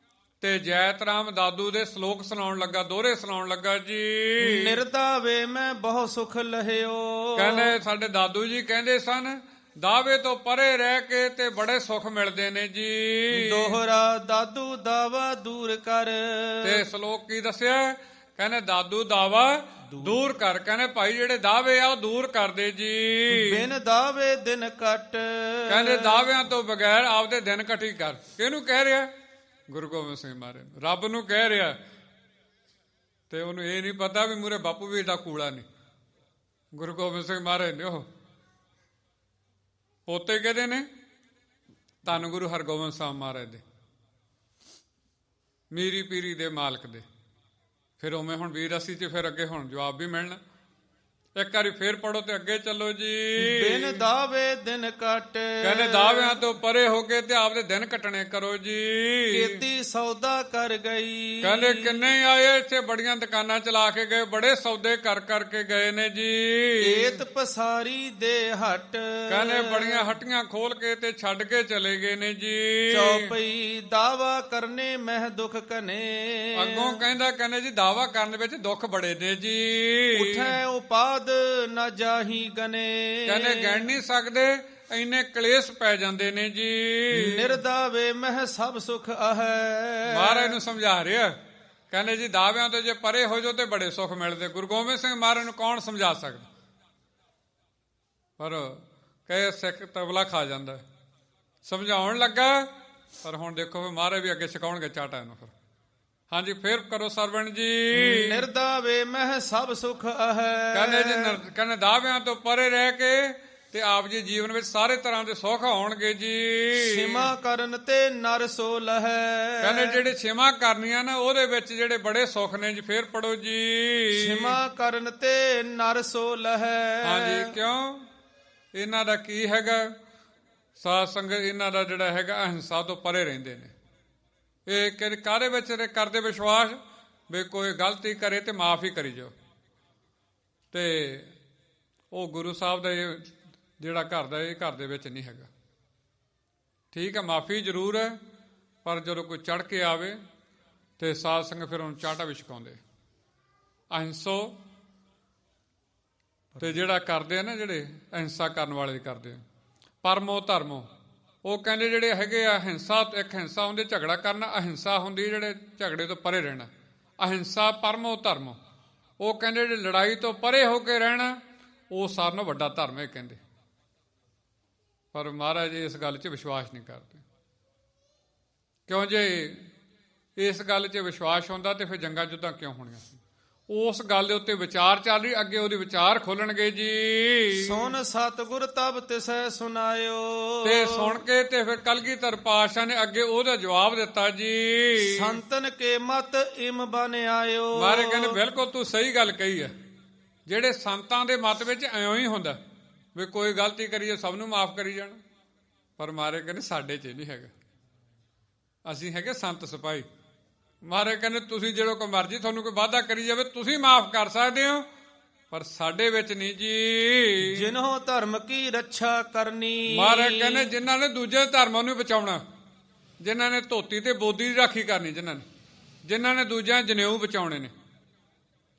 ਤੇ ਜੈਤ ਰਾਮ ਦਾਦੂ ਦੇ ਸ਼ਲੋਕ ਸੁਣਾਉਣ ਲੱਗਾ, ਦੋਹਰੇ ਸੁਣਾਉਣ ਲੱਗਾ ਜੀ। ਨਿਰਦਾਵੇ ਮੈਂ ਬਹੁਤ ਸੁਖ ਲਹਿਓ। ਕਹਿੰਦੇ ਸਾਡੇ ਦਾਦੂ ਜੀ ਕਹਿੰਦੇ ਸਨ ਦਾਵੇ ਤੋਂ ਪਰੇ ਰਹਿ ਕੇ ਤੇ ਬੜੇ ਸੁੱਖ ਮਿਲਦੇ ਨੇ ਜੀ। ਦੋਹਰਾ ਦਾਦੂ ਦਾਵਾ ਦੂਰ ਕਰ। ਤੇ ਸ਼ਲੋਕ ਕੀ ਦੱਸਿਆ? ਕਹਿੰਦੇ ਦਾਦੂ ਦਾਵਾ ਦੂਰ ਕਰ। ਕਹਿੰਦੇ ਭਾਈ ਜਿਹੜੇ ਦਾਵੇ ਆ ਉਹ ਦੂਰ ਕਰਦੇ ਜੀ। ਬਿਨ ਦਾਵੇ ਦਿਨ ਕੱਟ। ਕਹਿੰਦੇ ਦਾਅਵਿਆਂ ਤੋਂ ਬਗੈਰ ਆਪਦੇ ਦਿਨ ਕੱਟੀ ਕਰ। ਕਿਹਨੂੰ ਕਹਿ ਰਿਹਾ? ਗੁਰੂ ਗੋਬਿੰਦ ਸਿੰਘ ਮਹਾਰਾਜ ਰੱਬ ਨੂੰ ਕਹਿ ਰਿਹਾ। ਤੇ ਉਹਨੂੰ ਇਹ ਨਹੀਂ ਪਤਾ ਵੀ ਮੂਰੇ ਬਾਪੂ ਵੀ ਏਡਾ ਕੂੜਾ ਨਹੀਂ। ਗੁਰੂ ਗੋਬਿੰਦ ਸਿੰਘ ਮਹਾਰਾਜ ਨੇ ਉਹ ਪੋਤੇ ਕਹਿੰਦੇ ਨੇ ਧੰਨ ਗੁਰੂ ਹਰਗੋਬਿੰਦ ਸਾਹਿਬ ਮਹਾਰਾਜ ਦੇ, ਮੀਰੀ ਪੀਰੀ ਦੇ ਮਾਲਕ ਦੇ। ਫਿਰ ਉਵੇਂ ਹੁਣ ਵੀਰ ਅਸੀਂ ਚ ਫਿਰ ਅੱਗੇ ਹੁਣ ਜਵਾਬ ਵੀ ਮਿਲਣਾ। ਇੱਕ ਵਾਰੀ ਫੇਰ ਪੜੋ ਤੇ ਅੱਗੇ ਚੱਲੋ ਜੀ। ਬਿਨ ਦਾਵੇ ਦਿਨ ਕੱਟ, ਕਹਿੰਦੇ ਦਾਅਵਿਆਂ ਤੋਂ ਪਰੇ ਹੋ ਕੇ ਤੇ ਆਪਦੇ ਦਿਨ ਕੱਟਣੇ ਕਰੋ ਜੀ। ਕੀਤੀ ਸੌਦਾ ਕਰ ਗਈ। ਕਹਿੰਦੇ ਕਿੰਨੇ ਹੀ ਆਏ ਇੱਥੇ, ਬੜੀਆਂ ਦੁਕਾਨਾਂ ਚਲਾ ਕੇ ਗਏ, ਬੜੇ ਸੌਦੇ ਕਰ ਕਰਕੇ ਗਏ ਨੇ ਜੀ। ਏਤ ਪਸਾਰੀ ਦੇ ਹਟ, ਕਹਿੰਦੇ ਬੜੀਆਂ ਹੱਟੀਆਂ ਖੋਲ ਕੇ ਤੇ ਛੱਡ ਕੇ ਚਲੇ ਗਏ ਨੇ ਜੀ। ਚੌਪਈ ਦਾਵਾ ਕਰਨੇ ਮਹਿ ਦੁਖ ਕਨੇ। ਅੱਗੋਂ ਕਹਿੰਦੇ ਜੀ ਦਾਵਾ ਕਰਨ ਵਿੱਚ ਦੁੱਖ ਬੜੇ ਨੇ ਜੀ। ਉਠੈ ਉਪਾਦ ਨਾ ਜਾਹੀ ਗਨੇ। ਕਹਿੰਦੇ ਗਿਣ ਨਹੀਂ ਸਕਦੇ, ਇੰਨੇ ਕਲੇਸ਼ ਪੈ ਜਾਂਦੇ ਨੇ ਜੀ। ਨਿਰਦਾਵੇ ਮਹਿ ਸਭ ਸੁਖ ਆਹੈ। ਮਹਾਰਾਜ ਨੂੰ ਸਮਝਾ ਰਿਹਾ, ਕਹਿੰਦੇ ਜੀ ਦਾਅਵਿਆਂ ਤੋਂ ਜੇ ਪਰੇ ਹੋ ਜਾਓ ਤੇ ਬੜੇ ਸੁੱਖ ਮਿਲਦੇ। ਗੁਰੂ ਗੋਬਿੰਦ ਸਿੰਘ ਮਹਾਰਾਜ ਨੂੰ ਕੌਣ ਸਮਝਾ ਸਕਦਾ, ਪਰ ਕਹੇ ਸਿੱਖ ਤਬਲਾ ਖਾ ਜਾਂਦਾ, ਸਮਝਾਉਣ ਲੱਗਾ, ਪਰ ਹੁਣ ਦੇਖੋ ਮਹਾਰਾਜ ਵੀ ਅੱਗੇ ਛਕਾਉਣਗੇ ਚਾਟਾ ਇਹਨੂੰ। ਫਿਰ ਹਾਂਜੀ ਫੇਰ ਕਰੋ ਸਰਵਣ ਜੀ। ਨਿਰਦਾਵੇ ਮਹਿ ਸਭ ਸੁਖ ਆਹੈ। ਕਹਿੰਦੇ ਜੀ ਕਹਿੰਦੇ ਦਾਅਵਿਆਂ ਤੋਂ ਪਰੇ ਰਹਿ ਕੇ ਤੇ ਆਪ ਜੀ ਜੀਵਨ ਵਿੱਚ ਸਾਰੇ ਤਰ੍ਹਾਂ ਦੇ ਸੁੱਖ ਆਉਣਗੇ ਜੀ। ਛਿਮਾ ਕਰਨ ਤੇ ਨਰ ਸੋ ਲਹੈ। ਕਹਿੰਦੇ ਜਿਹੜੇ ਛਿਮਾ ਕਰਨੀਆਂ ਨਾ ਉਹਦੇ ਵਿੱਚ ਜਿਹੜੇ ਬੜੇ ਸੁੱਖ ਨੇ ਜੀ। ਫੇਰ ਪੜੋ ਜੀ। ਛਿਮਾ ਕਰਨ ਤੇ ਨਰ ਸੋ ਲਹੈ। ਹਾਂਜੀ ਕਿਉਂ, ਇਹਨਾਂ ਦਾ ਕੀ ਹੈਗਾ, ਸਾਧ ਸੰਗਤ ਇਹਨਾਂ ਦਾ ਜਿਹੜਾ ਹੈਗਾ ਅਹਿੰਸਾ ਤੋਂ ਪਰੇ ਰਹਿੰਦੇ ਨੇ। ਇਹ ਕਾਹਦੇ ਵਿੱਚ ਕਰਦੇ ਵਿਸ਼ਵਾਸ, ਵੀ ਕੋਈ ਗਲਤੀ ਕਰੇ ਤੇ ਮਾਫ ਹੀ ਕਰੀ ਜਾਓ। ਤੇ ਉਹ ਗੁਰੂ ਸਾਹਿਬ ਦਾ ਇਹ ਜਿਹੜਾ ਘਰ ਦਾ, ਇਹ ਘਰ ਦੇ ਵਿੱਚ ਨਹੀਂ ਹੈਗਾ। ਠੀਕ ਹੈ ਮਾਫੀ ਜ਼ਰੂਰ ਹੈ, ਪਰ ਜਦੋਂ ਕੋਈ ਚੜ ਕੇ ਆਵੇ ਤੇ ਸਾਧ ਸੰਗਤ ਫਿਰ ਉਹਨੂੰ ਚਾਟਾ ਵੀ ਛਕਾਉਂਦੇ। ਅਹਿੰਸੋ ਤੇ ਜਿਹੜਾ ਕਰਦੇ ਆ ਨਾ, ਜਿਹੜੇ ਅਹਿੰਸਾ ਕਰਨ ਵਾਲੇ ਕਰਦੇ, ਪਰਮੋ ਧਰਮੋ, ਉਹ ਕਹਿੰਦੇ ਜਿਹੜੇ ਹੈਗੇ ਆ ਹਿੰਸਾ, ਇੱਕ ਹਿੰਸਾ ਹੁੰਦੀ ਝਗੜਾ ਕਰਨਾ, ਅਹਿੰਸਾ ਹੁੰਦੀ ਜਿਹੜੇ ਝਗੜੇ ਤੋਂ ਪਰੇ ਰਹਿਣਾ। ਅਹਿੰਸਾ ਪਰਮੋ ਧਰਮੋ, ਉਹ ਕਹਿੰਦੇ ਜਿਹੜੇ ਲੜਾਈ ਤੋਂ ਪਰੇ ਹੋ ਕੇ ਰਹਿਣਾ, ਉਹ ਸਾਰਿਆਂ ਨਾਲੋਂ ਵੱਡਾ ਧਰਮ ਹੈ ਕਹਿੰਦੇ। ਪਰ ਮਹਾਰਾਜ ਇਸ ਗੱਲ 'ਚ ਵਿਸ਼ਵਾਸ ਨਹੀਂ ਕਰਦੇ। ਕਿਉਂ ਜੇ ਇਸ ਗੱਲ 'ਚ ਵਿਸ਼ਵਾਸ ਹੁੰਦਾ ਤੇ ਫਿਰ ਜੰਗਾਂ ਜੁੱਧਾਂ ਕਿਉਂ ਹੋਣੀਆਂ ਸੀ। ਉਸ ਗੱਲ ਦੇ ਉੱਤੇ ਵਿਚਾਰ ਚੱਲ ਰਹੀ, ਅੱਗੇ ਉਹਦੇ ਵਿਚਾਰ ਖੋਲਣਗੇ ਜੀ। ਸੁਨ ਸਤਿਗੁਰ ਤਬ ਤਿਸੈ ਸੁਨਾਇਓ। ਤੇ ਸੁਣ ਕੇ ਤੇ ਫਿਰ ਕਲਗੀਧਰ ਪਾਤਸ਼ਾਹ ਨੇ ਅੱਗੇ ਉਹਦਾ ਜਵਾਬ ਦਿੱਤਾ ਜੀ। ਸੰਤਨ ਕੇ ਮਤ ਇਮ ਬਨ ਆਇਓ। ਮਾਰੇ ਕਹਿੰਦੇ ਬਿਲਕੁਲ ਤੂੰ ਸਹੀ ਗੱਲ ਕਹੀ ਹੈ। ਜਿਹੜੇ ਸੰਤਾਂ ਦੇ ਮਤ ਵਿੱਚ ਐਂ ਹੀ ਹੁੰਦਾ ਵੀ ਕੋਈ ਗਲਤੀ ਕਰੀਏ ਸਭ ਨੂੰ ਮਾਫ ਕਰੀ ਜਾਣਾ, ਪਰ ਮਾਰੇ ਕਹਿੰਦੇ ਸਾਡੇ 'ਚ ਨਹੀਂ ਹੈਗਾ। ਅਸੀਂ ਹੈਗੇ ਸੰਤ ਸਿਪਾਹੀ। ਮਹਾਰਾਜ ਕਹਿੰਦੇ ਤੁਸੀਂ ਜਿਹੜਾ ਕੋਈ ਮਰਜ਼ੀ ਤੁਹਾਨੂੰ ਕੋਈ ਵਾਅਦਾ ਕਰੀ ਜਾਵੇ ਤੁਸੀਂ ਮਾਫ ਕਰ ਸਕਦੇ ਹੋ, ਪਰ ਸਾਡੇ ਵਿੱਚ ਨਹੀਂ ਜੀ। ਜਿਨ੍ਹੋ ਧਰਮ ਕੀ ਰੱਛਾ ਕਰਨੀ। ਮਹਾਰਾਜ ਕਹਿੰਦੇ ਜਿਨ੍ਹਾਂ ਨੇ ਦੂਜੇ ਧਰਮਾਂ ਨੂੰ ਬਚਾਉਣਾ, ਜਿਨ੍ਹਾਂ ਨੇ ਧੋਤੀ ਤੇ ਬੋਦੀ ਦੀ ਰਾਖੀ ਕਰਨੀ, ਜਿਨ੍ਹਾਂ ਨੇ ਦੂਜਿਆਂ ਜਨੇਊ ਬਚਾਉਣੇ ਨੇ,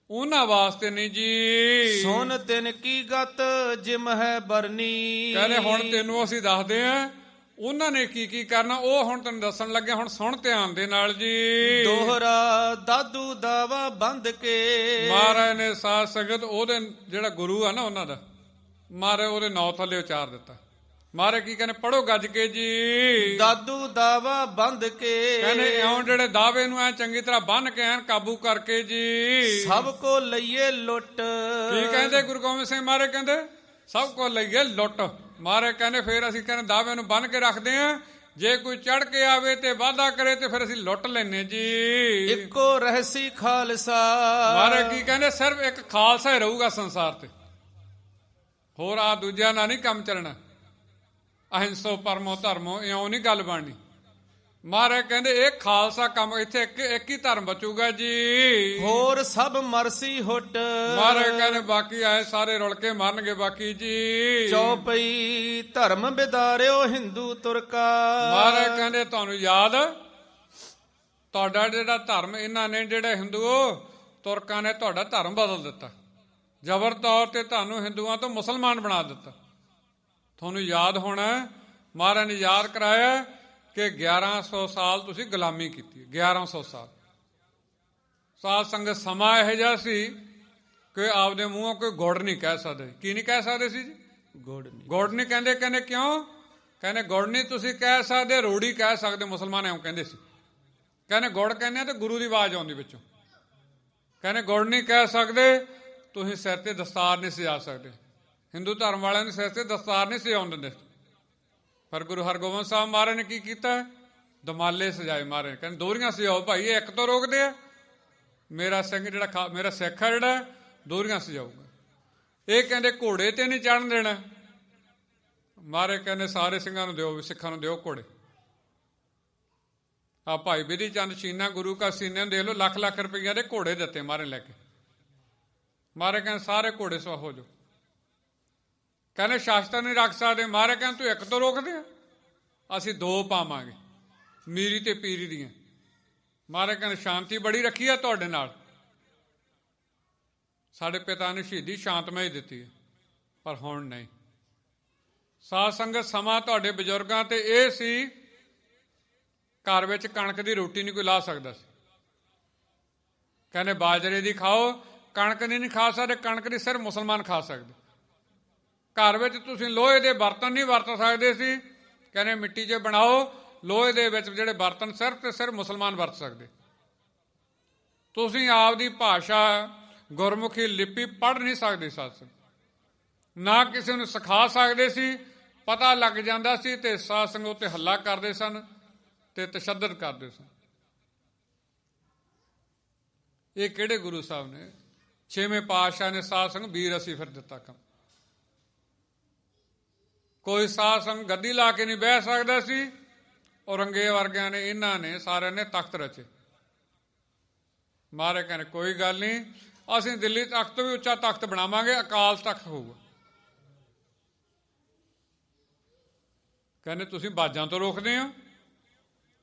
ਉਹਨਾਂ ਵਾਸਤੇ ਨਹੀਂ ਜੀ। ਸੁਨ ਤਿਨ ਕੀ ਗਤ ਜਿਮ ਹੈ ਬਰਨੀ। ਕਹਿੰਦੇ ਹੁਣ ਤੈਨੂੰ ਅਸੀਂ ਦੱਸਦੇ ਆਂ ਉਹਨਾਂ ਨੇ ਕੀ ਕੀ ਕਰਨਾ, ਉਹ ਹੁਣ ਤੈਨੂੰ ਦੱਸਣ ਲੱਗੇ। ਹੁਣ ਸੁਣ ਧਿਆਨ ਦੇ ਨਾਲ ਜੀ। ਦੋਹਰਾ ਦਾਦੂ ਦਾਵਾ ਬੰਦ ਕੇ। ਮਹਾਰਾਜ ਨੇ ਸਾਧ ਸੰਗਤ ਉਹਦੇ ਜਿਹੜਾ ਗੁਰੂ ਆ ਨਾ ਉਹਨਾਂ ਦਾ, ਮਹਾਰਾਜ ਉਹਦੇ ਨਾਂ ਥੱਲੇ ਉਚਾਰ ਦਿੱਤਾ। ਮਹਾਰਾਜ ਕੀ ਕਹਿੰਦੇ, ਪੜੋ ਗੱਜ ਕੇ ਜੀ। ਦਾਦੂ ਦਾਵਾ ਬੰਦ ਕੇ। ਕਹਿੰਦੇ ਇਉਂ ਜਿਹੜੇ ਦਾਅਵੇ ਨੂੰ ਐ ਚੰਗੀ ਤਰ੍ਹਾਂ ਬੰਨ ਕੇ ਐਨ ਕਾਬੂ ਕਰਕੇ ਜੀ। ਸਭ ਕੋ ਲਈਏ ਲੁੱਟ। ਕੀ ਕਹਿੰਦੇ ਗੁਰੂ ਗੋਬਿੰਦ ਸਿੰਘ ਮਹਾਰਾਜ ਕਹਿੰਦੇ, ਸਭ ਕੋ ਲਈਏ ਲੁੱਟ। ਮਹਾਰਾਜ ਕਹਿੰਦੇ ਫਿਰ ਅਸੀਂ ਕਹਿੰਦੇ ਦਾਅਵੇ ਨੂੰ ਬੰਨ ਕੇ ਰੱਖਦੇ ਆ, ਜੇ ਕੋਈ ਚੜ ਕੇ ਆਵੇ ਤੇ ਵਾਅਦਾ ਕਰੇ ਤੇ ਫਿਰ ਅਸੀਂ ਲੁੱਟ ਲੈਨੇ ਜੀ। ਇੱਕੋ ਰਹਿਸੀ ਖਾਲਸਾ। ਮਹਾਰਾਜ ਕੀ ਕਹਿੰਦੇ, ਸਿਰਫ ਇੱਕ ਖਾਲਸਾ ਹੀ ਰਹੂਗਾ ਸੰਸਾਰ ਤੇ, ਹੋਰ ਆ ਦੂਜਿਆਂ ਨਾਲ ਨਹੀਂ ਕੰਮ ਚੱਲਣਾ। ਅਹਿੰਸੋ ਪਰਮੋ ਧਰਮੋ, ਇਉਂ ਨਹੀਂ ਗੱਲ ਬਣਨੀ। ਮਹਾਰਾਜ ਕਹਿੰਦੇ ਇਹ ਖਾਲਸਾ ਕੰਮ, ਇੱਥੇ ਇੱਕ ਹੀ ਧਰਮ ਬਚੂਗਾ ਜੀ, ਹੋਰ ਸਭ ਮਰਸੀ ਹੁੱਟ। ਮਹਾਰਾਜ ਕਹਿੰਦੇ ਬਾਕੀ ਆਏ ਸਾਰੇ ਰੁਲ ਕੇ ਮਰਨਗੇ ਬਾਕੀ ਜੀ। ਚੌਪਈ ਧਰਮ ਬਿਦਾਰਿਓ ਹਿੰਦੂ ਤੁਰਕਾ। ਮਹਾਰਾਜ ਕਹਿੰਦੇ ਤੁਹਾਨੂੰ ਯਾਦ, ਤੁਹਾਡਾ ਜਿਹੜਾ ਧਰਮ ਇਹਨਾਂ ਨੇ, ਜਿਹੜੇ ਹਿੰਦੂਓ ਤੁਰਕਾਂ ਨੇ ਤੁਹਾਡਾ ਧਰਮ ਬਦਲ ਦਿੱਤਾ, ਜ਼ਬਰ ਤੌਰ ਤੇ ਤੁਹਾਨੂੰ ਹਿੰਦੂਆਂ ਤੋਂ ਮੁਸਲਮਾਨ ਬਣਾ ਦਿੱਤਾ। ਤੁਹਾਨੂੰ ਯਾਦ ਹੋਣਾ ਮਹਾਰਾਜ ਨੇ ਯਾਦ ਕਰਾਇਆ ਕਿ 1100 ਸਾਲ ਤੁਸੀਂ ਗੁਲਾਮੀ ਕੀਤੀ। 1100 ਸਾਲ ਸਾਧ ਸੰਗਤ ਸਮਾਂ ਇਹੋ ਜਿਹਾ ਸੀ ਕਿ ਆਪਦੇ ਮੂੰਹੋਂ ਕੋਈ ਗੁੜ ਨਹੀਂ ਕਹਿ ਸਕਦੇ। ਕੀ ਨਹੀਂ ਕਹਿ ਸਕਦੇ ਸੀ ਜੀ? ਗੁੜ ਨਹੀਂ ਕਹਿੰਦੇ। ਕਹਿੰਦੇ ਕਿਉਂ? ਕਹਿੰਦੇ ਗੁੜ ਨਹੀਂ ਤੁਸੀਂ ਕਹਿ ਸਕਦੇ, ਰੋੜੀ ਕਹਿ ਸਕਦੇ। ਮੁਸਲਮਾਨ ਐਂ ਕਹਿੰਦੇ ਸੀ। ਕਹਿੰਦੇ ਗੁੜ ਕਹਿੰਦੇ ਆ ਤੇ ਗੁਰੂ ਦੀ ਆਵਾਜ਼ ਆਉਂਦੀ ਵਿੱਚੋਂ। ਕਹਿੰਦੇ ਗੁੜ ਨਹੀਂ ਕਹਿ ਸਕਦੇ, ਤੁਸੀਂ ਸਿਰ ਤੇ ਦਸਤਾਰ ਨਹੀਂ ਸਜਾ ਸਕਦੇ। ਹਿੰਦੂ ਧਰਮ ਵਾਲਿਆਂ ਨੂੰ ਸਿਰ ਤੇ ਦਸਤਾਰ ਨਹੀਂ ਸਜਾਉਣ ਦਿੰਦੇ, ਪਰ ਗੁਰੂ ਹਰਗੋਬਿੰਦ ਸਾਹਿਬ ਮਹਾਰਾਜ ਨੇ ਕੀ ਕੀਤਾ, ਦਮਾਲੇ ਸਜਾਏ। ਮਹਾਰਾਜ ਕਹਿੰਦੇ ਦੋਹਰੀਆਂ ਸਜਾਓ ਭਾਈ, ਇਹ ਇੱਕ ਤੋਂ ਰੋਕਦੇ ਆ। ਮੇਰਾ ਸਿੰਘ ਜਿਹੜਾ ਮੇਰਾ ਸਿੱਖ ਆ ਜਿਹੜਾ ਦੋਹਰੀਆਂ ਸਜਾਊਗਾ। ਇਹ ਕਹਿੰਦੇ ਘੋੜੇ ਤੇ ਨਹੀਂ ਚੜ੍ਹਨ ਦੇਣਾ। ਮਹਾਰਾਜ ਕਹਿੰਦੇ ਸਾਰੇ ਸਿੰਘਾਂ ਨੂੰ ਦਿਓ, ਸਿੱਖਾਂ ਨੂੰ ਦਿਓ ਘੋੜੇ। ਆ ਭਾਈ ਬਿਧੀ ਚੰਦ ਸ਼ੀਨਾ ਗੁਰੂ ਕਾ ਸੀਨੇ ਨੂੰ ਦੇਖ ਲਓ, ਲੱਖ ਲੱਖ ਰੁਪਈਆ ਦੇ ਘੋੜੇ ਦਿੱਤੇ ਮਹਾਰਾਜ ਲੈ ਕੇ। ਮਹਾਰਾਜ ਕਹਿੰਦੇ ਸਾਰੇ ਘੋੜੇ ਸਵਾ ਹੋ ਜਾਓ। ਕਹਿੰਦੇ ਸ਼ਾਸਤਰ ਨਹੀਂ ਰੱਖ ਸਕਦੇ। ਮਹਾਰਾਜ ਕਹਿੰਦੇ ਤੂੰ ਇੱਕ ਤੋਂ ਰੋਕਦੇ ਆ, ਅਸੀਂ ਦੋ ਪਾਵਾਂਗੇ, ਮੀਰੀ ਤੇ ਪੀਰੀ ਦੀਆਂ। ਮਹਾਰਾਜ ਕਹਿੰਦੇ ਸ਼ਾਂਤੀ ਬੜੀ ਰੱਖੀ ਆ ਤੁਹਾਡੇ ਨਾਲ। ਸਾਡੇ ਪਿਤਾ ਨੇ ਸ਼ਹੀਦੀ ਸ਼ਾਂਤਮਈ ਦਿੱਤੀ ਹੈ, ਪਰ ਹੁਣ ਨਹੀਂ। ਸਾਧ ਸੰਗਤ ਸਮਾਂ ਤੁਹਾਡੇ ਬਜ਼ੁਰਗਾਂ ਤੇ ਇਹ ਸੀ, ਘਰ ਵਿੱਚ ਕਣਕ ਦੀ ਰੋਟੀ ਨਹੀਂ ਕੋਈ ਲਾ ਸਕਦਾ ਸੀ। ਕਹਿੰਦੇ ਬਾਜਰੇ ਦੀ ਖਾਓ, ਕਣਕ ਦੀ ਨਹੀਂ ਖਾ ਸਕਦੇ। ਕਣਕ ਦੀ ਸਿਰਫ ਮੁਸਲਮਾਨ ਖਾ ਸਕਦੇ। ਘਰ ਵਿੱਚ ਤੁਸੀਂ ਲੋਹੇ ਦੇ ਬਰਤਨ ਨਹੀਂ ਵਰਤ ਸਕਦੇ ਸੀ। ਕਹਿੰਦੇ ਮਿੱਟੀ 'ਚ ਬਣਾਓ, ਲੋਹੇ ਦੇ ਵਿੱਚ ਜਿਹੜੇ ਬਰਤਨ ਸਿਰਫ ਤੇ ਸਿਰਫ ਮੁਸਲਮਾਨ ਵਰਤ ਸਕਦੇ। ਤੁਸੀਂ ਆਪਦੀ ਭਾਸ਼ਾ ਗੁਰਮੁਖੀ ਲਿਪੀ ਪੜ੍ਹ ਨਹੀਂ ਸਕਦੇ ਸਾਧ, ਨਾ ਕਿਸੇ ਨੂੰ ਸਿਖਾ ਸਕਦੇ ਸੀ। ਪਤਾ ਲੱਗ ਜਾਂਦਾ ਸੀ ਤੇ ਸਾਧ ਸੰਗਤ ਉੱਤੇ ਹੱਲਾ ਕਰਦੇ ਸਨ ਤੇ ਤਸ਼ੱਦਦ ਕਰਦੇ ਸਨ। ਇਹ ਕਿਹੜੇ ਗੁਰੂ ਸਾਹਿਬ ਨੇ? 6ਵੇਂ ਪਾਤਸ਼ਾਹ ਨੇ ਸਾਧ ਸੰਗਤ ਵੀਰ ਅਸੀਂ ਫਿਰ ਦਿੱਤਾ ਕੰਮ। ਕੋਈ ਸਾਧ ਸੰਗਤ ਗੱਦੀ ਲਾ ਕੇ ਨਹੀਂ ਬਹਿ ਸਕਦਾ ਸੀ। ਔਰੰਗਜ਼ੇਬ ਵਰਗਿਆਂ ਨੇ, ਇਹਨਾਂ ਨੇ ਸਾਰਿਆਂ ਨੇ ਤਖਤ ਰਚੇ। ਮਹਾਰਾਜ ਕਹਿੰਦੇ ਕੋਈ ਗੱਲ ਨਹੀਂ, ਅਸੀਂ ਦਿੱਲੀ ਤਖਤ ਤੋਂ ਵੀ ਉੱਚਾ ਤਖਤ ਬਣਾਵਾਂਗੇ, ਅਕਾਲ ਤਖਤ ਹੋਊਗਾ। ਕਹਿੰਦੇ ਤੁਸੀਂ ਬਾਜਾਂ ਤੋਂ ਰੋਕਦੇ ਹੋ।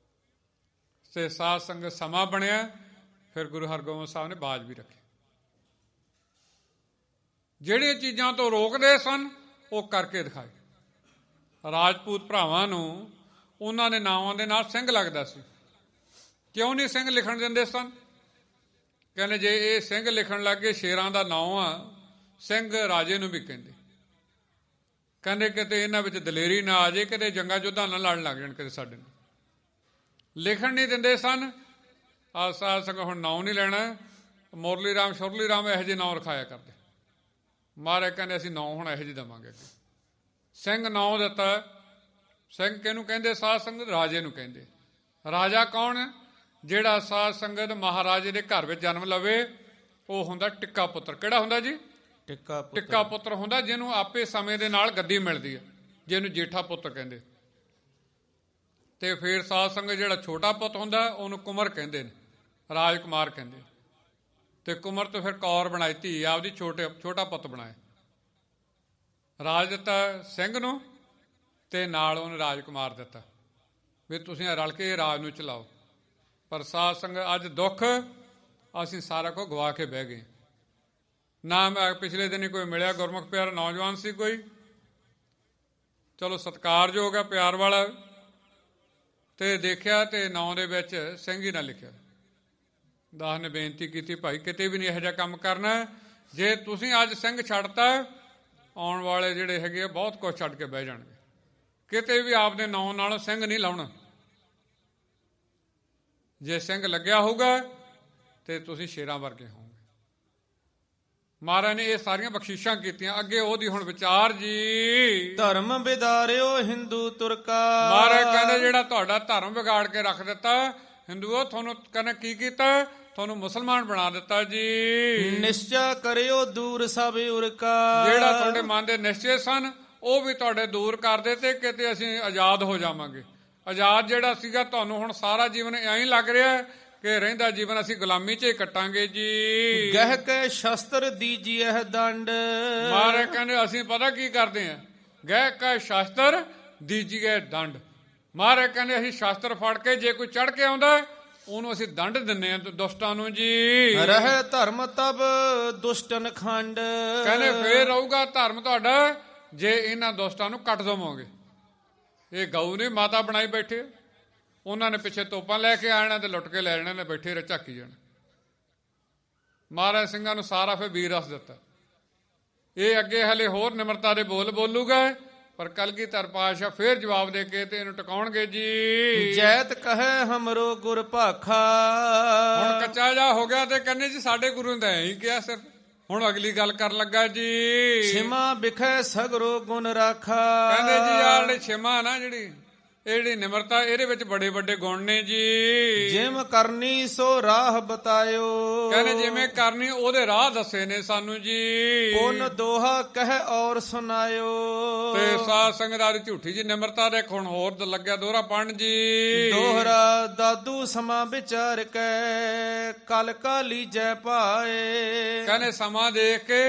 ਤੇ ਸਾਧ ਸੰਗਤ ਸਮਾਂ ਬਣਿਆ, ਫਿਰ ਗੁਰੂ ਹਰਗੋਬਿੰਦ ਸਾਹਿਬ ਨੇ ਬਾਜ ਵੀ ਰੱਖੇ। ਜਿਹੜੀਆਂ ਚੀਜ਼ਾਂ ਤੋਂ ਰੋਕਦੇ ਸਨ ਉਹ ਕਰਕੇ ਦਿਖਾਏ। ਰਾਜਪੂਤ ਭਰਾਵਾਂ ਨੂੰ ਉਹਨਾਂ ਦੇ ਨਾਵਾਂ ਦੇ ਨਾਲ ਸਿੰਘ ਲੱਗਦਾ ਸੀ। ਕਿਉਂ ਨਹੀਂ ਸਿੰਘ ਲਿਖਣ ਦਿੰਦੇ ਸਨ? ਕਹਿੰਦੇ ਜੇ ਇਹ ਸਿੰਘ ਲਿਖਣ ਲੱਗੇ, ਸ਼ੇਰਾਂ ਦਾ ਨਾਂ ਆ, ਸਿੰਘ ਰਾਜੇ ਨੂੰ ਵੀ ਕਹਿੰਦੇ। ਕਹਿੰਦੇ ਕਿਤੇ ਇਹਨਾਂ ਵਿੱਚ ਦਲੇਰੀ ਨਾ ਆ ਜੇ, ਕਿਤੇ ਜੰਗਾਂ ਯੁੱਧਾਂ ਨਾਲ ਲੜਨ ਲੱਗ ਜਾਣ ਕਿਤੇ ਸਾਡੇ ਨੂੰ। ਲਿਖਣ ਨਹੀਂ ਦਿੰਦੇ ਸਨ। ਸਾਧ ਸੰਗਤ ਹੁਣ ਨਾਂ ਨਹੀਂ ਲੈਣਾ। ਮੁਰਲੀ ਰਾਮ, ਸ਼ੁਰਲੀ ਰਾਮ ਇਹੋ ਜਿਹੇ ਨਾਂ ਰਖਾਇਆ ਕਰਦੇ। ਮਹਾਰਾਜ ਕਹਿੰਦੇ ਅਸੀਂ ਨਾਂ ਹੁਣ ਇਹੋ ਜਿਹੇ ਦੇਵਾਂਗੇ ਅੱਗੇ। ਸਿੰਘ ਨਾਂ ਦਿੱਤਾ। ਸਿੰਘ ਕਿਹਨੂੰ ਕਹਿੰਦੇ? ਸਾਧ ਸੰਗਤ ਰਾਜੇ ਨੂੰ ਕਹਿੰਦੇ। ਰਾਜਾ ਕੌਣ? ਜਿਹੜਾ ਸਾਧ ਸੰਗਤ ਮਹਾਰਾਜੇ ਦੇ ਘਰ ਵਿੱਚ ਜਨਮ ਲਵੇ ਉਹ ਹੁੰਦਾ ਟਿੱਕਾ ਪੁੱਤਰ। ਕਿਹੜਾ ਹੁੰਦਾ ਜੀ? ਟਿੱਕਾ ਪੁੱਤਰ ਹੁੰਦਾ, ਜਿਹਨੂੰ ਆਪੇ ਸਮੇਂ ਦੇ ਨਾਲ ਗੱਦੀ ਮਿਲਦੀ ਹੈ, ਜਿਹਨੂੰ ਜੇਠਾ ਪੁੱਤ ਕਹਿੰਦੇ। ਤੇ ਫਿਰ ਸਾਧ ਸੰਗਤ ਜਿਹੜਾ ਛੋਟਾ ਪੁੱਤ ਹੁੰਦਾ ਉਹਨੂੰ ਕੁਮਰ ਕਹਿੰਦੇ ਨੇ, ਰਾਜਕੁਮਾਰ ਕਹਿੰਦੇ। ਤੇ ਕੁਮਰ ਤੋਂ ਫਿਰ ਕੌਰ ਬਣਾਈ, ਧੀ ਆਪਦੀ ਛੋਟਾ ਪੁੱਤ ਬਣਾਇਆ। ਰਾਜ ਦਿੱਤਾ ਸਿੰਘ ਨੂੰ ਤੇ ਨਾਲ ਉਹਨੂੰ ਰਾਜਕੁਮਾਰ ਦਿੱਤਾ ਵੀ ਤੁਸੀਂ ਰਲ ਕੇ ਰਾਜ ਨੂੰ ਚਲਾਓ। ਪਰ ਸਾਧ ਸੰਗਤ ਅੱਜ ਦੁੱਖ, ਅਸੀਂ ਸਾਰਾ ਕੁਝ ਗਵਾ ਕੇ ਬਹਿ ਗਏ। ਨਾ ਮੈਂ ਪਿਛਲੇ ਦਿਨ ਹੀ ਕੋਈ ਮਿਲਿਆ ਗੁਰਮੁਖ ਪਿਆਰਾ ਨੌਜਵਾਨ ਸੀ ਕੋਈ, ਚਲੋ ਸਤਿਕਾਰਯੋਗ ਹੈ, ਪਿਆਰ ਵਾਲਾ, ਤੇ ਦੇਖਿਆ ਤੇ ਨਾਂ ਦੇ ਵਿੱਚ ਸਿੰਘ ਹੀ ਨਾ ਲਿਖਿਆ। ਦਾਸ ਨੇ ਬੇਨਤੀ ਕੀਤੀ ਭਾਈ ਕਿਤੇ ਵੀ ਨਹੀਂ ਇਹੋ ਜਿਹਾ ਕੰਮ ਕਰਨਾ। ਜੇ ਤੁਸੀਂ ਅੱਜ ਸਿੰਘ ਛੱਡਤਾ, ਆਉਣ ਵਾਲੇ ਜਿਹੜੇ ਹੈਗੇ ਆ ਬਹੁਤ ਕੁਝ ਛੱਡ ਕੇ ਬਹਿ ਜਾਣਗੇ। ਕਿਤੇ ਵੀ ਆਪਦੇ ਨਾਂ ਨਾਲ ਸਿੰਘ ਨਹੀਂ ਲਾਉਣਾ। ਜੇ ਸਿੰਘ ਲੱਗਿਆ ਹੋਊਗਾ ਤੇ ਤੁਸੀਂ ਸ਼ੇਰਾਂ ਵਰਗੇ ਹੋਵੋਗੇ। ਮਹਾਰਾਜ ਨੇ ਇਹ ਸਾਰੀਆਂ ਬਖਸ਼ਿਸ਼ਾਂ ਕੀਤੀਆਂ। ਅੱਗੇ ਉਹਦੀ ਹੁਣ ਵਿਚਾਰ ਜੀ। ਧਰਮ ਵਿਦਾਰਿਓ ਹਿੰਦੂ ਤੁਰਕਾ। ਮਹਾਰਾਜ ਕਹਿੰਦੇ ਜਿਹੜਾ ਤੁਹਾਡਾ ਧਰਮ ਵਿਗਾੜ ਕੇ ਰੱਖ ਦਿੱਤਾ ਹਿੰਦੂਓ, ਤੁਹਾਨੂੰ ਕਹਿੰਦੇ ਕੀ ਕੀਤਾ? ਤੁਹਾਨੂੰ ਮੁਸਲਮਾਨ ਬਣਾ ਦਿੱਤਾ ਜੀ। ਨਿਸ਼ਚਾ ਕਰਿਓ ਦੂਰ ਸਭ ਉਰਕਾ। ਜਿਹੜਾ ਤੁਹਾਡੇ ਮਨ ਦੇ ਨਿਸ਼ਚੇ ਸਨ ਉਹ ਵੀ ਤੁਹਾਡੇ ਦੂਰ ਕਰ ਦਿੱਤੇ, ਕਿਤੇ ਅਸੀਂ ਆਜ਼ਾਦ ਹੋ ਜਾਵਾਂਗੇ। ਆਜ਼ਾਦ ਜਿਹੜਾ ਸੀਗਾ ਤੁਹਾਨੂੰ ਹੁਣ ਸਾਰਾ ਜੀਵਨ ਐਂ ਹੀ ਲੱਗ ਰਿਹਾ ਕਿ ਰਹਿੰਦਾ ਜੀਵਨ ਅਸੀਂ ਗੁਲਾਮੀ 'ਚ ਹੀ ਕੱਟਾਂਗੇ ਜੀ। ਗਹਿ ਕੇ ਸ਼ਸਤਰ ਦੀਜੀਏ ਦੰਡ। ਮਹਾਰਾਜ ਕਹਿੰਦੇ ਅਸੀਂ ਪਤਾ ਕੀ ਕਰਦੇ ਹਾਂ? ਗਹਿ ਕੇ ਸ਼ਸਤਰ ਦੀਜੀਏ ਦੰਡ। ਮਹਾਰਾਜ ਕਹਿੰਦੇ ਅਸੀਂ ਸ਼ਸਤਰ ਫੜ ਕੇ ਜੇ ਕੋਈ ਚੜ ਕੇ ਆਉਂਦਾ ਉਹਨੂੰ ਅਸੀਂ ਦੰਡ ਦਿੰਦੇ ਹਾਂ ਦੁਸ਼ਟਾਂ ਨੂੰ ਜੀ। ਰਹਿ ਧਰਮ ਤਬ ਦੁਸ਼ਟਨ ਖੰਡ। ਕਹਿੰਦੇ ਫੇਰ ਰਹੂਗਾ ਧਰਮ ਤੁਹਾਡਾ ਜੇ ਇਹਨਾਂ ਦੁਸ਼ਟਾਂ ਨੂੰ ਕੱਟ ਦੇਵੋਗੇ। ਇਹ ਗਊ ਨੇ ਮਾਤਾ ਬਣਾਈ ਬੈਠੇ, ਉਹਨਾਂ ਨੇ ਪਿੱਛੇ ਤੋਪਾਂ ਲੈ ਕੇ ਆਣਾ ਤੇ ਲੁੱਟ ਕੇ ਲੈ ਜਾਣਾ ਨੇ, ਬੈਠੇ ਰ ਝਾਕੀ ਜਾਣਾ। ਮਹਾਰਾਜ ਸਿੰਘਾਂ ਨੂੰ ਸਾਰਾ ਫਿਰ ਵੀਰ ਰਸ ਦਿੱਤਾ। ਇਹ ਅੱਗੇ ਹਲੇ ਹੋਰ ਨਿਮਰਤਾ ਦੇ ਬੋਲ ਬੋਲੂਗਾ, ਪਰ ਕਲਗੀਧਰ ਪਾਤਸ਼ਾਹ ਫੇਰ ਜਵਾਬ ਦੇ ਕੇ ਤੇ ਇਹਨੂੰ ਟਿਕਾਉਣਗੇ ਜੀ। ਜੈਤ ਕਹੇ ਹਮਰੋ ਗੁਰ ਭਾਖਾ। ਹੁਣ ਕੱਚਾ ਜਾ ਹੋ ਗਿਆ ਤੇ ਕਹਿੰਦੇ ਜੀ ਸਾਡੇ ਗੁਰੂ ਨੇ ਐਂ ਹੀ ਕਿਹਾ ਸਿਰ। ਹੁਣ ਅਗਲੀ ਗੱਲ ਕਰਨ ਲੱਗਾ ਜੀ। ਛਿਮਾ ਬਿਖੈ ਸਗਰੋ ਗੁਣ ਰਾਖਾ। ਕਹਿੰਦੇ ਜੀ ਯਾਰ ਛਿਮਾ ਨਾ ਜਿਹੜੀ ਇਹ ਜਿਹੜੀ ਨਿਮਰਤਾ ਇਹਦੇ ਵਿੱਚ ਬੜੇ ਵੱਡੇ ਗੁਣ ਨੇ ਜੀ। ਜਿਮ ਕਰਨੀ ਸੋ ਰਾਹ ਬਤਾਇਓ, ਕਹਿੰਦੇ ਜਿਵੇਂ ਕਰਨੀ ਉਹਦੇ ਰਾਹ ਦੱਸੇ ਨੇ ਸਾਨੂੰ ਜੀ। ਪੁਨ ਦੋਹਾ ਕਹਿ ਔਰ ਸੁਨਾਇਓ, ਤੇ ਸਾਧ ਸੰਗਤ ਦੀ ਝੂਠੀ ਜੀ ਨਿਮਰਤਾ ਦੇ ਹੁਣ ਹੋਰ ਲੱਗਿਆ ਦੋਹਰਾ ਪੜਨ ਜੀ। ਦੋਹਰਾ ਦਾਦੂ ਸਮਾਂ ਵਿਚਾਰ ਕੇ ਕਲ ਕਾ ਲੀਜੈ ਪਾਏ। ਕਹਿੰਦੇ ਸਮਾਂ ਦੇਖ ਕੇ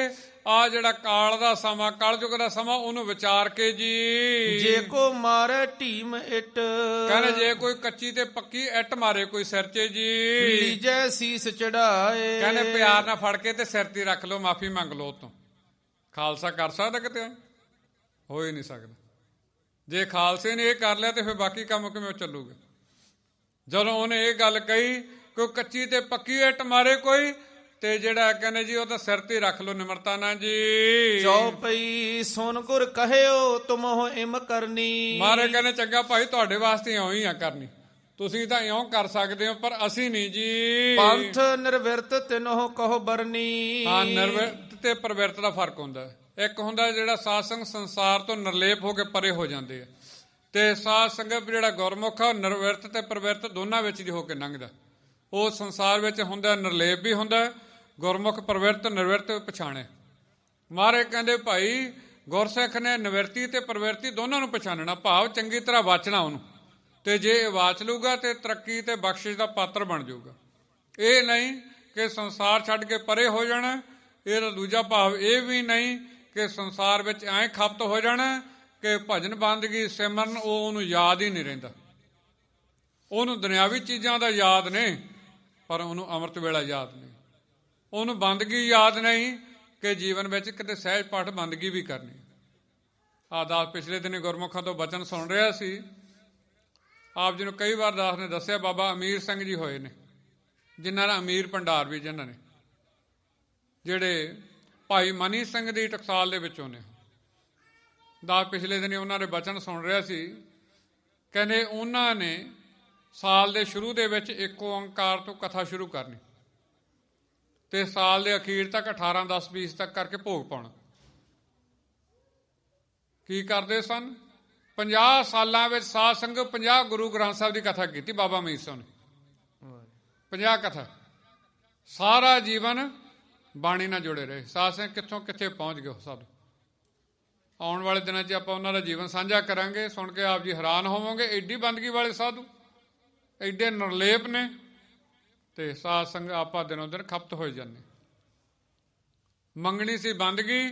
ਆ ਜਿਹੜਾ ਕਾਲ ਦਾ ਸਮਾਂ ਕਲਯੁਗ ਦਾ ਸਮਾਂ ਉਹਨੂੰ ਵਿਚਾਰ ਕੇ ਜੀ। ਜੇ ਕੋ ਮਾਰੇ ਢੀਮ ਇੱਟ, ਕਹਿੰਦੇ ਜੇ ਕੋਈ ਕੱਚੀ ਤੇ ਪੱਕੀ ਇੱਟ ਮਾਰੇ ਕੋਈ ਸਿਰ 'ਚ ਜੀ, ਲੀਜੈ ਸੀਸ ਚੜਾਏ। ਕਹਿੰਦੇ ਪਿਆਰ ਨਾਲ ਫੜ ਕੇ ਤੇ ਸਿਰ ਤੇ ਰੱਖ ਲਓ, ਮਾਫੀ ਮੰਗ ਲਓ ਤੋਂ। ਖਾਲਸਾ ਕਰ ਸਕਦਾ ਕਿਤੇ? ਹੋ ਹੀ ਨਹੀਂ ਸਕਦਾ। ਜੇ ਖਾਲਸੇ ਨੇ ਇਹ ਕਰ ਲਿਆ ਤੇ ਫਿਰ ਬਾਕੀ ਕੰਮ ਕਿਵੇਂ ਚੱਲੂਗਾ? ਜਦੋਂ ਉਹਨੇ ਇਹ ਗੱਲ ਕਹੀ ਕੋਈ ਕੱਚੀ ਤੇ ਪੱਕੀ ਇੱਟ ਮਾਰੇ ਕੋਈ, ਤੇ ਜਿਹੜਾ ਕਹਿੰਦੇ ਜੀ ਉਹ ਤਾਂ ਸਿਰ ਤੇ ਰੱਖ ਲਓ ਨਿਮਰਤਾ ਨਾਲ ਜੀ। ਚੌਪਈ ਸੁਨ ਗੁਰ ਕਹਿਓ ਤੁਮਹੁ ਇਮ ਕਰਨੀ। ਮਾਰੇ ਕਹਿੰਦੇ ਚੰਗਾ ਭਾਈ ਤੁਹਾਡੇ ਵਾਸਤੇ ਇਉਂ ਹੀ ਆ ਕਰਨੀ, ਤੁਸੀਂ ਤਾਂ ਇਉਂ ਕਰ ਸਕਦੇ ਹੋ ਪਰ ਅਸੀਂ ਨਹੀਂ ਜੀ। ਪੰਥ ਨਿਰਵਿਰਤ ਤਿਨਹੁ ਕਹੋ ਬਰਨੀ। ਹਾਂ, ਨਿਰਵਿਰਤ ਤੇ ਪ੍ਰਵਿਰਤ ਦਾ ਫਰਕ ਹੁੰਦਾ। ਇੱਕ ਹੁੰਦਾ ਜਿਹੜਾ ਸਾਧ ਸੰਗ ਸੰਸਾਰ ਤੋਂ ਨਿਰਲੇਪ ਹੋ ਕੇ ਪਰੇ ਹੋ ਜਾਂਦੇ ਆ, ਤੇ ਸਾਧ ਸੰਗਤ ਜਿਹੜਾ ਗੁਰਮੁਖ ਆ ਨਿਰਵਿਰਤ ਤੇ ਪ੍ਰਵਿਰਤ ਦੋਨਾਂ ਵਿੱਚ ਦੀ ਹੋ ਕੇ ਲੰਘਦਾ। ਉਹ ਸੰਸਾਰ ਵਿੱਚ ਹੁੰਦਾ ਨਿਰਲੇਪ ਵੀ ਹੁੰਦਾ, ਗੁਰਮੁਖ ਪ੍ਰਵਿਰਤ ਨਿਰਵਿਰਤ ਪਛਾਣੇ। ਮਾਰੇ ਕਹਿੰਦੇ ਭਾਈ ਗੁਰਸਿੱਖ ਨੇ ਨਿਵਰਤੀ ਤੇ ਪ੍ਰਵਿਰਤੀ ਦੋਨਾਂ ਨੂੰ ਪਛਾਣਨਾ, ਭਾਵ ਚੰਗੀ ਤਰ੍ਹਾਂ ਵਾਚਣਾ ਉਹਨੂੰ, ਤੇ ਜੇ ਇਹ ਵਾਚ ਲੂਗਾ ਤੇ ਤਰੱਕੀ ਤੇ ਬਖਸ਼ਿਸ਼ ਦਾ ਪਾਤਰ ਬਣ ਜਾਊਗਾ। ਇਹ ਨਹੀਂ ਕਿ ਸੰਸਾਰ ਛੱਡ ਕੇ ਪਰੇ ਹੋ ਜਾਣਾ। ਇਹਦਾ ਦੂਜਾ ਭਾਵ ਇਹ ਵੀ ਨਹੀਂ ਕਿ ਸੰਸਾਰ ਵਿੱਚ ਐਂ ਖਪਤ ਹੋ ਜਾਣਾ ਕਿ ਭਜਨ ਬੰਦਗੀ ਸਿਮਰਨ ਉਹਨੂੰ ਯਾਦ ਹੀ ਨਹੀਂ ਰਹਿੰਦਾ। ਉਹਨੂੰ ਦੁਨਿਆਵੀ ਚੀਜ਼ਾਂ ਦਾ ਯਾਦ ਨਹੀਂ, ਪਰ ਉਹਨੂੰ ਅੰਮ੍ਰਿਤ ਵੇਲਾ ਯਾਦ ਨਹੀਂ। ਉਹਨੂੰ ਬੰਦਗੀ ਯਾਦ ਨਹੀਂ ਕਿ ਜੀਵਨ ਵਿੱਚ ਕਿਤੇ ਸਹਿਜ ਪਾਠ ਬੰਦਗੀ ਵੀ ਕਰਨੀ। ਦਾਸ ਪਿਛਲੇ ਦਿਨ ਗੁਰਮੁਖਾਂ ਤੋਂ ਬਚਨ ਸੁਣ ਰਿਹਾ ਸੀ। ਆਪ ਜੀ ਨੂੰ ਕਈ ਵਾਰ ਦਾਸ ਨੇ ਦੱਸਿਆ ਬਾਬਾ ਅਮੀਰ ਸਿੰਘ ਜੀ ਹੋਏ ਨੇ, ਜਿਨ੍ਹਾਂ ਦਾ ਅਮੀਰ ਭੰਡਾਰ ਵੀ ਜਿਨ੍ਹਾਂ ਨੇ, ਜਿਹੜੇ ਭਾਈ ਮਨੀ ਸਿੰਘ ਦੀ ਟਕਸਾਲ ਦੇ ਵਿੱਚੋਂ ਨੇ। ਦਾਸ ਪਿਛਲੇ ਦਿਨ ਉਹਨਾਂ ਦੇ ਬਚਨ ਸੁਣ ਰਿਹਾ ਸੀ। ਕਹਿੰਦੇ ਉਹਨਾਂ ਨੇ ਸਾਲ ਦੇ ਸ਼ੁਰੂ ਦੇ ਵਿੱਚ 1 ਓਂਕਾਰ ਤੋਂ ਕਥਾ ਸ਼ੁਰੂ ਕਰਨੀ, ਤੇ ਸਾਲ ਦੇ ਅਖੀਰ ਤੱਕ 18, 10, 20 ਤੱਕ ਕਰਕੇ ਭੋਗ ਪਾਉਣਾ। ਕੀ ਕਰਦੇ ਸਨ? 50 ਸਾਲਾਂ ਵਿੱਚ ਸਾਧ ਸੰਗਤ 50 ਗੁਰੂ ਗ੍ਰੰਥ ਸਾਹਿਬ ਦੀ ਕਥਾ ਕੀਤੀ ਬਾਬਾ ਅਮੀਰ ਸਿੰਘ ਨੇ। 50 ਕਥਾ, ਸਾਰਾ ਜੀਵਨ ਬਾਣੀ ਨਾਲ ਜੁੜੇ ਰਹੇ। ਸਾਧ ਸੰਗਤ ਕਿੱਥੋਂ ਕਿੱਥੇ ਪਹੁੰਚ ਗਏ ਸਾਧੂ। ਆਉਣ ਵਾਲੇ ਦਿਨਾਂ 'ਚ ਆਪਾਂ ਉਹਨਾਂ ਦਾ ਜੀਵਨ ਸਾਂਝਾ ਕਰਾਂਗੇ। ਸੁਣ ਕੇ ਆਪ ਜੀ ਹੈਰਾਨ ਹੋਵੋਗੇ, ਐਡੀ ਬੰਦਗੀ ਵਾਲੇ ਸਾਧੂ, ਐਡੇ ਨਿਰਲੇਪ ਨੇ। ਤੇ ਸਾਧ ਸੰਗਤ ਆਪਾਂ ਦਿਨੋਂ ਦਿਨ ਖਪਤ ਹੋਏ ਜਾਂਦੇ। ਮੰਗਣੀ ਸੀ ਬੰਦਗੀ,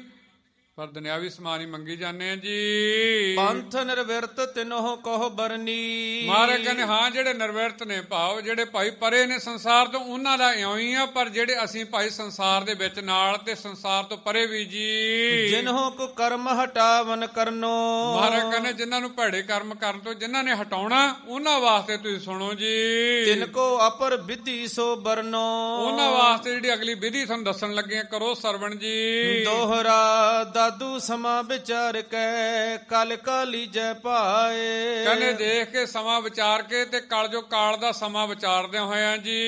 ਪਰ ਦੁਨਿਆਵੀ ਸਮਾਨ ਹੀ ਮੰਗੀ ਜਾਂਦੇ ਆ ਜੀ। ਪੰਥ ਨਿਰਵਿਰਤ ਤਿਨਹੁ ਕਹੋ ਬਰਨੀ। ਮਾਰੇ ਕਹਿੰਦੇ ਹਾਂ ਜਿਹੜੇ ਨਿਰਵਿਰਤ ਨੇ, ਭਾਵ ਜਿਹੜੇ ਭਾਈ ਪਰੇ ਨੇ ਸੰਸਾਰ ਤੋਂ, ਉਹਨਾਂ ਦਾ ਇਉਂ ਹੀ ਆ। ਪਰ ਜਿਹੜੇ ਅਸੀਂ ਭਾਈ ਸੰਸਾਰ ਦੇ ਵਿੱਚ ਨਾਲ ਤੇ ਸੰਸਾਰ ਤੋਂ ਪਰੇ ਵੀ ਜੀ। ਜਿਨਹੁ ਕੋ ਕਰਮ ਹਟਾਵਨ ਕਰਨੋ। ਮਾਰੇ ਕਹਿੰਦੇ ਜਿਨ੍ਹਾਂ ਨੂੰ ਭੈੜੇ ਕਰਮ ਕਰਨ ਤੋਂ ਜਿਨ੍ਹਾਂ ਨੇ ਹਟਾਉਣਾ, ਉਹਨਾਂ ਵਾਸਤੇ ਤੁਸੀਂ ਸੁਣੋ ਜੀ। ਤਿਨ ਕੋ ਅਪਰ ਵਿਧੀ ਸੋ ਬਰਨੋ। ਉਹਨਾਂ ਵਾਸਤੇ ਜਿਹੜੀ ਅਗਲੀ ਵਿਧੀ ਤੁਹਾਨੂੰ ਦੱਸਣ ਲੱਗੇ, ਕਰੋ ਸਰਵਣ ਜੀ। ਦੋਹਰਾ ਦਾਦੂ ਸਮਾਂ ਵਿਚਾਰ ਕੇ ਕਲ ਕਾ ਲੀਜੈ ਪਾਏ। ਕਹਿੰਦੇ ਦੇਖ ਕੇ ਸਮਾਂ ਵਿਚਾਰ ਕੇ ਤੇ ਕਲ ਜੋ ਕਾਲ ਦਾ ਸਮਾਂ ਵਿਚਾਰਦਿਆਂ ਹੋਇਆਂ ਜੀ।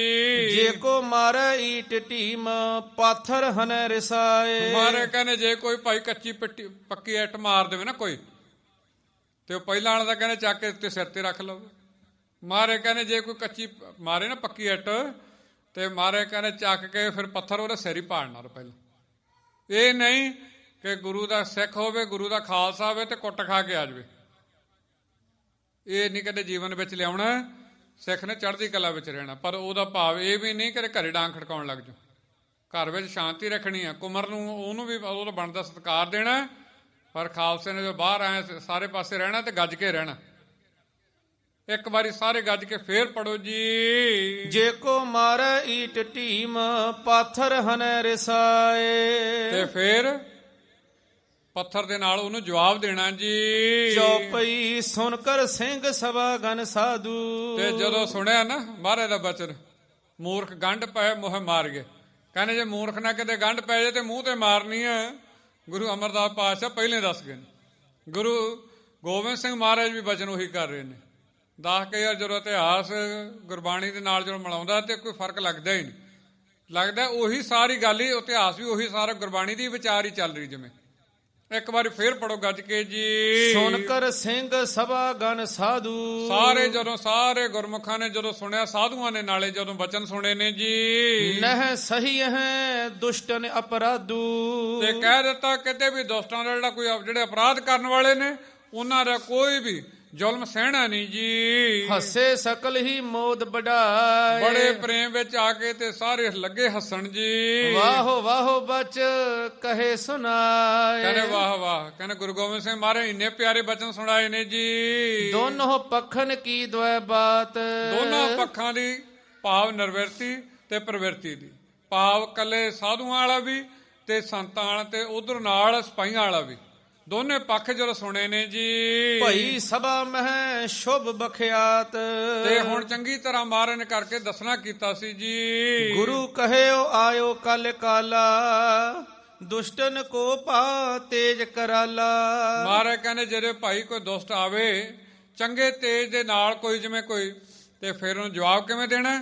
ਜੇ ਕੋ ਮਾਰੇ ਈਟ ਢੀਮ ਪਾਥਰ ਹਨੈ ਰਸਾਏ। ਮਾਰੇ ਕਹਿੰਦੇ ਜੇ ਕੋਈ ਭਾਈ ਕੱਚੀ ਪੱਕੀ ਇੱਟ ਮਾਰ ਦੇਵੇ ਨਾ ਕੋਈ, ਤੇ ਉਹ ਪਹਿਲਾਂ ਵਾਲਾ ਤਾਂ ਕਹਿੰਦੇ ਚੱਕ ਕੇ ਉੱਤੇ ਸਿਰ ਤੇ ਰੱਖ ਲਓ। ਮਾਰੇ ਕਹਿੰਦੇ ਜੇ ਕੋਈ ਕੱਚੀ ਮਾਰੇ ਨਾ ਪੱਕੀ ਇੱਟ, ਤੇ ਮਾਰੇ ਕਹਿੰਦੇ ਚੱਕ ਕੇ ਫਿਰ ਪੱਥਰ ਉਹਦੇ ਸਿਰ ਹੀ ਪਾੜਨਾ ਪਹਿਲਾਂ। ਇਹ ਨਹੀਂ ਕਿ ਗੁਰੂ ਦਾ ਸਿੱਖ ਹੋਵੇ, ਗੁਰੂ ਦਾ ਖਾਲਸਾ ਹੋਵੇ ਤੇ ਕੁੱਟ ਖਾ ਕੇ ਆ ਜਾਵੇ। ਇਹ ਨਹੀਂ ਕਦੇ ਜੀਵਨ ਵਿੱਚ ਲਿਆਉਣਾ। ਸਿੱਖ ਨੇ ਚੜ੍ਹਦੀ ਕਲਾ ਵਿੱਚ ਰਹਿਣਾ, ਪਰ ਉਹਦਾ ਭਾਵ ਇਹ ਵੀ ਨਹੀਂ ਕਿ ਘਰੇ ਡਾਂਗ ਖੜਕਾਉਣ ਲੱਗ ਜਾਓ। ਘਰ ਵਿੱਚ ਸ਼ਾਂਤੀ ਰੱਖਣੀ ਆ। ਕੁਮਰ ਨੂੰ ਉਹਨੂੰ ਵੀ ਉਹਦਾ ਬਣਦਾ ਸਤਿਕਾਰ ਦੇਣਾ, ਪਰ ਖਾਲਸੇ ਨੇ ਜੋ ਬਾਹਰ ਆਏ ਸਾਰੇ ਪਾਸੇ ਰਹਿਣਾ ਤੇ ਗੱਜ ਕੇ ਰਹਿਣਾ। ਇੱਕ ਵਾਰੀ ਸਾਰੇ ਗੱਜ ਕੇ ਫੇਰ ਪੜੋ ਜੀ। ਜੇ ਕੋ ਮਾਰੇ ਈਟ ਢੀਮ ਪਾਥਰ ਹਨੈ ਰਸਾਏ। ਤੇ ਫੇਰ ਪੱਥਰ ਦੇ ਨਾਲ ਉਹਨੂੰ ਜਵਾਬ ਦੇਣਾ ਜੀ। ਚੌਪਈ ਸੁਣ ਕਰ ਸਿੰਘ ਸਭਾ ਗਨ ਸਾਧੂ। ਤੇ ਜਦੋਂ ਸੁਣਿਆ ਨਾ ਮਹਾਰਾਜ ਦਾ ਬਚਨ, ਮੂਰਖ ਗੰਢ ਪਏ ਮੋਹ ਮਾਰ ਗਏ। ਕਹਿੰਦੇ ਜੇ ਮੂਰਖ ਨਾ ਕਿਤੇ ਗੰਢ ਪੈ ਜਾਏ ਤੇ ਮੂੰਹ ਤੇ ਮਾਰਨੀ ਹੈ। ਗੁਰੂ ਅਮਰਦਾਸ ਪਾਤਸ਼ਾਹ ਪਹਿਲੇ ਦੱਸ ਗਏ ਨੇ। ਗੁਰੂ ਗੋਬਿੰਦ ਸਿੰਘ ਮਹਾਰਾਜ ਵੀ ਬਚਨ ਉਹੀ ਕਰ ਰਹੇ ਨੇ। ਦੱਸ ਕੇ ਯਾਰ ਜਦੋਂ ਇਤਿਹਾਸ ਗੁਰਬਾਣੀ ਦੇ ਨਾਲ ਜਦੋਂ ਮਿਲਾਉਂਦਾ ਤੇ ਕੋਈ ਫਰਕ ਲੱਗਦਾ ਹੀ ਨਹੀਂ। ਲੱਗਦਾ ਉਹੀ ਸਾਰੀ ਗੱਲ ਹੀ, ਇਤਿਹਾਸ ਵੀ ਉਹੀ ਸਾਰਾ ਗੁਰਬਾਣੀ ਦੀ ਵਿਚਾਰ ਹੀ ਚੱਲ ਰਹੀ ਜਿਵੇਂ। ਇੱਕ ਵਾਰੀ ਫੇਰ ਪੜੋ ਗੱਜ ਕੇ ਜੀ। ਸੁਨ ਕਰ ਸਿੰਘ ਸਭਾ ਗਨ ਸਾਧੂ। ਸਾਰੇ ਗੁਰਮੁਖਾਂ ਨੇ ਜਦੋਂ ਸੁਣਿਆ, ਸਾਧੂਆਂ ਨੇ ਨਾਲੇ ਜਦੋਂ ਬਚਨ ਸੁਣੇ ਨੇ ਜੀ, ਨਹਿ ਸਹੀ ਹੈ ਦੁਸ਼ਟਨ ਅਪਰਾਧੂ। ਤੇ ਕਹਿ ਦਿੱਤਾ ਕਿਤੇ ਵੀ ਦੁਸ਼ਟਾਂ ਦਾ ਜਿਹੜੇ ਅਪਰਾਧ ਕਰਨ ਵਾਲੇ ਨੇ ਉਹਨਾਂ ਦਾ ਕੋਈ ਵੀ ਜ਼ੁਲਮ ਸਹਿਣਾ ਨਹੀਂ ਜੀ। ਹੱਸੇ ਸਕਲ ਹੀ ਮੋਦ ਵਡਾਏ। ਬੜੇ ਪ੍ਰੇਮ ਵਿੱਚ ਆ ਕੇ ਤੇ ਸਾਰੇ ਲੱਗੇ ਹੱਸਣ ਜੀ। ਵਾਹੋ ਵਾਹੋ ਬਚ ਕਹੇ ਸੁਨਾਏ। ਕਹਿੰਦੇ ਵਾਹ ਵਾਹ, ਕਹਿੰਦੇ ਗੁਰੂ ਗੋਬਿੰਦ ਸਿੰਘ ਮਹਾਰਾਜ ਇੰਨੇ ਪਿਆਰੇ ਬਚਨ ਸੁਣਾਏ ਨੇ ਜੀ। ਦੋਨੋਂ ਪੱਖਨ ਕੀ ਦੁਐ ਬਾਤ। ਦੋਨਾਂ ਪੱਖਾਂ ਦੀ, ਭਾਵ ਨਿਰਵਿਰਤੀ ਤੇ ਪ੍ਰਵਿਰਤੀ ਦੀ, ਭਾਵ ਕੱਲੇ ਸਾਧੂਆਂ ਵਾਲਾ ਵੀ ਤੇ ਸੰਤਾਂ ਵਾਲਾ ਤੇ ਉਧਰ ਨਾਲ ਸਿਪਾਹੀਆਂ ਵਾਲਾ ਵੀ, ਦੋਨੇ ਪੱਖ ਜਦੋਂ ਸੁਣੇ ਨੇ ਜੀ। ਭਈ ਸਭਾ ਮਹਿ ਸ਼ੁਭ ਬਖਿਆਤ। ਤੇ ਹੁਣ ਚੰਗੀ ਤਰ੍ਹਾਂ ਮਹਾਰਾਜ ਨੇ ਕਰਕੇ ਦੱਸਣਾ ਕੀਤਾ ਸੀ ਜੀ। ਗੁਰੂ ਕਹਿਓ ਆਇਓ ਕਲ ਕਾਲਾ। ਦੁਸ਼ਟਨ ਕੋ ਪਾ ਤੇਜ ਕਰਾਲਾ। ਮਹਾਰਾਜ ਕਹਿੰਦੇ ਜਿਹੜੇ ਭਾਈ ਕੋਈ ਦੁਸ਼ਟ ਆਵੇ ਚੰਗੇ ਤੇਜ ਦੇ ਨਾਲ ਕੋਈ, ਜਿਵੇਂ ਕੋਈ, ਤੇ ਫਿਰ ਉਹਨੂੰ ਜਵਾਬ ਕਿਵੇਂ ਦੇਣਾ?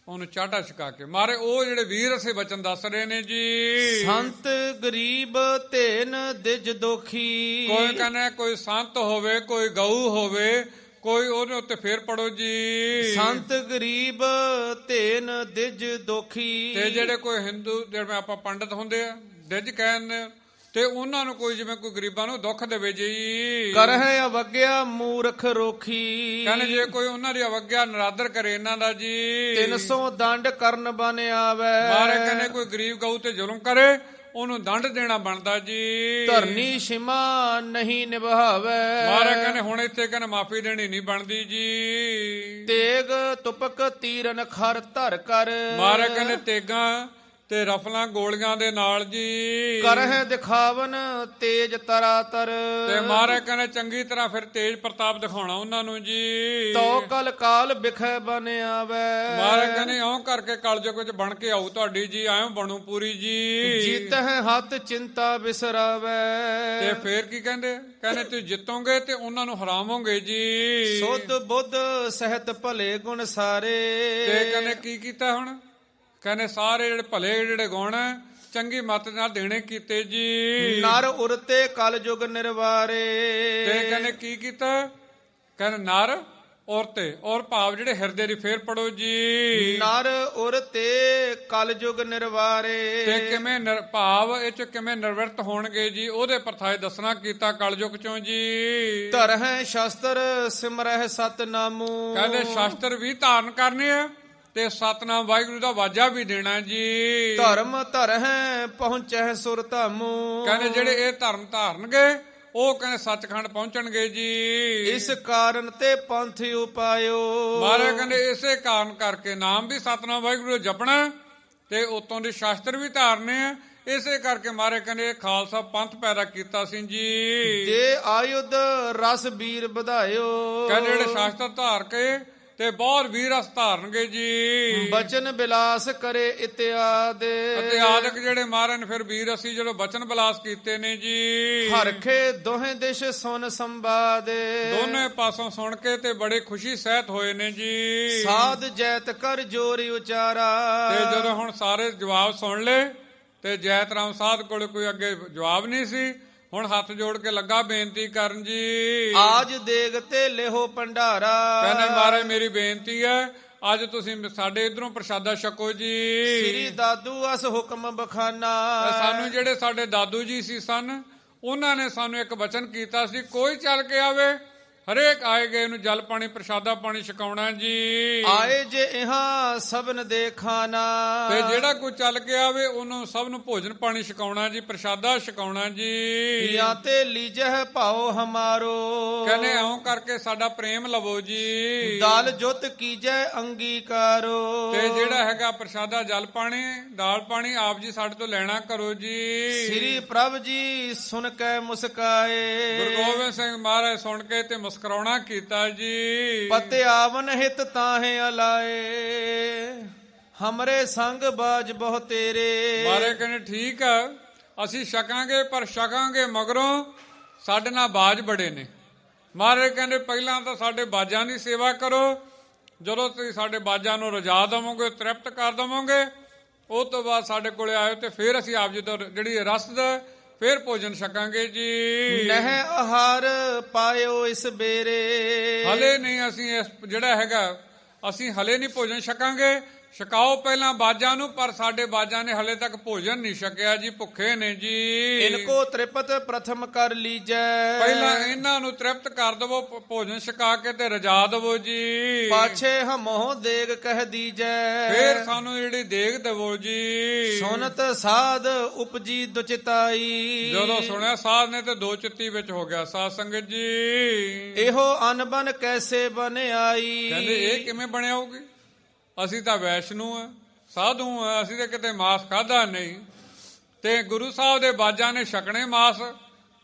ਉਹਨੂੰ ਚਾਟਾ ਛਕਾ ਕੇ। ਮਾਰੇ ਉਹ ਜਿਹੜੇ ਵੀਰ ਅਸੀਂ ਬਚਨ ਦੱਸ ਰਹੇ ਨੇ ਜੀ। ਸੰਤ ਗਰੀਬ ਧੇਨ ਦਿਜ ਦੋਖੀ। ਕੋਈ ਕਹਿੰਦਾ ਕੋਈ ਸੰਤ ਹੋਵੇ, ਕੋਈ ਗਊ ਹੋਵੇ, ਕੋਈ ਉਹਦੇ ਉੱਤੇ ਫੇਰ ਪੜੋ ਜੀ। ਸੰਤ ਗਰੀਬ ਧੇਨ ਦਿਜ ਦੋਖੀ। ਤੇ ਜਿਹੜੇ ਕੋਈ ਹਿੰਦੂ, ਜਿਵੇਂ ਆਪਾਂ ਪੰਡਤ ਹੁੰਦੇ ਆ, ਦਿਜ ਕਹਿੰਦੇ, ਤੇ ਉਹਨਾਂ ਨੂੰ ਕੋਈ ਜਿਵੇਂ ਕੋਈ ਗਰੀਬਾਂ ਨੂੰ ਦੁੱਖ ਦੇਵੇ ਜੀ। ਕਰਹਿ ਅਵਗਿਆ ਮੂਰਖ ਰੋਖੀ। ਕਹਿੰਦੇ ਜੇ ਕੋਈ ਉਹਨਾਂ ਦੀ ਅਵਗਿਆ ਨਰਾਦਰ ਕਰੇ ਇਹਨਾਂ ਦਾ ਜੀ, 300 ਦੰਡ ਕਰਨ ਬਨ ਆਵੇ। ਮਾਰੇ ਕਹਿੰਦੇ ਕੋਈ ਗਰੀਬ ਗਊ ਤੇ ਜ਼ੁਲਮ ਕਰੇ ਉਹਨੂੰ ਦੰਡ ਦੇਣਾ ਬਣਦਾ ਜੀ। ਧਰਨੀ ਸ਼ਿਮਾ ਨਹੀਂ ਨਿਭਾਵੇ। ਮਾਰੇ ਕਹਿੰਦੇ ਹੁਣ ਇੱਥੇ ਕਹਿੰਦੇ ਮਾਫੀ ਦੇਣੀ ਨਹੀਂ ਬਣਦੀ ਜੀ। ਤੇਗ ਤੁਪਕ ਤੀਰਨ ਖਰ ਧਰ ਕਰ। ਮਾਰੇ ਕਹਿੰਦੇ ਤੇਗਾਂ ਤੇ ਰਫਲਾਂ ਗੋਲੀਆਂ ਦੇ ਨਾਲ ਜੀ ਕਰਹਿ ਦਿਖਾਵਨ ਤੇਜ ਤਰਾਤਰ। ਤੇ ਮਾਰੇ ਕਹਿੰਦੇ ਚੰਗੀ ਤਰ੍ਹਾਂ ਫਿਰ ਤੇਜ ਪ੍ਰਤਾਪ ਦਿਖਾਉਣਾ ਉਹਨਾਂ ਨੂੰ ਜੀ। ਤੋ ਕਲ ਕਾਲ ਬਿਖੈ ਬਨ ਆਵੇ। ਮਾਰੇ ਕਹਿੰਦੇ ਇਉਂ ਕਰਕੇ ਕਲਯੁਗ ਵਿੱਚ ਬਣ ਕੇ ਆਊ ਤੁਹਾਡੀ ਜੀ, ਐਂ ਬਣੂ ਪੂਰੀ ਜੀ। ਜਿਤ ਹੈ ਹੱਥ ਚਿੰਤਾ ਬਿਸਰਾਵੇ। ਤੇ ਫੇਰ ਕੀ ਕਹਿੰਦੇ? ਕਹਿੰਦੇ ਤੁਸੀਂ ਜਿੱਤੋਗੇ ਤੇ ਉਹਨਾਂ ਨੂੰ ਹਰਾਵੋਗੇ ਜੀ। ਸੁਧ ਬੁੱਧ ਸਹਿਤ ਭਲੇ ਗੁਣ ਸਾਰੇ। ਤੇ ਕਹਿੰਦੇ ਕੀ ਕੀਤਾ ਹੁਣ? ਕਹਿੰਦੇ ਸਾਰੇ ਜਿਹੜੇ ਭਲੇ ਜਿਹੜੇ ਗੁਣ ਚੰਗੀ ਮੱਤ ਨਾਲ ਦੇਣੇ ਕੀਤੇ ਜੀ। ਨਰ ਉਰਤੇ ਕਲ ਯੁਗ ਨਿਰਵਾਰੇ। ਤੇ ਕਹਿੰਦੇ ਕੀ ਕੀਤਾ? ਕਹਿੰਦੇ ਨਰ ਔਰਤੇ, ਔਰ ਭਾਵ ਜਿਹੜੇ ਹਿਰਦੇ ਦੀ, ਫੇਰ ਪੜੋ ਜੀ। ਨਰ ਉਰਤੇ ਕਲ ਯੁਗ ਨਿਰਵਾਰੇ। ਤੇ ਕਿਵੇਂ ਭਾਵ ਇਹ ਚ ਕਿਵੇਂ ਨਿਰਵਿਰਤ ਹੋਣਗੇ ਜੀ, ਉਹਦੇ ਪਰਥਾਏ ਦੱਸਣਾ ਕੀਤਾ ਕਲਯੁਗ ਚੋਂ ਜੀ। ਧਰਹਿ ਸ਼ਸਤਰ ਸਿਮਰਹਿ ਸਤਨਾਮੂ। ਕਹਿੰਦੇ ਸ਼ਸਤਰ ਵੀ ਧਾਰਨ ਕਰਨੇ ਆ ਤੇ ਸਤਨਾਮ ਵਾਹਿਗੁਰੂ ਦਾ ਵਾਜਾ ਵੀ ਦੇਣਾ ਜੀ। ਧਰਮ ਧਰਹਿ ਪਹੁੰਚੈ ਸੁਰ ਧਾਮੂ। ਕਹਿੰਦੇ ਜਿਹੜੇ ਇਹ ਧਰਮ ਧਾਰਨਗੇ ਉਹ ਕਹਿੰਦੇ ਸੱਚਖੰਡ ਪਹੁੰਚਣਗੇ ਜੀ। ਇਸ ਕਾਰਨ ਤੇ ਪੰਥ ਉਪਾਇਓ। ਮਹਾਰਾਜ ਕਹਿੰਦੇ ਇਸੇ ਕਾਰਨ ਕਰਕੇ ਨਾਮ ਵੀ ਸਤਨਾਮ ਵਾਹਿਗੁਰੂ ਜਪਣਾ ਤੇ ਉਤੋਂ ਦੀ ਸ਼ਾਸਤਰ ਵੀ ਧਾਰਨੇ ਆ। ਇਸੇ ਕਰਕੇ ਮਹਾਰਾਜ ਕਹਿੰਦੇ ਖਾਲਸਾ ਪੰਥ ਪੈਦਾ ਕੀਤਾ ਸੀ ਜੀ। ਦੇ ਆਯੁਧ ਰਸ ਵੀਰ ਵਧਾਇਓ। ਕਹਿੰਦੇ ਜਿਹੜੇ ਸ਼ਾਸਤਰ ਧਾਰ ਕੇ ਤੇ ਬਹੁਤ ਵੀਰ ਰਸ ਧਾਰਨਗੇ ਜੀ। ਬਚਨ ਬਿਲਾਸ ਕਰੇ ਇਤਿਆਦ। ਇਤਿਆਦਿਕ ਜਿਹੜੇ ਮਹਾਰਾਜ ਨੇ ਫਿਰ ਵੀਰ ਅਸੀਂ ਜਦੋਂ ਬਚਨ ਬਿਲਾਸ ਕੀਤੇ ਨੇ ਜੀ। ਹਰਖੇ ਦੋਹੇ ਦਿਸ਼ ਸੁਨ ਸੰਵਾਦ। ਦੋਨੇ ਪਾਸੋਂ ਸੁਣ ਕੇ ਤੇ ਬੜੇ ਖੁਸ਼ੀ ਸਹਿਤ ਹੋਏ ਨੇ ਜੀ। ਸਾਧ ਜੈਤ ਕਰ ਜੋਰੀ ਉਚਾਰਾ। ਤੇ ਜਦੋਂ ਹੁਣ ਸਾਰੇ ਜਵਾਬ ਸੁਣ ਲਏ ਤੇ ਜੈਤ ਰਾਮ ਸਾਧ ਕੋਲ ਕੋਈ ਅੱਗੇ ਜਵਾਬ ਨਹੀਂ ਸੀ, ਹੁਣ ਹੱਥ ਜੋੜ ਕੇ ਲੱਗਾ ਬੇਨਤੀ ਕਰਨ ਜੀ। ਆਜ ਦੇਗ ਤੇ ਲਿਹੋ ਭੰਡਾਰਾ। ਕਹਿੰਦੇ ਮਹਾਰਾਜ ਮੇਰੀ ਬੇਨਤੀ ਹੈ ਅੱਜ ਤੁਸੀਂ ਸਾਡੇ ਇਧਰੋਂ ਪ੍ਰਸ਼ਾਦਾ ਛਕੋ ਜੀ। ਸ੍ਰੀ ਦਾਦੂ ਅਸ ਹੁਕਮ ਬਖਾਨਾ। ਸਾਨੂੰ ਜਿਹੜੇ ਸਾਡੇ ਦਾਦੂ ਜੀ ਸੀ ਸਨ, ਉਹਨਾਂ ਨੇ ਸਾਨੂੰ ਇੱਕ ਵਚਨ ਕੀਤਾ ਸੀ, ਕੋਈ ਚੱਲ ਕੇ ਆਵੇ ਹਰੇਕ ਆਏ ਗਏ ਨੂੰ ਜਲ ਪਾਣੀ ਪ੍ਰਸ਼ਾਦਾ ਪਾਣੀ ਛਕਾਉਣਾ ਜੀ। ਆਏ ਜੇ ਇਹਾਂ ਸਭਨ ਦੇ ਖਾਨਾ। ਤੇ ਜਿਹੜਾ ਕੋਈ ਚੱਲ ਕੇ ਆਵੇ ਉਹਨੂੰ ਸਭ ਨੂੰ ਭੋਜਨ ਪਾਣੀ ਛਕਾਉਣਾ ਜੀ, ਪ੍ਰਸ਼ਾਦਾ ਛਕਾਉਣਾ ਜੀ। ਜਾਂ ਤੇ ਲੀਜਹਿ ਭਾਉ ਹਮਾਰੋ। ਕਹਿੰਦੇ ਇਉਂ ਕਰਕੇ ਸਾਡਾ ਪ੍ਰੇਮ ਲਵੋ ਜੀ। ਦਾਲ ਜੁਤ ਕੀਜੈ ਅੰਗੀਕਾਰੋ। ਤੇ ਜਿਹੜਾ ਹੈਗਾ ਪ੍ਰਸ਼ਾਦਾ ਜਲ ਪਾਣੀ ਦਾਲ ਪਾਣੀ ਆਪ ਜੀ ਸਾਡੇ ਤੋਂ ਲੈਣਾ ਕਰੋ ਜੀ। ਸ੍ਰੀ ਪ੍ਰਭ ਜੀ ਸੁਣ ਕੇ ਮੁਸਕਾਏ। ਗੁਰੂ ਗੋਬਿੰਦ ਸਿੰਘ ਮਹਾਰਾਜ ਸੁਣ ਕੇ ਤੇ ਮੁਸਕਰਾਉਣਾ ਕੀਤਾ ਜੀ। ਪਤਿ ਆਵਨ ਹਿਤ ਤਾਹੇ ਅਲਾਏ। ਹਮਰੇ ਸੰਗ ਬਾਜ ਬਹੁ ਤੇਰੇ। ਮਹਾਰਾਜ ਕਹਿੰਦੇ ਠੀਕ ਆ ਅਸੀਂ ਛਕਾਂਗੇ, ਪਰ ਛਕਾਂਗੇ ਮਗਰੋਂ ਸਾਡੇ ਨਾਲ ਬਾਜ ਬੜੇ ਨੇ। ਮਹਾਰਾਜ ਕਹਿੰਦੇ ਪਹਿਲਾਂ ਤਾਂ ਸਾਡੇ ਬਾਜਾਂ ਦੀ ਸੇਵਾ ਕਰੋ, ਜਦੋਂ ਤੁਸੀਂ ਸਾਡੇ ਬਾਜਾਂ ਨੂੰ ਰਜਾ ਦੇਵੋਗੇ, ਤ੍ਰਿਪਤ ਕਰ ਦੇਵੋਗੇ, ਉਹ ਤੋਂ ਬਾਅਦ ਸਾਡੇ ਕੋਲੇ ਆਇਓ ਤੇ ਫਿਰ ਅਸੀਂ ਆਪ ਜੀ ਤੋਂ ਜਿਹੜੀ ਰਸਦ ਫਿਰ ਭੋਜਨ ਛਕਾਂਗੇ ਜੀ। ਨਹਿ ਆਹਾਰ ਪਾਇਓ ਇਸ ਬੇਰੇ। ਹਲੇ ਨਹੀਂ ਅਸੀਂ ਇਸ ਜਿਹੜਾ ਹੈਗਾ ਅਸੀਂ ਹਲੇ ਨਹੀਂ ਭੋਜਨ ਛਕਾਂਗੇ। ਛਕਾਓ ਪਹਿਲਾਂ ਬਾਜਾਂ ਨੂੰ, ਪਰ ਸਾਡੇ ਬਾਜਾਂ ਨੇ ਹਲੇ ਤੱਕ ਭੋਜਨ ਨਹੀਂ ਛਕਿਆ ਜੀ, ਭੁੱਖੇ ਨੇ ਜੀ। ਇਨਕੋ ਤ੍ਰਿਪਤ ਪ੍ਰਥਮ ਕਰ ਲੀਜੈ। ਪਹਿਲਾਂ ਇਹਨਾਂ ਨੂੰ ਤ੍ਰਿਪਤ ਕਰ ਦਵੋ, ਭੋਜਨ ਛਕਾ ਕੇ ਤੇ ਰਜਾ ਦਵੋ ਜੀ। ਪਾਛੇ ਹਮੋ ਦੇਗ ਕਹਿ ਦੀਜੈ। ਫੇਰ ਸਾਨੂੰ ਜਿਹੜੀ ਦੇਗ ਦੇਵੋ ਜੀ। ਸੁਨਤ ਸਾਧ ਉਪਜੀ ਦੁਚਿਤਾਈ। ਜਦੋਂ ਸੁਣਿਆ ਸਾਧ ਨੇ ਤੇ ਦੋ ਚਿੱਤੀ ਵਿੱਚ ਹੋ ਗਿਆ ਸਾਧ ਸੰਗਤ ਜੀ। ਇਹੋ ਅਨਬਨ ਕੈਸੇ ਬਨ ਆਈ। ਕਹਿੰਦੇ ਇਹ ਕਿਵੇਂ ਬਣਿਆ ਹੋਊਗੀ, ਅਸੀਂ ਤਾਂ ਵੈਸ਼ਨੂ ਆ, ਸਾਧੂ ਆ, ਅਸੀਂ ਤਾਂ ਕਿਤੇ ਮਾਸ ਖਾਧਾ ਨਹੀਂ, ਤੇ ਗੁਰੂ ਸਾਹਿਬ ਦੇ ਬਾਜਾਂ ਨੇ ਛਕਣੇ ਮਾਸ,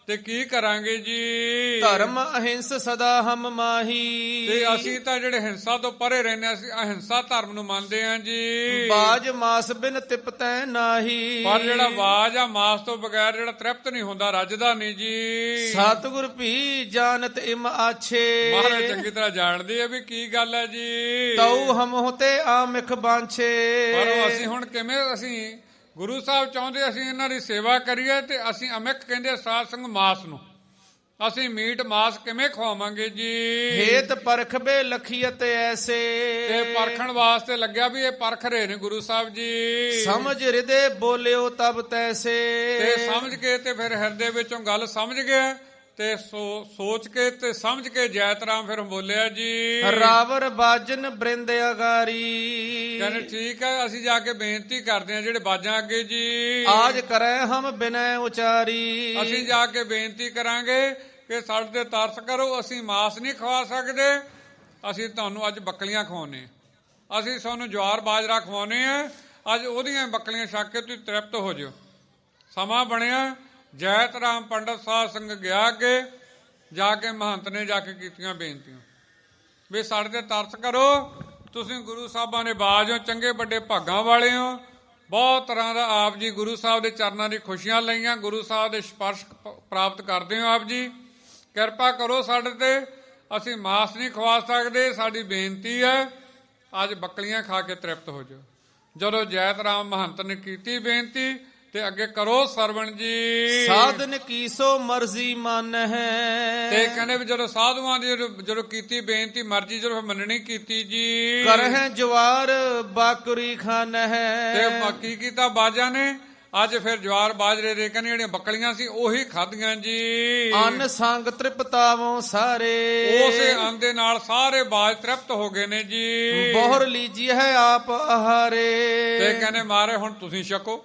ਤੇ ਕੀ ਕਰਾਂਗੇ ਜੀ। ਧਰਮ ਅਹਿੰਸ ਸਦਾ ਹਮ ਮਾਹੀ। ਤੇ ਅਸੀਂ ਤਾਂ ਜਿਹੜੇ ਹਿੰਸਾ ਤੋਂ ਪਰੇ ਰਹਿੰਦੇ, ਅਸੀਂ ਅਹਿੰਸਾ ਧਰਮ ਨੂੰ ਮੰਨਦੇ ਹਾਂ ਜੀ। ਬਾਜ ਮਾਸ ਬਿਨ ਤਿਪਤੈ ਨਾਹੀ। ਪਰ ਜਿਹੜਾ ਬਾਜ ਆ ਮਾਸ ਤੋਂ ਬਗੈਰ ਜਿਹੜਾ ਤ੍ਰਿਪਤ ਨਹੀਂ ਹੁੰਦਾ, ਰੱਜਦਾ ਨਹੀਂ ਜੀ। ਸਤਿਗੁਰ ਭੀ ਜਾਣਤ ਇਮ ਆਛੇ। ਮਹਾਰਾਜ ਚੰਗੀ ਤਰ੍ਹਾਂ ਜਾਣਦੇ ਆ ਵੀ ਕੀ ਗੱਲ ਹੈ ਜੀ। ਤਉ ਹਮ ਹੋਤੇ ਆਮਿਖ ਬਾਂਛੇ। ਪਰ ਅਸੀਂ ਹੁਣ ਕਿਵੇਂ, ਅਸੀਂ ਗੁਰੂ ਸਾਹਿਬ ਚਾਹੁੰਦੇ ਅਸੀਂ ਇਹਨਾਂ ਦੀ ਸੇਵਾ ਕਰੀਏ, ਤੇ ਅਸੀਂ ਅਮਿਕ ਕਹਿੰਦੇ ਸਾਧ ਸੰਗ ਮਾਸ ਨੂੰ, ਅਸੀਂ ਮੀਟ ਮਾਸ ਕਿਵੇਂ ਖਵਾਵਾਂਗੇ ਜੀ। ਹੇਤ ਪਰਖਬੇ ਲਖੀਅਤ ਐਸੇ। ਤੇ ਪਰਖਣ ਵਾਸਤੇ ਲੱਗਿਆ ਵੀ ਇਹ ਪਰਖ ਰਹੇ ਨੇ ਗੁਰੂ ਸਾਹਿਬ ਜੀ। ਸਮਝ ਹਿਰਦੇ ਬੋਲਿਓ ਤਬ ਤੈਸੇ। ਤੇ ਸਮਝ ਕੇ ਤੇ ਫਿਰ ਹਿਰਦੇ ਵਿੱਚੋਂ ਗੱਲ ਸਮਝ ਗਿਆ, ਤੇ ਸੋਚ ਕੇ ਤੇ ਸਮਝ ਕੇ ਜੈਤ ਰਾਮ ਫਿਰ ਬੋਲਿਆ ਜੀ। ਰਾਵਰ ਬਾਜਨ ਬ੍ਰਿੰਦ ਅਗਾਰੀ। ਕਹਿੰਦੇ ਠੀਕ ਹੈ, ਅਸੀਂ ਜਾ ਕੇ ਬੇਨਤੀ ਕਰਦੇ ਹਾਂ ਜਿਹੜੇ ਬਾਜਾਂ ਅੱਗੇ ਜੀ। ਆਜ ਕਰੈ ਹਮ ਬਿਨੈ ਉਚਾਰੀ। ਅਸੀਂ ਜਾ ਕੇ ਬੇਨਤੀ ਕਰਾਂਗੇ ਕਿ ਸਾਡੇ ਤੇ ਤਰਸ ਕਰੋ, ਅਸੀਂ ਮਾਸ ਨਹੀਂ ਖਵਾ ਸਕਦੇ, ਅਸੀਂ ਤੁਹਾਨੂੰ ਅੱਜ ਬੱਕਲੀਆਂ ਖਵਾਉਨੇ, ਅਸੀਂ ਤੁਹਾਨੂੰ ਜਵਾਰ ਬਾਜਰਾ ਖਵਾਉਨੇ ਆ, ਅੱਜ ਉਹਦੀਆਂ ਬੱਕਲੀਆਂ ਛਕ ਕੇ ਤੁਸੀਂ ਤ੍ਰਿਪਤ ਹੋ ਜਾਓ। ਸਮਾਂ ਬਣਿਆ, ਜੈਤ ਰਾਮ ਪੰਡਤ ਸਾਧ ਸੰਗ ਗਿਆ ਅੱਗੇ, ਜਾ ਕੇ ਮਹੰਤ ਨੇ ਜਾ ਕੇ ਕੀਤੀਆਂ ਬੇਨਤੀਆਂ ਵੀ ਸਾਡੇ ਤੇ ਤਰਸ ਕਰੋ, ਤੁਸੀਂ ਗੁਰੂ ਸਾਹਿਬਾਂ ਦੇ ਬਾਜ ਹੋ, ਚੰਗੇ ਵੱਡੇ ਭਾਗਾਂ ਵਾਲੇ ਹੋ, ਬਹੁਤ ਤਰ੍ਹਾਂ ਦਾ ਆਪ ਜੀ ਗੁਰੂ ਸਾਹਿਬ ਦੇ ਚਰਨਾਂ ਦੀ ਖੁਸ਼ੀਆਂ ਲਈਆਂ, ਗੁਰੂ ਸਾਹਿਬ ਦੇ ਸਪਰਸ਼ ਪ੍ਰਾਪਤ ਕਰਦੇ ਹੋ, ਆਪ ਜੀ ਕਿਰਪਾ ਕਰੋ ਸਾਡੇ ਤੇ, ਅਸੀਂ ਮਾਸ ਨਹੀਂ ਖਵਾ ਸਕਦੇ, ਸਾਡੀ ਬੇਨਤੀ ਹੈ ਅੱਜ ਬੱਕਲੀਆਂ ਖਾ ਕੇ ਤ੍ਰਿਪਤ ਹੋ ਜਾਓ। ਜਦੋਂ ਜੈਤ ਰਾਮ ਮਹੰਤ ਨੇ ਕੀਤੀ ਬੇਨਤੀ, ਤੇ ਅੱਗੇ ਕਰੋ ਸਰਵਣ ਜੀ। ਸਾਧਨ ਕੀ ਸੋ ਮਰਜ਼ੀ ਮਨ ਹੈ। ਤੇ ਕਹਿੰਦੇ ਵੀ ਜਦੋਂ ਸਾਧੂਆਂ ਦੀ ਜਦੋਂ ਕੀਤੀ ਬੇਨਤੀ ਮਰਜ਼ੀ ਜਦੋਂ ਮੰਨਣੀ ਕੀਤੀ ਜੀ। ਕਰਹਿ ਜਵਾਰ ਬਾਕਰੀ ਖਾਨ ਹੈ। ਤੇ ਬਾਕੀ ਕੀਤਾ ਬਾਜਾਂ ਨੇ ਅੱਜ ਫਿਰ ਜਵਾਰ ਬਾਜਰੇ ਦੇ ਕਹਿੰਦੇ ਜਿਹੜੀਆਂ ਬੱਕਲੀਆਂ ਸੀ ਉਹੀ ਖਾਧੀਆਂ ਜੀ। ਅੰਨ ਸੰਗ ਤ੍ਰਿਪਤਾਵੋਂ ਸਾਰੇ। ਉਸੇ ਅੰਨ ਦੇ ਨਾਲ ਸਾਰੇ ਬਾਜ ਤ੍ਰਿਪਤ ਹੋ ਗਏ ਨੇ ਜੀ। ਬਹੁਰ ਲੀਜੀ ਹੈ ਆਪ ਆਹਾਰੇ। ਤੇ ਕਹਿੰਦੇ ਮਾਰੇ ਹੁਣ ਤੁਸੀਂ ਛਕੋ।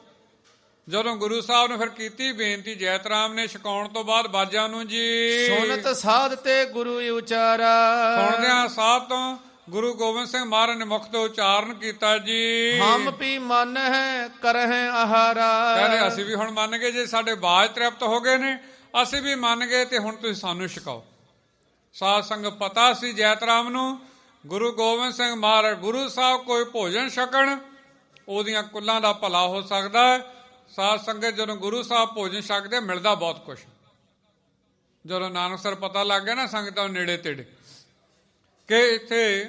ਜਦੋਂ ਗੁਰੂ ਸਾਹਿਬ ਨੇ ਫਿਰ ਕੀਤੀ ਬੇਨਤੀ ਜੈਤ ਰਾਮ ਨੇ ਛਕਾਉਣ ਤੋਂ ਬਾਅਦ ਬਾਜਾਂ ਨੂੰ ਜੀ। ਸੁਨਤ ਸਾਧ ਤੇ ਗੁਰੂ ਉਚਾਰਾ। ਸੁਣਦਿਆਂ ਸਾਧ ਤੋਂ ਗੁਰੂ ਗੋਬਿੰਦ ਸਿੰਘ ਮਹਾਰਾਜ ਨੇ ਮੁਖ ਤੋਂ ਉਚਾਰਨ ਕੀਤਾ ਜੀ। ਹਮ ਪੀ ਮਨ ਹੈ ਕਰਹਿ ਆਹਾਰਾ। ਕਹਿੰਦੇ ਅਸੀਂ ਵੀ ਹੁਣ ਮੰਨ ਗਏ, ਜੇ ਸਾਡੇ ਬਾਜ ਤ੍ਰਿਪਤ ਹੋ ਗਏ ਨੇ ਅਸੀਂ ਵੀ ਮੰਨ ਗਏ, ਤੇ ਹੁਣ ਤੁਸੀਂ ਸਾਨੂੰ ਛਕਾਓ। ਸਾਧ ਸੰਗ ਪਤਾ ਸੀ ਜੈਤ ਰਾਮ ਨੂੰ ਗੁਰੂ ਗੋਬਿੰਦ ਸਿੰਘ ਮਹਾਰਾਜ ਗੁਰੂ ਸਾਹਿਬ ਕੋਈ ਭੋਜਨ ਛਕਣ ਉਹਦੀਆਂ ਕੁੱਲਾਂ ਦਾ ਭਲਾ ਹੋ ਸਕਦਾ। ਸਾਧ ਸੰਗਤ ਜਦੋਂ ਗੁਰੂ ਸਾਹਿਬ ਭੋਜਨ ਛਕਦੇ ਮਿਲਦਾ ਬਹੁਤ ਕੁਛ। ਜਦੋਂ ਨਾਨਕਸਰ ਪਤਾ ਲੱਗ ਗਿਆ ਨਾ ਸੰਗਤਾਂ ਨੇੜੇ ਤੇੜੇ ਕਿ ਇੱਥੇ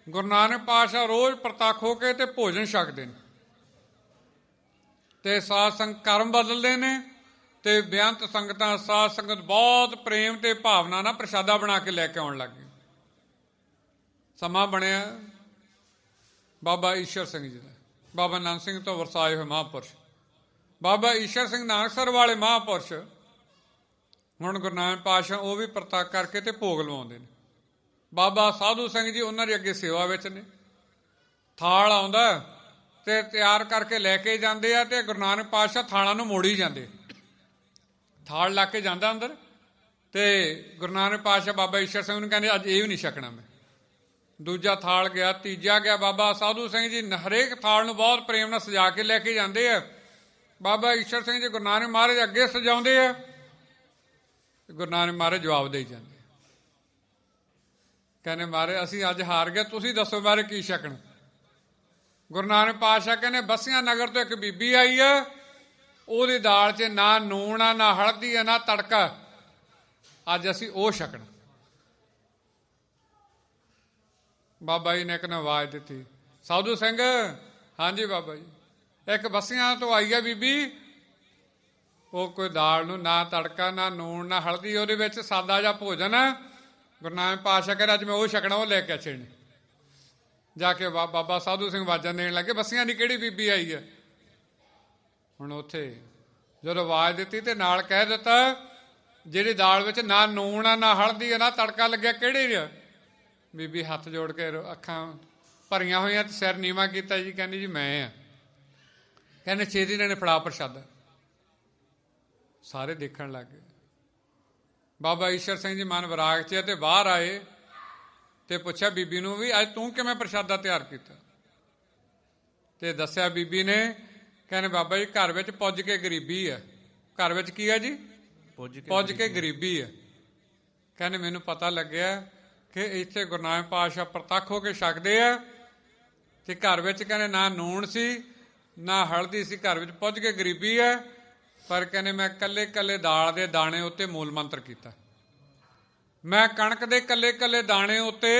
ਗੁਰੂ ਨਾਨਕ ਪਾਤਸ਼ਾਹ ਰੋਜ਼ ਪ੍ਰਤੱਖ ਹੋ ਕੇ ਤੇ ਭੋਜਨ ਛਕਦੇ ਨੇ, ਤੇ ਸਾਧ ਸੰਗਤ ਕਰਮ ਬਦਲਦੇ ਨੇ, ਤੇ ਬੇਅੰਤ ਸੰਗਤਾਂ ਸਾਧ ਸੰਗਤ ਬਹੁਤ ਪ੍ਰੇਮ ਤੇ ਭਾਵਨਾ ਨਾਲ ਪ੍ਰਸ਼ਾਦਾ ਬਣਾ ਕੇ ਲੈ ਕੇ ਆਉਣ ਲੱਗ ਗਏ। ਸਮਾਂ ਬਣਿਆ ਬਾਬਾ ਈਸ਼ਰ ਸਿੰਘ ਜੀ ਦਾ, ਬਾਬਾ ਨੰਦ ਸਿੰਘ ਤੋਂ ਵਰਸਾਏ ਹੋਏ ਮਹਾਂਪੁਰਸ਼ ਬਾਬਾ ਈਸ਼ਰ ਸਿੰਘ ਨਾਨਕਸਰ ਵਾਲੇ ਮਹਾਂਪੁਰਸ਼ ਹੁਣ ਗੁਰੂ ਨਾਨਕ ਪਾਤਸ਼ਾਹ ਉਹ ਵੀ ਪ੍ਰਤੱਖ ਕਰਕੇ ਤੇ ਭੋਗ ਲਵਾਉਂਦੇ ਨੇ। ਬਾਬਾ ਸਾਧੂ ਸਿੰਘ ਜੀ ਉਹਨਾਂ ਦੀ ਅੱਗੇ ਸੇਵਾ ਵਿੱਚ ਨੇ। ਥਾਲ ਆਉਂਦਾ ਤੇ ਤਿਆਰ ਕਰਕੇ ਲੈ ਕੇ ਜਾਂਦੇ ਆ, ਤੇ ਗੁਰੂ ਨਾਨਕ ਪਾਤਸ਼ਾਹ ਥਾਲਾਂ ਨੂੰ ਮੋੜੀ ਜਾਂਦੇ, ਥਾਲ ਲਾ ਕੇ ਜਾਂਦਾ ਅੰਦਰ, ਤੇ ਗੁਰੂ ਨਾਨਕ ਪਾਤਸ਼ਾਹ ਬਾਬਾ ਈਸ਼ਰ ਸਿੰਘ ਨੂੰ ਕਹਿੰਦੇ ਅੱਜ ਇਹ ਵੀ ਨਹੀਂ ਛਕਣਾ ਮੈਂ। ਦੂਜਾ ਥਾਲ ਗਿਆ, ਤੀਜਾ ਗਿਆ। ਬਾਬਾ ਸਾਧੂ ਸਿੰਘ ਜੀ ਹਰੇਕ ਥਾਲ ਨੂੰ ਬਹੁਤ ਪ੍ਰੇਮ ਨਾਲ ਸਜਾ ਕੇ ਲੈ ਕੇ ਜਾਂਦੇ ਆ। ਬਾਬਾ ਈਸ਼ਰ ਸਿੰਘ ਜੀ ਗੁਰੂ ਨਾਨਕ ਮਹਾਰਾਜ ਅੱਗੇ ਸਜਾਉਂਦੇ ਆ, ਗੁਰੂ ਨਾਨਕ ਮਹਾਰਾਜ ਜਵਾਬ ਦੇਈ ਜਾਂਦੇ, ਕਹਿੰਦੇ ਮਹਾਰਾਜ ਅਸੀਂ ਅੱਜ ਹਾਰ ਗਏ, ਤੁਸੀਂ ਦੱਸੋ ਮਹਾਰਾਜ ਕੀ ਛਕਣ। ਗੁਰੂ ਨਾਨਕ ਪਾਤਸ਼ਾਹ ਕਹਿੰਦੇ ਬਸੀਆਂ ਨਗਰ ਤੋਂ ਇੱਕ ਬੀਬੀ ਆਈ ਆ, ਉਹਦੀ ਦਾਲ 'ਚ ਨਾ ਨੂਣ ਆ, ਨਾ ਹਲਦੀ ਆ, ਨਾ ਤੜਕਾ, ਅੱਜ ਅਸੀਂ ਉਹ ਛਕਣਾ। ਬਾਬਾ ਜੀ ਨੇ ਇੱਕ ਨੇ ਆਵਾਜ਼ ਦਿੱਤੀ, ਸਾਧੂ ਸਿੰਘ। ਹਾਂਜੀ ਬਾਬਾ ਜੀ। ਇੱਕ ਬਸੀਆਂ ਤੋਂ ਆਈ ਆ ਬੀਬੀ, ਉਹ ਕੋਈ ਦਾਲ ਨੂੰ ਨਾ ਤੜਕਾ, ਨਾ ਨੂਣ, ਨਾ ਹਲਦੀ, ਉਹਦੇ ਵਿੱਚ ਸਾਦਾ ਜਿਹਾ ਭੋਜਨ ਹੈ। ਗੁਰੂ ਨਾਨਕ ਪਾਤਸ਼ਾਹ ਕਹਿੰਦੇ ਅੱਜ ਮੈਂ ਉਹ ਛਕਣਾ, ਉਹ ਲੈ ਕੇ ਛੇੜਨੀ। ਜਾ ਕੇ ਬਾਬਾ ਸਾਧੂ ਸਿੰਘ ਆਵਾਜ਼ਾਂ ਦੇਣ ਲੱਗੇ, ਬੱਸੀਆਂ ਦੀ ਕਿਹੜੀ ਬੀਬੀ ਆਈ ਹੈ। ਹੁਣ ਉੱਥੇ ਜਦੋਂ ਆਵਾਜ਼ ਦਿੱਤੀ ਤੇ ਨਾਲ ਕਹਿ ਦਿੱਤਾ, ਜਿਹੜੀ ਦਾਲ ਵਿੱਚ ਨਾ ਨੂਣ ਆ, ਨਾ ਹਲਦੀ ਆ, ਨਾ ਤੜਕਾ ਲੱਗਿਆ, ਕਿਹੜੀ ਆ। ਬੀਬੀ ਹੱਥ ਜੋੜ ਕੇ ਅੱਖਾਂ ਭਰੀਆਂ ਹੋਈਆਂ ਤੇ ਸਿਰ ਨੀਵਾਂ ਕੀਤਾ ਜੀ, ਕਹਿੰਦੀ ਜੀ ਮੈਂ ਆ। ਕਹਿੰਦੇ ਛੇਤੀ ਇਹਨਾਂ ਨੇ ਫੜਾ ਪ੍ਰਸ਼ਾਦਾ। ਸਾਰੇ ਦੇਖਣ ਲੱਗ ਗਏ। ਬਾਬਾ ਈਸ਼ਰ ਸਿੰਘ ਜੀ ਮਨ ਵਿਰਾਗ 'ਚ ਤੇ ਬਾਹਰ ਆਏ ਤੇ ਪੁੱਛਿਆ ਬੀਬੀ ਨੂੰ ਵੀ ਅੱਜ ਤੂੰ ਕਿਵੇਂ ਪ੍ਰਸ਼ਾਦਾ ਤਿਆਰ ਕੀਤਾ। ਤੇ ਦੱਸਿਆ ਬੀਬੀ ਨੇ, ਕਹਿੰਦੇ ਬਾਬਾ ਜੀ ਘਰ ਵਿੱਚ ਪੁੱਜ ਕੇ ਗਰੀਬੀ ਹੈ। ਘਰ ਵਿੱਚ ਕੀ ਹੈ ਜੀ? ਪੁੱਜ ਕੇ ਗਰੀਬੀ ਹੈ। ਕਹਿੰਦੇ ਮੈਨੂੰ ਪਤਾ ਲੱਗਿਆ ਕਿ ਇੱਥੇ ਗੁਰੂ ਨਾਨਕ ਪਾਤਸ਼ਾਹ ਪ੍ਰਤੱਖ ਹੋ ਕੇ ਛਕਦੇ ਆ ਤੇ ਘਰ ਵਿੱਚ ਕਹਿੰਦੇ ਨਾ ਨੂਣ ਸੀ, ਨਾ ਹਲਦੀ ਸੀ, ਘਰ ਵਿੱਚ ਪੁੱਜ ਕੇ ਗਰੀਬੀ ਹੈ। ਪਰ ਕਹਿੰਦੇ ਮੈਂ ਕੱਲੇ ਕੱਲੇ ਦਾਲ ਦੇ ਦਾਣੇ ਉੱਤੇ ਮੂਲ ਮੰਤਰ ਕੀਤਾ। ਮੈਂ ਕਣਕ ਦੇ ਕੱਲੇ ਕੱਲੇ ਦਾਣੇ ਉੱਤੇ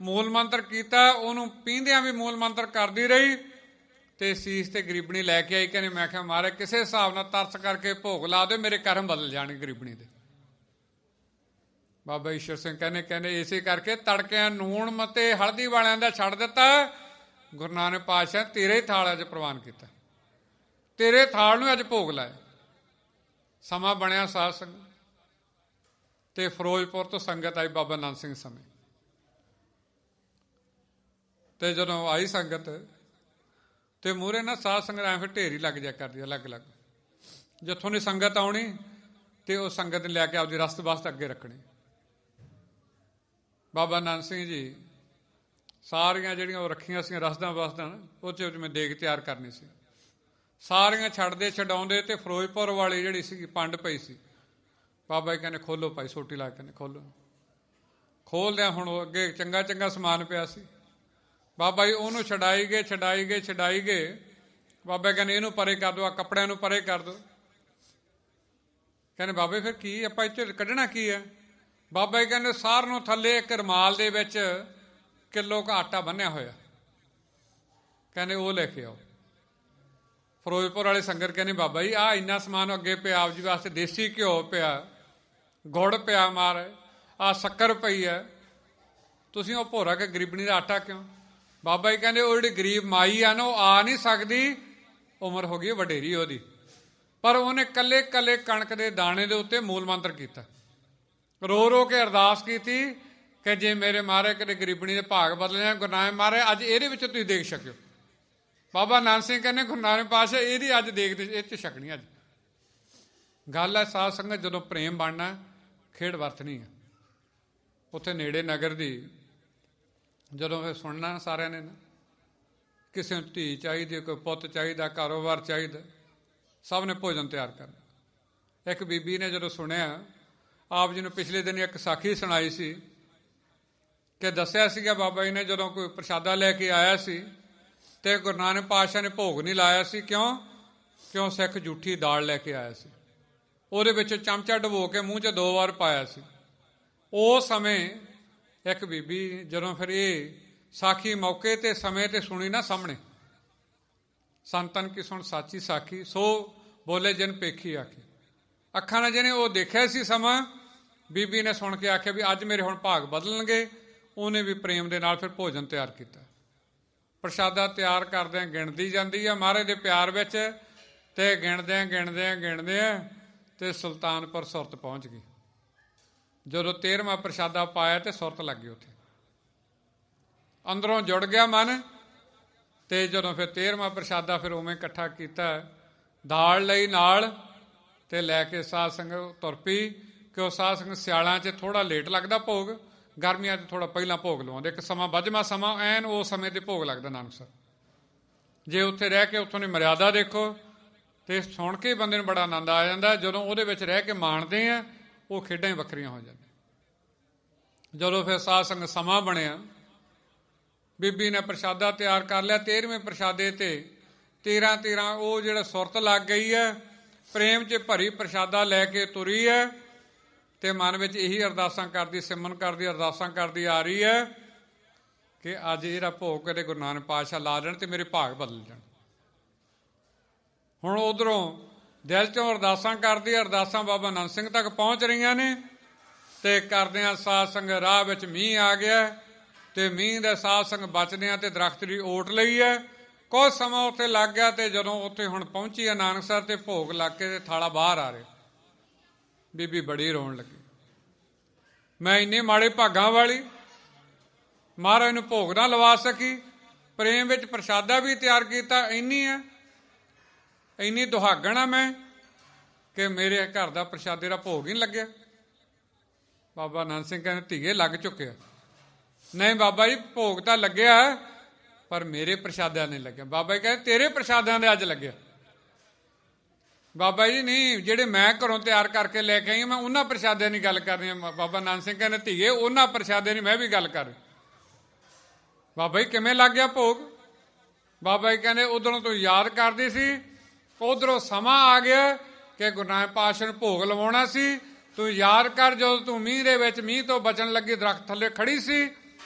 ਮੂਲ ਮੰਤਰ ਕੀਤਾ। ਉਹਨੂੰ ਪੀਂਦਿਆਂ ਵੀ ਮੂਲ ਮੰਤਰ ਕਰਦੀ ਰਹੀ ਤੇ ਸੀਸ ਤੇ ਗਰੀਬਣੀ ਲੈ ਕੇ ਆਈ। ਕਹਿੰਦੇ ਮੈਂ ਕਿਹਾ ਮਹਾਰਾਜ ਕਿਸੇ ਹਿਸਾਬ ਨਾਲ ਤਰਸ ਕਰਕੇ ਭੋਗ ਲਾ ਦਿਓ, ਮੇਰੇ ਕਰਮ ਬਦਲ ਜਾਣਗੇ ਗਰੀਬਣੀ ਦੇ। ਬਾਬਾ ਈਸ਼ਰ ਸਿੰਘ ਕਹਿੰਦੇ ਇਸੇ ਕਰਕੇ ਤੜਕਿਆਂ ਨੂਣ ਮਤੇ ਹਲਦੀ ਵਾਲਿਆਂ ਦਾ ਛੱਡ ਦਿੱਤਾ। ਗੁਰੂ ਨਾਨਕ ਪਾਤਸ਼ਾਹ ਤੇਰੇ ਹੀ ਥਾਲ ਅੱਜ ਪ੍ਰਵਾਨ ਕੀਤਾ, ਤੇਰੇ ਥਾਲ ਨੂੰ ਅੱਜ ਭੋਗ ਲਾਇਆ। ਸਮਾਂ ਬਣਿਆ ਸਾਧ ਸੰਗਤ ਤੇ ਫਿਰੋਜ਼ਪੁਰ ਤੋਂ ਸੰਗਤ ਆਈ ਬਾਬਾ ਨੰਦ ਸਿੰਘ ਸਮੇਂ। ਤੇ ਜਦੋਂ ਆਈ ਸੰਗਤ ਤੇ ਮੂਹਰੇ ਨਾ ਸਾਧ ਸੰਗਤ ਐਂ ਫਿਰ ਢੇਰੀ ਲੱਗ ਜਾ ਕਰਦੀ ਅਲੱਗ ਅਲੱਗ। ਜਿੱਥੋਂ ਦੀ ਸੰਗਤ ਆਉਣੀ ਤੇ ਉਹ ਸੰਗਤ ਨੇ ਲੈ ਕੇ ਆਪਦੀ ਰਸਤ ਬਸਤ ਅੱਗੇ ਰੱਖਣੀ। ਬਾਬਾ ਨੰਦ ਸਿੰਘ ਜੀ ਸਾਰੀਆਂ ਜਿਹੜੀਆਂ ਉਹ ਰੱਖੀਆਂ ਸੀ ਰਸਦਾਂ ਬਸਦਾਂ, ਉਹ 'ਚ ਮੈਂ ਦੇਗ ਤਿਆਰ ਕਰਨੀ ਸੀ। ਸਾਰੀਆਂ ਛੱਡਦੇ ਛਡਾਉਂਦੇ ਤੇ ਫਿਰੋਜ਼ਪੁਰ ਵਾਲੀ ਜਿਹੜੀ ਸੀ ਪੰਡ ਪਈ ਸੀ। ਬਾਬਾ ਜੀ ਕਹਿੰਦੇ ਖੋਲੋ ਭਾਈ, ਸੋਟੀ ਲਾ ਕੇ ਖੋਲੋ। ਖੋਲਦਿਆਂ ਹੁਣ ਅੱਗੇ ਚੰਗਾ ਚੰਗਾ ਸਮਾਨ ਪਿਆ ਸੀ। ਬਾਬਾ ਜੀ ਉਹਨੂੰ ਛਡਾਈ ਗਏ। ਬਾਬਾ ਕਹਿੰਦੇ ਇਹਨੂੰ ਪਰੇ ਕਰ ਦਿਓ, ਆ ਕੱਪੜਿਆਂ ਨੂੰ ਪਰੇ ਕਰ ਦਿਓ। ਕਹਿੰਦੇ ਬਾਬੇ ਫਿਰ ਕੀ ਆਪਾਂ ਇੱਥੇ ਕੱਢਣਾ ਕੀ ਹੈ। ਬਾਬਾ ਜੀ ਕਹਿੰਦੇ ਸਾਰ ਨੂੰ ਥੱਲੇ ਇੱਕ ਰੁਮਾਲ ਦੇ ਵਿੱਚ ਕਿਲੋ ਕੁ ਆਟਾ ਬੰਨਿਆ ਹੋਇਆ, ਕਹਿੰਦੇ ਉਹ ਲੈ ਕੇ ਆਓ। ਫਿਰੋਜ਼ਪੁਰ ਵਾਲੇ ਸੰਗਤ ਕਹਿੰਦੇ ਬਾਬਾ ਜੀ ਆਹ ਇੰਨਾ ਸਮਾਨ ਅੱਗੇ ਪਿਆ, ਆਪ ਜੀ ਵਾਸਤੇ ਦੇਸੀ ਘਿਓ ਪਿਆ, ਗੁੜ ਪਿਆ, ਮਾਰ ਆਹ ਸ਼ੱਕਰ ਪਈ ਹੈ, ਤੁਸੀਂ ਉਹ ਭੋਰਾ ਕੇ ਗਰੀਬਣੀ ਦਾ ਆਟਾ ਕਿਉਂ। ਬਾਬਾ ਜੀ ਕਹਿੰਦੇ ਉਹ ਜਿਹੜੀ ਗਰੀਬ ਮਾਈ ਆ ਨਾ, ਉਹ ਆ ਨਹੀਂ ਸਕਦੀ, ਉਮਰ ਹੋ ਗਈ ਵਡੇਰੀ ਉਹਦੀ, ਪਰ ਉਹਨੇ ਕੱਲੇ ਕੱਲੇ ਕਣਕ ਦੇ ਦਾਣੇ ਦੇ ਉੱਤੇ ਮੂਲ ਮੰਤਰ ਕੀਤਾ। ਰੋ ਰੋ ਕੇ ਅਰਦਾਸ ਕੀਤੀ ਕਿ ਜੇ ਮੇਰੇ ਮਹਾਰਾਜ ਕਦੇ ਗਰੀਬਣੀ ਦੇ ਭਾਗ ਬਦਲੇ, ਗੁਰੂ ਨਾਨਕ ਮਹਾਰਾਜ ਅੱਜ ਇਹਦੇ ਵਿੱਚ ਤੁਸੀਂ ਦੇਖ ਸਕਿਓ। ਬਾਬਾ ਨਾਨਕ ਸਿੰਘ ਕਹਿੰਦੇ ਗੁਰੂ ਨਾਨਕ ਪਾਤਸ਼ਾਹ ਇਹਦੀ ਅੱਜ ਦੇਖਦੇ, ਇਹ 'ਚ ਛਕਣੀ ਅੱਜ ਗੱਲ ਹੈ। ਸਾਧ ਸੰਗਤ ਜਦੋਂ ਪ੍ਰੇਮ ਬਣਨਾ ਖੇਡ ਵਰਤਣੀ ਹੈ। ਉੱਥੇ ਨੇੜੇ ਨਗਰ ਦੀ ਜਦੋਂ ਫਿਰ ਸੁਣਨਾ ਸਾਰਿਆਂ ਨੇ ਨਾ, ਕਿਸੇ ਨੂੰ ਧੀ ਚਾਹੀਦੀ, ਕੋਈ ਪੁੱਤ ਚਾਹੀਦਾ, ਕਾਰੋਬਾਰ ਚਾਹੀਦਾ, ਸਭ ਨੇ ਭੋਜਨ ਤਿਆਰ ਕਰਨਾ। ਇੱਕ ਬੀਬੀ ਨੇ ਜਦੋਂ ਸੁਣਿਆ, ਆਪ ਜੀ ਨੂੰ ਪਿਛਲੇ ਦਿਨ ਇੱਕ ਸਾਖੀ ਸੁਣਾਈ ਸੀ ਕਿ ਦੱਸਿਆ ਸੀਗਾ ਬਾਬਾ ਜੀ ਨੇ ਜਦੋਂ ਕੋਈ ਪ੍ਰਸ਼ਾਦਾ ਲੈ ਕੇ ਆਇਆ ਸੀ ਤੇ ਗੁਰੂ ਨਾਨਕ ਪਾਤਸ਼ਾਹ ਨੇ ਭੋਗ ਨਹੀਂ ਲਾਇਆ ਸੀ। ਕਿਉਂ ਸਿੱਖ ਜੂਠੀ ਦਾਲ ਲੈ ਕੇ ਆਇਆ ਸੀ, ਉਹਦੇ ਵਿੱਚ ਚਮਚਾ ਡਬੋ ਕੇ ਮੂੰਹ 'ਚ 2 ਵਾਰ ਪਾਇਆ ਸੀ। ਉਸ ਸਮੇਂ ਇੱਕ ਬੀਬੀ ਜਦੋਂ ਫਿਰ ਇਹ ਸਾਖੀ ਮੌਕੇ ਤੇ ਸਮੇਂ ਤੇ ਸੁਣੀ ਨਾ ਸਾਹਮਣੇ, ਸੰਤਨ ਕੀ ਸੁਣ ਸਾਚੀ ਸਾਖੀ ਸੋ ਬੋਲੇ ਜਿਨ ਪੇਖੀ ਆਖੀ। ਅੱਖਾਂ ਨਾਲ ਜਿਹਨੇ ਉਹ ਦੇਖਿਆ ਸੀ ਸਮਾਂ, ਬੀਬੀ ਨੇ ਸੁਣ ਕੇ ਆਖਿਆ ਵੀ ਅੱਜ ਮੇਰੇ ਹੁਣ ਭਾਗ ਬਦਲਣਗੇ। ਉਹਨੇ ਵੀ ਪ੍ਰੇਮ ਦੇ ਨਾਲ ਫਿਰ ਭੋਜਨ ਤਿਆਰ ਕੀਤਾ। ਪ੍ਰਸ਼ਾਦਾ ਤਿਆਰ ਕਰਦਿਆਂ ਗਿਣਦੀ ਜਾਂਦੀ ਆ ਮਹਾਰਾਜ ਦੇ ਪਿਆਰ ਵਿੱਚ, ਤੇ ਗਿਣਦਿਆਂ ਤੇ ਸੁਲਤਾਨਪੁਰ ਸੁਰਤ ਪਹੁੰਚ ਗਈ। ਜਦੋਂ 13ਵਾਂ ਪ੍ਰਸ਼ਾਦਾ ਪਾਇਆ ਤੇ ਸੁਰਤ ਲੱਗ ਗਈ, ਉੱਥੇ ਅੰਦਰੋਂ ਜੁੜ ਗਿਆ ਮਨ। ਤੇ ਜਦੋਂ ਫਿਰ 13ਵਾਂ ਪ੍ਰਸ਼ਾਦਾ ਫਿਰ ਉਵੇਂ ਇਕੱਠਾ ਕੀਤਾ, ਦਾਲ ਲਈ ਨਾਲ ਤੇ ਲੈ ਕੇ ਸਾਧ ਸੰਗਤ ਤੁਰ ਪਈ। ਕਿ ਉਹ ਸਾਧ ਸੰਗਤ ਸਿਆਲਾਂ 'ਚ ਥੋੜ੍ਹਾ ਲੇਟ ਲੱਗਦਾ ਭੋਗ, ਗਰਮੀਆਂ 'ਚ ਥੋੜ੍ਹਾ ਪਹਿਲਾਂ ਭੋਗ ਲਵਾਉਂਦੇ। ਇੱਕ ਸਮਾਂ ਵੱਜਵਾਂ ਸਮਾਂ ਐਨ ਉਸ ਸਮੇਂ 'ਤੇ ਭੋਗ ਲੱਗਦਾ ਨਾਨਕਸਰ। ਜੇ ਉੱਥੇ ਰਹਿ ਕੇ ਉੱਥੋਂ ਦੀ ਮਰਿਆਦਾ ਦੇਖੋ ਤੇ ਸੁਣ ਕੇ ਬੰਦੇ ਨੂੰ ਬੜਾ ਆਨੰਦ ਆ ਜਾਂਦਾ। ਜਦੋਂ ਉਹਦੇ ਵਿੱਚ ਰਹਿ ਕੇ ਮਾਣਦੇ ਆ, ਉਹ ਖੇਡਾਂ ਹੀ ਵੱਖਰੀਆਂ ਹੋ ਜਾਂਦੀਆਂ। ਜਦੋਂ ਫਿਰ ਸਾਧ ਸੰਗਤ ਸਮਾਂ ਬਣਿਆ, ਬੀਬੀ ਨੇ ਪ੍ਰਸ਼ਾਦਾ ਤਿਆਰ ਕਰ ਲਿਆ। 13ਵੇਂ ਪ੍ਰਸ਼ਾਦੇ ਤੇ 13 ਉਹ ਜਿਹੜਾ ਸੁਰਤ ਲੱਗ ਗਈ ਹੈ, ਪ੍ਰੇਮ 'ਚ ਭਰੀ ਪ੍ਰਸ਼ਾਦਾ ਲੈ ਕੇ ਤੁਰੀ ਹੈ ਤੇ ਮਨ ਵਿੱਚ ਇਹੀ ਅਰਦਾਸਾਂ ਕਰਦੀ, ਸਿਮਰਨ ਕਰਦੀ, ਅਰਦਾਸਾਂ ਕਰਦੀ ਆ ਰਹੀ ਹੈ ਕਿ ਅੱਜ ਇਹਦਾ ਭੋਗ ਕਦੇ ਗੁਰੂ ਨਾਨਕ ਪਾਤਸ਼ਾਹ ਲਾ ਦੇਣ ਤੇ ਮੇਰੇ ਭਾਗ ਬਦਲ ਜਾਣ। ਹੁਣ ਉਧਰੋਂ ਦਿਲ 'ਚੋਂ ਅਰਦਾਸਾਂ ਕਰਦੀ, ਅਰਦਾਸਾਂ ਬਾਬਾ ਨੰਦ ਸਿੰਘ ਤੱਕ ਪਹੁੰਚ ਰਹੀਆਂ ਨੇ। ਤੇ ਕਰਦਿਆਂ ਸਾਧ ਸੰਗ ਰਾਹ ਵਿੱਚ ਮੀਂਹ ਆ ਗਿਆ ਤੇ ਮੀਂਹ ਦੇ ਸਾਧ ਸੰਗ ਬਚਦਿਆਂ ਤੇ ਦਰਖਤ ਦੀ ਓਟ ਲਈ ਹੈ। ਕੁਝ ਸਮਾਂ ਉੱਥੇ ਲੱਗ ਗਿਆ ਤੇ ਜਦੋਂ ਉੱਥੇ ਹੁਣ ਪਹੁੰਚੀ ਆ ਨਾਨਕਸਰ ਤੇ ਭੋਗ ਲੱਗ ਕੇ ਤੇ ਥਾਲਾ ਬਾਹਰ ਆ ਰਿਹਾ। ਬੀਬੀ ਬੜੀ ਰੋਣ ਲੱਗੀ, ਮੈਂ ਇੰਨੇ ਮਾੜੇ ਭਾਗਾਂ ਵਾਲੀ, ਮਹਾਰਾਜ ਨੂੰ ਭੋਗ ਨਾ ਲਵਾ ਸਕੀ, ਪ੍ਰੇਮ ਵਿੱਚ ਪ੍ਰਸ਼ਾਦਾ ਵੀ ਤਿਆਰ ਕੀਤਾ, ਇੰਨੀ ਦੁਹਾਗਣ ਆ ਮੈਂ ਕਿ ਮੇਰੇ ਘਰ ਦਾ ਪ੍ਰਸ਼ਾਦੇ ਦਾ ਭੋਗ ਹੀ ਨਹੀਂ ਲੱਗਿਆ। ਬਾਬਾ ਨੰਦ ਸਿੰਘ ਕਹਿੰਦੇ ਧੀਏ ਲੱਗ ਚੁੱਕਿਆ। ਨਹੀਂ ਬਾਬਾ ਜੀ ਭੋਗ ਤਾਂ ਲੱਗਿਆ ਪਰ ਮੇਰੇ ਪ੍ਰਸ਼ਾਦਿਆਂ ਨਹੀਂ ਲੱਗਿਆ। ਬਾਬਾ ਜੀ ਕਹਿੰਦੇ ਤੇਰੇ ਪ੍ਰਸ਼ਾਦਿਆਂ ਦੇ ਅੱਜ ਲੱਗਿਆ। ਬਾਬਾ ਜੀ ਨਹੀਂ, ਜਿਹੜੇ ਮੈਂ ਘਰੋਂ ਤਿਆਰ ਕਰਕੇ ਲੈ ਕੇ ਆਈ ਮੈਂ ਉਹਨਾਂ ਪ੍ਰਸ਼ਾਦਿਆਂ ਦੀ ਗੱਲ ਕਰ ਰਹੀ। ਬਾਬਾ ਨੰਦ ਸਿੰਘ ਕਹਿੰਦੇ ਧੀਏ ਉਹਨਾਂ ਪ੍ਰਸ਼ਾਦਿਆਂ ਦੀ ਮੈਂ ਵੀ ਗੱਲ ਕਰ ਰਹੀ। ਬਾਬਾ ਜੀ ਕਿਵੇਂ ਲੱਗ ਗਿਆ ਭੋਗ? ਬਾਬਾ ਜੀ ਕਹਿੰਦੇ ਉਧਰੋਂ ਤੂੰ ਯਾਦ ਕਰਦੀ ਸੀ, ਉਧਰੋਂ ਸਮਾਂ ਆ ਗਿਆ ਕਿ ਗੁਰੂ ਨਾਨਕ ਪਾਤਸ਼ਾਹ ਨੂੰ ਭੋਗ ਲਵਾਉਣਾ ਸੀ। ਤੂੰ ਯਾਦ ਕਰ ਜਦੋਂ ਤੂੰ ਮੀਂਹ ਦੇ ਵਿੱਚ ਮੀਂਹ ਤੋਂ ਬਚਣ ਲੱਗੀ ਦਰਖਤ ਥੱਲੇ ਖੜੀ ਸੀ,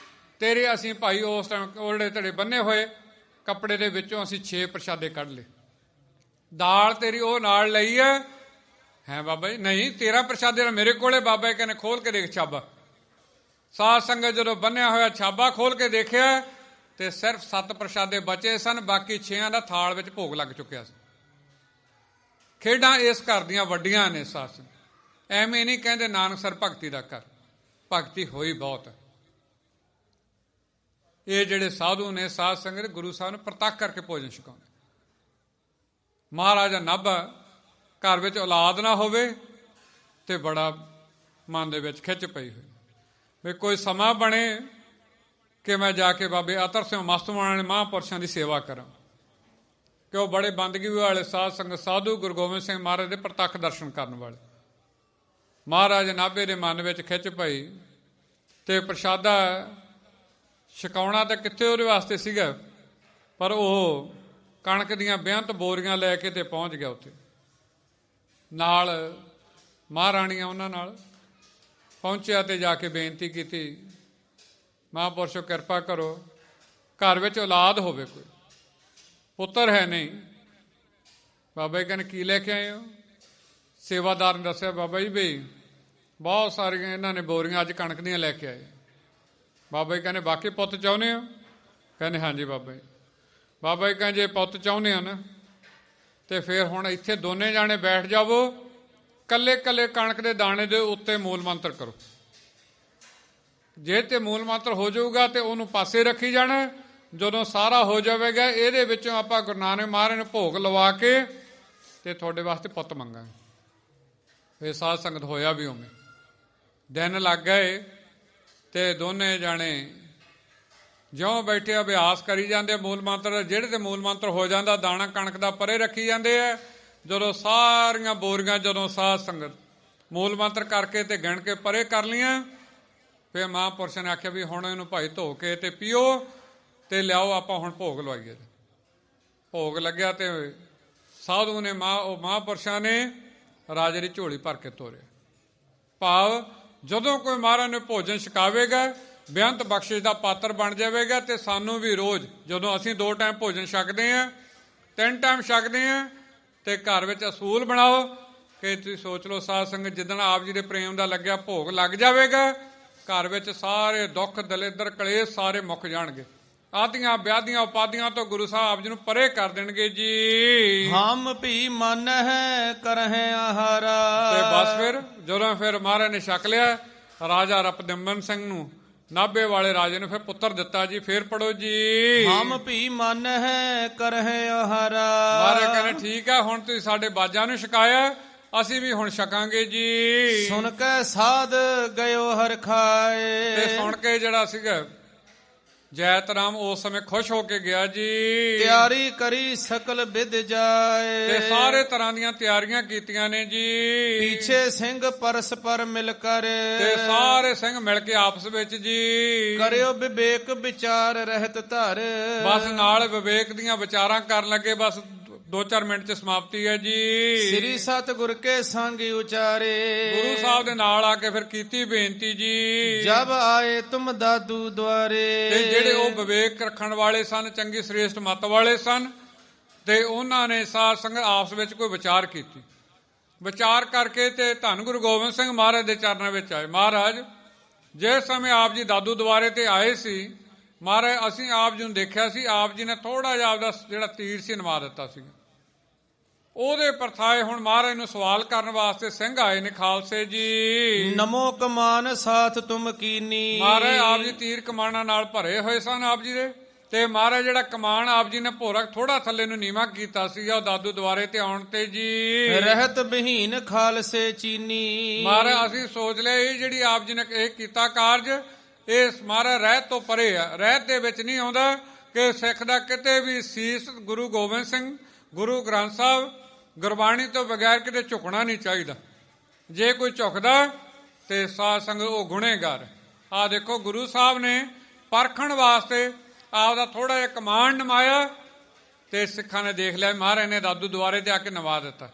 ਤੇਰੇ ਅਸੀਂ ਭਾਈ ਉਸ ਟਾਈਮ ਓਲੜੇ ਧੜੇ ਬੰਨੇ ਹੋਏ ਕੱਪੜੇ ਦੇ ਵਿੱਚੋਂ ਅਸੀਂ 6 ਪ੍ਰਸ਼ਾਦੇ ਕੱਢ ਲਏ। ਦਾਲ ਤੇਰੀ ਉਹ ਨਾਲ ਲਈ ਹੈ ਬਾਬਾ ਜੀ? ਨਹੀਂ, 13 ਪ੍ਰਸ਼ਾਦੇ ਨਾਲ ਮੇਰੇ ਕੋਲੇ। ਬਾਬਾ ਜੀ ਕਹਿੰਦੇ ਖੋਲ ਕੇ ਦੇਖ ਛਾਬਾ। ਸਾਧ ਸੰਗਤ ਜਦੋਂ ਬੰਨਿਆ ਹੋਇਆ ਛਾਬਾ ਖੋਲ ਕੇ ਦੇਖਿਆ ਤੇ ਸਿਰਫ 7 ਪ੍ਰਸ਼ਾਦੇ ਬਚੇ ਸਨ, ਬਾਕੀ 6 ਦਾ ਥਾਲ ਵਿੱਚ ਭੋਗ ਲੱਗ ਚੁੱਕਿਆ ਸੀ। ਖੇਡਾਂ ਇਸ ਘਰ ਦੀਆਂ ਵੱਡੀਆਂ ਨੇ ਸਾਧ ਸੰਗਤ, ਐਵੇਂ ਨਹੀਂ ਕਹਿੰਦੇ ਨਾਨਕਸਰ ਭਗਤੀ ਦਾ ਘਰ, ਭਗਤੀ ਹੋਈ ਬਹੁਤ। ਇਹ ਜਿਹੜੇ ਸਾਧੂ ਨੇ ਸਾਧ ਸੰਗਤ ਗੁਰੂ ਸਾਹਿਬ ਨੂੰ ਪ੍ਰਤੱਖ ਕਰਕੇ ਭੋਜਨ ਛਕਾਉਂਦੇ। ਮਹਾਰਾਜਾ ਨਾਭਾ ਘਰ ਵਿੱਚ ਔਲਾਦ ਨਾ ਹੋਵੇ ਤੇ ਬੜਾ ਮਨ ਦੇ ਵਿੱਚ ਖਿੱਚ ਪਈ ਹੋਈ ਵੀ ਕੋਈ ਸਮਾਂ ਬਣੇ ਕਿ ਮੈਂ ਜਾ ਕੇ ਬਾਬੇ ਅਤਰ ਸਿੰਘ ਮਸਤਮਾਨ ਮਹਾਂਪੁਰਸ਼ਾਂ ਦੀ ਸੇਵਾ ਕਰਾਂ, ਕਿ ਉਹ ਬੜੇ ਬੰਦਗੀ ਵਾਲੇ ਸਾਧ ਸੰਗਤ ਸਾਧੂ ਗੁਰੂ ਗੋਬਿੰਦ ਸਿੰਘ ਮਹਾਰਾਜ ਦੇ ਪ੍ਰਤੱਖ ਦਰਸ਼ਨ ਕਰਨ ਵਾਲੇ। ਮਹਾਰਾਜ ਨਾਭੇ ਦੇ ਮਨ ਵਿੱਚ ਖਿੱਚ ਪਈ ਤੇ ਪ੍ਰਸ਼ਾਦਾ ਛਕਾਉਣਾ ਤਾਂ ਕਿੱਥੇ ਉਹਦੇ ਵਾਸਤੇ ਸੀਗਾ, ਪਰ ਉਹ ਕਣਕ ਦੀਆਂ ਬੇਅੰਤ ਬੋਰੀਆਂ ਲੈ ਕੇ ਤੇ ਪਹੁੰਚ ਗਿਆ ਉੱਥੇ। ਨਾਲ ਮਹਾਰਾਣੀਆਂ ਉਹਨਾਂ ਨਾਲ ਪਹੁੰਚਿਆ ਤੇ ਜਾ ਕੇ ਬੇਨਤੀ ਕੀਤੀ, ਮਹਾਂਪੁਰਸ਼ੋ ਕਿਰਪਾ ਕਰੋ, ਘਰ ਵਿੱਚ ਔਲਾਦ ਹੋਵੇ, ਕੋਈ ਪੁੱਤਰ ਹੈ ਨਹੀਂ। ਬਾਬਾ ਜੀ ਕਹਿੰਦੇ ਕੀ ਲੈ ਕੇ ਆਏ ਹੋ? ਸੇਵਾਦਾਰ ਨੇ ਦੱਸਿਆ ਬਾਬਾ ਜੀ ਬਈ ਬਹੁਤ ਸਾਰੀਆਂ ਇਹਨਾਂ ਨੇ ਬੋਰੀਆਂ ਅੱਜ ਕਣਕ ਦੀਆਂ ਲੈ ਕੇ ਆਏ। ਬਾਬਾ ਜੀ ਕਹਿੰਦੇ ਬਾਕੀ ਪੁੱਤ ਚਾਹੁੰਦੇ ਹੋ? ਕਹਿੰਦੇ ਹਾਂਜੀ ਬਾਬਾ ਜੀ। ਬਾਬਾ ਜੀ ਕਹਿੰਦੇ ਜੇ ਪੁੱਤ ਚਾਹੁੰਦੇ ਹੋ ਨਾ ਤੇ ਫਿਰ ਹੁਣ ਇੱਥੇ ਦੋਨੇ ਜਾਣੇ ਬੈਠ ਜਾਵੋ, ਕੱਲੇ ਕੱਲੇ ਕਣਕ ਦੇ ਦਾਣੇ ਦੇ ਉੱਤੇ ਮੂਲ ਮੰਤਰ ਕਰੋ। ਜੇ ਤੇ ਮੂਲ ਮੰਤਰ ਹੋ ਜਾਊਗਾ ਤੇ ਉਹਨੂੰ ਪਾਸੇ ਰੱਖੀ ਜਾਣਾ। ਜਦੋਂ ਸਾਰਾ ਹੋ ਜਾਵੇਗਾ ਇਹਦੇ ਵਿੱਚੋਂ ਆਪਾਂ ਗੁਰੂ ਨਾਨਕ ਮਹਾਰਾਜ ਨੂੰ ਭੋਗ ਲਵਾ ਕੇ ਤੇ ਤੁਹਾਡੇ ਵਾਸਤੇ ਪੁੱਤ ਮੰਗਾਂਗੇ। ਇਹ ਸਾਧ ਸੰਗਤ ਹੋਇਆ ਵੀ ਉਵੇਂ। ਦਿਨ ਲੱਗ ਗਏ ਤੇ ਦੋਨੇ ਜਾਣੇ ਜਿਉਂ ਬੈਠੇ ਅਭਿਆਸ ਕਰੀ ਜਾਂਦੇ ਮੂਲ ਮੰਤਰ। ਜਿਹੜੇ ਤੇ ਮੂਲ ਮੰਤਰ ਹੋ ਜਾਂਦਾ ਦਾਣਾ ਕਣਕ ਦਾ ਪਰੇ ਰੱਖੀ ਜਾਂਦੇ ਆ। ਜਦੋਂ ਸਾਰੀਆਂ ਬੋਰੀਆਂ ਜਦੋਂ ਸਾਧ ਸੰਗਤ ਮੂਲ ਮੰਤਰ ਕਰਕੇ ਤੇ ਗਿਣ ਕੇ ਪਰੇ ਕਰ ਲਈਆਂ, ਫਿਰ ਮਹਾਂਪੁਰਸ਼ ਨੇ ਆਖਿਆ ਵੀ ਹੁਣ ਇਹਨੂੰ ਭਾਈ ਧੋ ਕੇ ਤੇ ਪੀਓ ਤੇ ਲਿਆਓ ਆਪਾਂ ਹੁਣ ਭੋਗ ਲਵਾਈਏ। ਭੋਗ ਲੱਗਿਆ ਤੇ ਸਾਧੂ ਨੇ ਮਹਾਂਪੁਰਸ਼ਾਂ ਨੇ ਰਾਜੇ ਦੀ ਝੋਲੀ ਭਰ ਕੇ ਤੋਰਿਆ। ਭਾਵ ਜਦੋਂ ਕੋਈ ਮਹਾਰਾਜ ਨੂੰ ਭੋਜਨ ਛਕਾਵੇਗਾ ਬੇਅੰਤ ਬਖਸ਼ਿਸ਼ ਦਾ ਪਾਤਰ ਬਣ ਜਾਵੇਗਾ। ਤੇ ਸਾਨੂੰ ਵੀ ਰੋਜ਼ ਜਦੋਂ ਅਸੀਂ 2 ਟਾਈਮ ਭੋਜਨ ਛਕਦੇ ਹਾਂ, 3 ਟਾਈਮ ਛਕਦੇ ਹਾਂ, ਤੇ ਘਰ ਵਿੱਚ ਅਸੂਲ ਬਣਾਓ ਕਿ ਤੁਸੀਂ ਸੋਚ ਲਓ ਸਾਧ ਸੰਗਤ ਜਿੱਦਣ ਆਪ ਜੀ ਦੇ ਪ੍ਰੇਮ ਦਾ ਲੱਗਿਆ ਭੋਗ ਲੱਗ ਜਾਵੇਗਾ, ਘਰ ਵਿੱਚ ਸਾਰੇ ਦੁੱਖ ਦਲਿੱਦਰ ਕਲੇਸ਼ ਸਾਰੇ ਮੁੱਕ ਜਾਣਗੇ। ਆਦੀਆਂ ਵਿਆਦੀਆਂ ਉਪਾਦੀਆਂ ਤੋਂ ਗੁਰੂ ਸਾਹਿਬ ਆਪ ਜੀ ਨੂੰ ਪਰੇ ਕਰ ਦੇਣਗੇ ਜੀ। ਹਮ ਵੀ ਮਨ ਹੈ ਕਰਹਿ ਆਹਾਰਾ। ਤੇ ਬਸ ਜਦੋਂ ਫਿਰ ਮਹਾਰਾਜ ਨੇ ਛਕ ਲਿਆ, ਰਾਜਾ ਰਪਦਮਨ ਸਿੰਘ ਨੂੰ ਨਾਭੇ ਵਾਲੇ ਰਾਜੇ ਨੂੰ ਫਿਰ ਪੁੱਤਰ ਦਿੱਤਾ ਜੀ। ਫੇਰ ਪੜੋ ਜੀ। ਹਮ ਵੀ ਮਨ ਹੈ ਕਰਹਿ ਆਹਾਰਾ। ਮਹਾਰਾਜ ਕਹਿੰਦੇ ਠੀਕ ਆ, ਹੁਣ ਤੁਸੀਂ ਸਾਡੇ ਬਾਜਾਂ ਨੂੰ ਛਕਾਇਆ, ਅਸੀਂ ਵੀ ਹੁਣ ਛਕਾਂਗੇ ਜੀ। ਸੁਣ ਕੇ ਸਾਧ ਗਇਓ ਹਰ ਖਾਏ। ਤੇ ਸੁਣ ਕੇ ਜਿਹੜਾ ਸੀਗਾ ਜੈਤ ਰਾਮ ਉਸ ਸਮੇਂ ਖੁਸ਼ ਹੋ ਕੇ ਗਿਆ ਜੀ। ਤਿਆਰੀ ਕਰੀ ਸਕਲ ਵਿਦ ਜਾਏ। ਤੇ ਸਾਰੇ ਤਰ੍ਹਾਂ ਦੀਆਂ ਤਿਆਰੀਆਂ ਕੀਤੀਆਂ ਨੇ ਜੀ। ਪੀਛੇ ਸਿੰਘ ਪਰਸਪਰ ਮਿਲ ਕਰ। ਤੇ ਸਾਰੇ ਸਿੰਘ ਮਿਲ ਕੇ ਆਪਸ ਵਿੱਚ ਜੀ ਕਰਿਓ ਵਿਵੇਕ ਵਿਚਾਰ ਰਹਿਤ ਧਰ। ਬਸ ਨਾਲ ਵਿਵੇਕ ਦੀਆਂ ਵਿਚਾਰਾਂ ਕਰਨ ਲੱਗੇ। ਬਸ 2-4 ਮਿੰਟ ਚ ਸਮਾਪਤੀ ਹੈ ਜੀ। ਸ੍ਰੀ ਸਤਿਗੁਰ ਕੇ ਸੰਗ ਉਚਾਰੇ। ਗੁਰੂ ਸਾਹਿਬ ਦੇ ਨਾਲ ਆ ਕੇ ਫਿਰ ਕੀਤੀ ਬੇਨਤੀ ਜੀ। ਜਬ ਆਏ ਤੁਮ ਦਾਦੂ ਦੁਆਰੇ। ਤੇ ਜਿਹੜੇ ਉਹ ਵਿਵੇਕ ਰੱਖਣ ਵਾਲੇ ਸਨ, ਚੰਗੀ ਸ੍ਰੇਸ਼ਟ ਮੱਤ ਵਾਲੇ ਸਨ, ਤੇ ਉਹਨਾਂ ਨੇ ਸਾਧ ਸੰਗਤ ਆਪਸ ਵਿੱਚ ਕੋਈ ਵਿਚਾਰ ਕੀਤੀ। ਵਿਚਾਰ ਕਰਕੇ ਤੇ ਧੰਨ ਗੁਰੂ ਗੋਬਿੰਦ ਸਿੰਘ ਮਹਾਰਾਜ ਦੇ ਚਰਨਾਂ ਵਿੱਚ ਆਏ। ਮਹਾਰਾਜ ਜਿਸ ਸਮੇਂ ਆਪ ਜੀ ਦਾਦੂ ਦੁਆਰੇ ਤੇ ਆਏ ਸੀ, ਮਹਾਰਾਜ ਅਸੀਂ ਆਪ ਜੀ ਨੂੰ ਦੇਖਿਆ ਸੀ, ਆਪ ਜੀ ਨੇ ਥੋੜਾ ਜਿਹਾ ਆਪਦਾ ਜਿਹੜਾ ਤੀਰ ਸੀ ਨਵਾ ਦਿੱਤਾ ਸੀ। ਉਹਦੇ ਪਰਥਾਏ ਹੁਣ ਮਹਾਰਾਜ ਨੂੰ ਸਵਾਲ ਕਰਨ ਵਾਸਤੇ ਸਿੰਘ ਆਏ ਨੇ। ਖਾਲਸੇ ਜੀ ਨਮੋ ਕਮਾਨ ਸਾਥ ਤੁਮ ਕੀਨੀ। ਮਹਾਰਾਜ ਆਪ ਜੀ ਤੀਰ ਕਮਾਨਾਂ ਨਾਲ ਭਰੇ ਹੋਏ ਸਨ ਆਪ ਜੀ ਦੇ, ਤੇ ਮਹਾਰਾਜ ਜਿਹੜਾ ਕਮਾਨ ਆਪ ਜੀ ਨੇ ਭੋਰਕ ਥੋੜਾ ਥੱਲੇ ਨੂੰ ਨੀਵਾਂ ਕੀਤਾ ਸੀ ਉਹ ਦਾਦੂ ਦੁਆਰੇ ਤੇ ਆਉਣ ਤੇ ਜੀ ਰਹਿਤ ਬਹੀਨ ਖਾਲਸੇ ਚੀਨੀ। ਮਹਾਰਾਜ ਅਸੀਂ ਸੋਚ ਲਿਆ ਇਹ ਜਿਹੜੀ ਆਪ ਜੀ ਨੇ ਇਹ ਕੀਤਾ ਕਾਰਜ, ਇਹ ਮਹਾਰਾਜ ਰਹਿਤ ਤੋਂ ਪਰੇ ਆ। ਰਹਿਤ ਦੇ ਵਿੱਚ ਨਹੀਂ ਆਉਂਦਾ ਕਿ ਸਿੱਖ ਦਾ ਕਿਤੇ ਵੀ ਸੀਸ ਗੁਰੂ ਗੋਬਿੰਦ ਸਿੰਘ, ਗੁਰੂ ਗ੍ਰੰਥ ਸਾਹਿਬ, ਗੁਰਬਾਣੀ ਤੋਂ ਬਗੈਰ ਕਿਤੇ ਝੁਕਣਾ ਨਹੀਂ ਚਾਹੀਦਾ। ਜੇ ਕੋਈ ਝੁਕਦਾ ਤੇ ਸਾਧ ਸੰਗਤ ਉਹ ਗੁਨੇਗਾਰ। ਆਹ ਦੇਖੋ ਗੁਰੂ ਸਾਹਿਬ ਨੇ ਪਰਖਣ ਵਾਸਤੇ ਆਪਦਾ ਥੋੜਾ ਜਿਹਾ ਕਮਾਂਡ ਨਵਾਇਆ ਤੇ ਸਿੱਖਾਂ ਨੇ ਦੇਖ ਲਿਆ ਮਹਾਰਾਜ ਨੇ ਦਾਦੂ ਦੁਆਰੇ ਤੇ ਆ ਕੇ ਨਵਾ ਦਿੱਤਾ।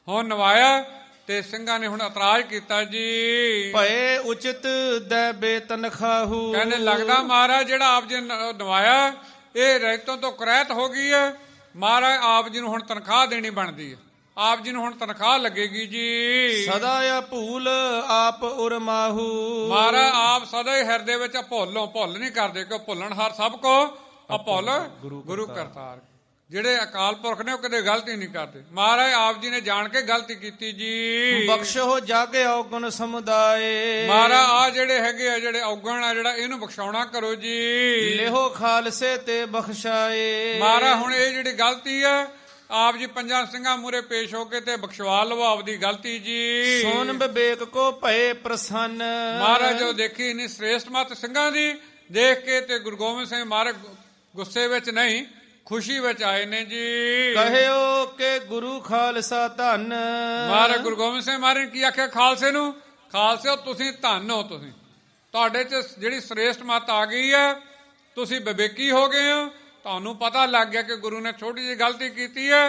ਹੁਣ ਨਵਾਇਆ ਤੇ ਸਿੰਘਾਂ ਨੇ ਹੁਣ ਇਤਰਾਜ਼ ਕੀਤਾ ਜੀ ਭਏ ਉਚਿਤ ਦੇ ਬੇਤਨ ਖਾਹੂ। ਕਹਿੰਦੇ ਲੱਗਦਾ ਮਹਾਰਾਜ ਜਿਹੜਾ ਆਪ ਜੀ ਨੇ ਨਵਾਇਆ ਇਹ ਰਹਿਤੋਂ ਤੋਂ ਕਰੈਤ ਹੋ ਗਈ ਹੈ। ਮਹਾਰਾਜ ਆਪ ਜੀ ਨੂੰ ਹੁਣ ਤਨਖਾਹ ਦੇਣੀ ਬਣਦੀ ਹੈ। ਆਪ ਜੀ ਨੂੰ ਹੁਣ ਤਨਖਾਹ ਲੱਗੇਗੀ ਜੀ। ਸਦਾ ਭੂਲ ਆਪ ਉਰਮਾਹੂ। ਮਹਾਰਾਜ ਆਪ ਸਦਾ ਹੀ ਹਿਰਦੇ ਵਿੱਚ ਭੁੱਲ ਨਹੀਂ ਕਰਦੇ ਕਿ ਭੁੱਲਣ ਹਾਰ ਸਭ ਕੋ ਅਭੁੱਲ ਗੁਰੂ ਕਰਤਾਰ। ਜਿਹੜੇ ਅਕਾਲ ਪੁਰਖ ਨੇ ਉਹ ਕਦੇ ਗਲਤੀ ਨਹੀਂ ਕਰਦੇ। ਮਹਾਰਾਜ ਆਪ ਜੀ ਨੇ ਜਾਣ ਕੇ ਗਲਤੀ ਕੀਤੀ ਜੀ। ਬਖਸ਼ੋ ਜਾਗੇ ਔਗਣ ਸਮੁਦਾਏ। ਮਹਾਰਾਜ ਆ ਜਿਹੜੇ ਹੈਗੇ ਆ ਜਿਹੜੇ ਔਗਣ ਆ ਜਿਹੜਾ ਇਹਨੂੰ ਬਖਸ਼ਾਉਣਾ ਕਰੋ ਜੀ। ਲਿਹੋ ਖਾਲਸੇ ਤੇ ਬਖਸ਼ਾਏ। ਮਹਾਰਾਜ ਹੁਣ ਇਹ ਜਿਹੜੀ ਗਲਤੀ ਹੈ ਆਪ ਜੀ ਪੰਜਾਂ ਸਿੰਘਾਂ ਮੂਹਰੇ ਪੇਸ਼ ਹੋ ਕੇ ਤੇ ਬਖਸ਼ਵਾ ਲਵੋ ਆਪਦੀ ਗਲਤੀ ਜੀ। ਸੋਨ ਵਿਵੇਕ ਕੋ ਭਏ ਪ੍ਰਸੰਨ। ਮਹਾਰਾਜ ਜੋ ਦੇਖੀ ਇਨੀ ਸ੍ਰੇਸ਼ਟ ਮਤ ਸਿੰਘਾਂ ਦੀ ਦੇਖ ਕੇ ਤੇ ਗੁਰੂ ਗੋਬਿੰਦ ਸਿੰਘ ਮਹਾਰਾਜ ਗੁੱਸੇ ਵਿੱਚ ਨਹੀਂ ਖੁਸ਼ੀ ਵਿੱਚ ਆਏ ਨੇ ਜੀ। ਕਹਿਓ ਕਿ ਗੁਰੂ ਖਾਲਸਾ ਧੰਨ। ਮਹਾਰਾਜ ਗੁਰੂ ਗੋਬਿੰਦ ਸਿੰਘ ਮਹਾਰਾਜ ਕੀ ਆਖਿਆ ਖਾਲਸੇ ਨੂੰ? ਖਾਲਸੇ ਤੁਸੀਂ ਧੰਨ ਹੋ, ਤੁਸੀਂ ਤੁਹਾਡੇ 'ਚ ਜਿਹੜੀ ਸ੍ਰੇਸ਼ਟ ਮਤ ਆ ਗਈ ਹੈ, ਤੁਸੀਂ ਵਿਵੇਕੀ ਹੋ ਗਏ ਹੋ, ਤੁਹਾਨੂੰ ਪਤਾ ਲੱਗ ਗਿਆ ਕਿ ਗੁਰੂ ਨੇ ਛੋਟੀ ਜਿਹੀ ਗਲਤੀ ਕੀਤੀ ਹੈ।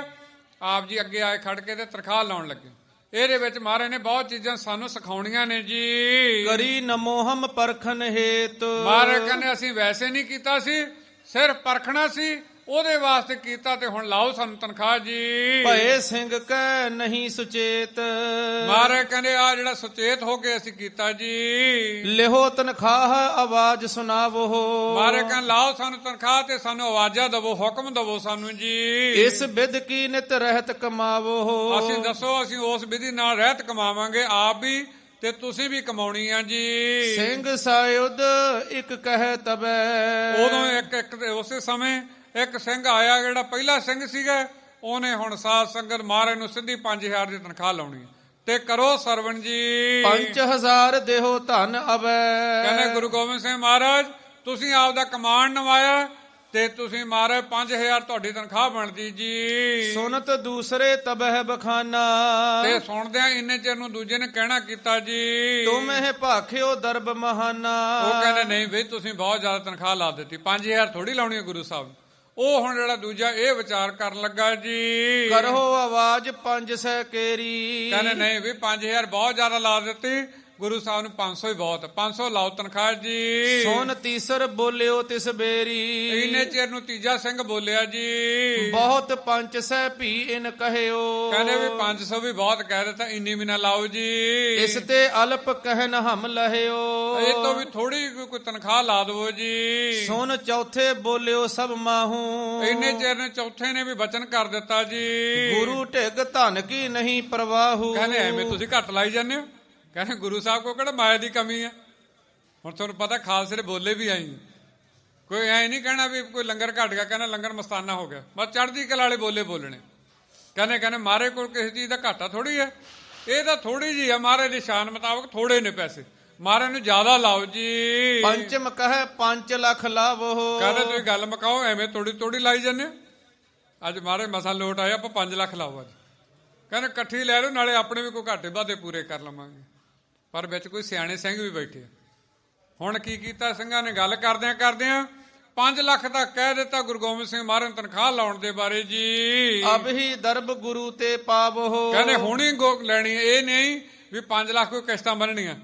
ਆਪ ਜੀ ਅੱਗੇ ਆਏ ਖੜ ਕੇ ਤੇ ਤਰਖਾਹ ਲਾਉਣ ਲੱਗੇ। ਇਹਦੇ ਵਿੱਚ ਮਹਾਰਾਜ ਨੇ ਬਹੁਤ ਚੀਜ਼ਾਂ ਸਾਨੂੰ ਸਿਖਾਉਣੀਆਂ ਨੇ ਜੀ। ਕਰੀ ਨਮੋਹਮ ਪਰਖਨ ਹੇਤ। ਮਹਾਰਾਜ ਕਹਿੰਦੇ ਅਸੀਂ ਵੈਸੇ ਨਹੀਂ ਕੀਤਾ ਸੀ, ਸਿਰਫ ਪਰਖਣਾ ਸੀ, ਉਹਦੇ ਵਾਸਤੇ ਕੀਤਾ ਤੇ ਹੁਣ ਲਾਓ ਸਾਨੂੰ ਤਨਖਾਹ ਜੀ। ਭਏ ਸਿੰਘ ਕੈ ਨਹੀਂ ਸੁਚੇਤ। ਮਹਾਰਾਜ ਕਹਿੰਦੇ ਆ ਜਿਹੜਾ ਸੁਚੇਤ ਹੋ ਕੇ ਅਸੀਂ ਕੀਤਾ ਜੀ। ਲਿਹੋ ਤਨਖਾਹ ਆਵਾਜ਼ ਸੁਣਾਵੋ। ਮਹਾਰਾਜ ਕਹਿੰਦੇ ਲਾਓ ਸਾਨੂੰ ਤਨਖਾਹ ਤੇ ਸਾਨੂੰ ਆਵਾਜ਼ਾਂ ਦਵੋ, ਹੁਕਮ ਦਵੋ ਸਾਨੂੰ ਜੀ। ਇਸ ਵਿਧ ਕੀ ਨਿਤ ਰਹਿਤ ਕਮਾਵੋ। ਅਸੀਂ ਦੱਸੋ ਅਸੀਂ ਉਸ ਵਿਧੀ ਨਾਲ ਰਹਿਤ ਕਮਾਵਾਂਗੇ ਆਪ ਵੀ ਤੇ ਤੁਸੀਂ ਵੀ ਕਮਾਉਣੀ ਆ ਜੀ। ਸਿੰਘ ਸਾਯੁਧ ਇੱਕ ਕਹਿ ਤਬੈ। ਉਦੋਂ ਇੱਕ ਉਸੇ ਸਮੇਂ ਇੱਕ ਸਿੰਘ ਆਇਆ ਜਿਹੜਾ ਪਹਿਲਾ ਸਿੰਘ ਸੀਗਾ, ਉਹਨੇ ਹੁਣ ਸਾਧ ਸੰਗਤ ਮਹਾਰਾਜ ਨੂੰ ਸਿੱਧੀ 5000 ਦੀ ਤਨਖਾਹ ਲਾਉਣੀ ਤੇ ਕਰੋ ਸਰਵਣ ਜੀ। 5000 ਦੇਹੋ ਧਨ ਅਵੈ। ਕਹਿੰਦੇ ਗੁਰੂ ਗੋਬਿੰਦ ਸਿੰਘ ਮਹਾਰਾਜ ਤੁਸੀਂ ਆਪ ਦਾ ਕਮਾਂਡ ਨਵਾਇਆ ਤੇ ਤੁਸੀਂ ਮਹਾਰਾਜ 5000 ਤੁਹਾਡੀ ਤਨਖਾਹ ਬਣਦੀ ਜੀ। ਸੁਨਤ ਦੂਸਰੇ ਤਬਹਿ ਬਖਾਨਾ। ਤੇ ਸੁਣਦਿਆਂ ਇੰਨੇ ਚਿਰ ਨੂੰ ਦੂਜੇ ਨੇ ਕਹਿਣਾ ਕੀਤਾ ਜੀ ਤੁਮ ਇਹ ਭਾਖਿਓ ਦਰਬ ਮਹਾਨਾ। ਉਹ ਕਹਿੰਦੇ ਨਹੀਂ ਬਈ ਤੁਸੀਂ ਬਹੁਤ ਜ਼ਿਆਦਾ ਤਨਖਾਹ ਲਾ ਦਿੱਤੀ, 5000 ਥੋੜੀ ਲਾਉਣੀ ਹੈ ਗੁਰੂ ਸਾਹਿਬ। ਉਹ ਹੁਣ ਜਿਹੜਾ ਦੂਜਾ ਇਹ ਵਿਚਾਰ ਕਰਨ ਲੱਗਾ ਜੀ ਕਰੋ ਆਵਾਜ਼ 500 ਕੇਰੀ। ਕਹਿੰਦੇ ਨਹੀਂ ਵੀ 5000 ਬਹੁਤ ਜ਼ਿਆਦਾ ਲਾ ਦਿੱਤੀ, ਗੁਰੂ ਸਾਹਿਬ ਨੂੰ 500 ਹੀ ਬਹੁਤ, 500 ਲਾਓ ਤਨਖਾਹ ਜੀ। ਸੋਨ ਤੀਸਰ ਬੋਲਿਓ ਤਿਸ ਬੇਰੀ। ਇੰਨੇ ਚਿਰ ਨੂੰ ਤੀਜਾ ਸਿੰਘ ਬੋਲਿਆ ਜੀ ਬਹੁਤ 500 ਭੀ ਇਨ ਕਹਿਓ। ਕਹਿੰਦੇ ਵੀ 500 ਵੀ ਬਹੁਤ ਕਹਿ ਦਿੱਤਾ, ਇੰਨੀ ਵੀ ਨਾ ਲਾਓ ਜੀ। ਇਸ ਤੇ ਅਲਪ ਕਹਿਨ ਹਮ ਲਹਿਓ। ਇਹ ਤੋਂ ਵੀ ਥੋੜੀ ਕੋਈ ਤਨਖਾਹ ਲਾ ਦਵੋ ਜੀ। ਸੋਨ ਚੌਥੇ ਬੋਲਿਓ ਸਭ ਮਾਹੂ। ਇੰਨੇ ਚਿਰ ਨੇ ਚੌਥੇ ਨੇ ਵੀ ਵਚਨ ਕਰ ਦਿੱਤਾ ਜੀ ਗੁਰੂ ਢਿੱਗ ਧਨ ਕੀ ਨਹੀਂ ਪ੍ਰਵਾਹੂ। ਕਹਿੰਦੇ ਐਵੇਂ ਤੁਸੀਂ ਘੱਟ ਲਾਈ ਜਾਂਦੇ ਹੋ। ਕਹਿੰਦੇ ਗੁਰੂ ਸਾਹਿਬ ਕੋਲ ਕਿਹੜਾ ਮਾਇਆ ਦੀ ਕਮੀ ਹੈ। ਹੁਣ ਤੁਹਾਨੂੰ ਪਤਾ ਖਾਲਸੇ ਦੇ ਬੋਲੇ ਵੀ ਆਈ, ਕੋਈ ਐ ਨਹੀਂ ਕਹਿਣਾ ਵੀ ਕੋਈ ਲੰਗਰ ਘੱਟ ਗਿਆ, ਕਹਿੰਦਾ ਲੰਗਰ ਮਸਤਾਨਾ ਹੋ ਗਿਆ, ਬਸ ਚੜ੍ਹਦੀ ਕਲਾ ਵਾਲੇ ਬੋਲੇ ਬੋਲਣੇ। ਕਹਿੰਦੇ ਮਾਰੇ ਕੋਲ ਕਿਸੇ ਚੀਜ਼ ਦਾ ਘਾਟਾ ਥੋੜੀ ਹੈ, ਇਹ ਤਾਂ ਥੋੜੀ ਜਿਹੀ ਆ। ਮਹਾਰਾਜ ਦੀ ਸ਼ਾਨ ਮੁਤਾਬਕ ਥੋੜੇ ਨੇ ਪੈਸੇ, ਮਹਾਰਾਜ ਨੂੰ ਜ਼ਿਆਦਾ ਲਾਓ ਜੀ। ਪੰਚਮ ਕਹੇ 5 ਲੱਖ ਲਾਵੋ। ਕਹਿੰਦੇ ਤੁਸੀਂ ਗੱਲ ਮੁਕਾਓ, ਐਵੇਂ ਤੋੜੀ ਲਾਈ ਜਾਂਦੇ। ਅੱਜ ਮਹਾਰਾਜ ਮਸਾਂ ਲੋਟ ਆਇਆ, ਆਪਾਂ 5 ਲੱਖ ਲਾਓ ਅੱਜ। ਕਹਿੰਦੇ ਇਕੱਠੀ ਲੈ ਲਓ, ਨਾਲੇ ਆਪਣੇ ਵੀ ਕੋਈ ਘਾਟੇ ਵਾਧੇ ਪੂਰੇ ਕਰ ਲਵਾਂਗੇ। ਪਰ ਵਿੱਚ ਕੋਈ ਸਿਆਣੇ ਸਿੰਘ ਵੀ ਬੈਠੇ। ਹੁਣ ਕੀ ਕੀਤਾ ਸਿੰਘਾਂ ਨੇ, ਗੱਲ ਕਰਦਿਆਂ 5 ਲੱਖ ਤੱਕ ਕਹਿ ਦਿੱਤਾ ਗੁਰੂ ਗੋਬਿੰਦ ਸਿੰਘ ਮਹਾਰਾਜ ਨੂੰ ਤਨਖਾਹ ਲਾਉਣ ਦੇ ਬਾਰੇ ਜੀ। ਅਬ ਹੀ ਦਰਬ ਗੁਰੂ ਤੇ ਪਾਵੋ। ਕਹਿੰਦੇ ਹੁਣੀ ਲੈਣੀ, ਇਹ ਨਹੀਂ ਵੀ 5 ਲੱਖ ਕੋਈ ਕਿਸ਼ਤਾਂ ਬੰਨਣੀਆਂ।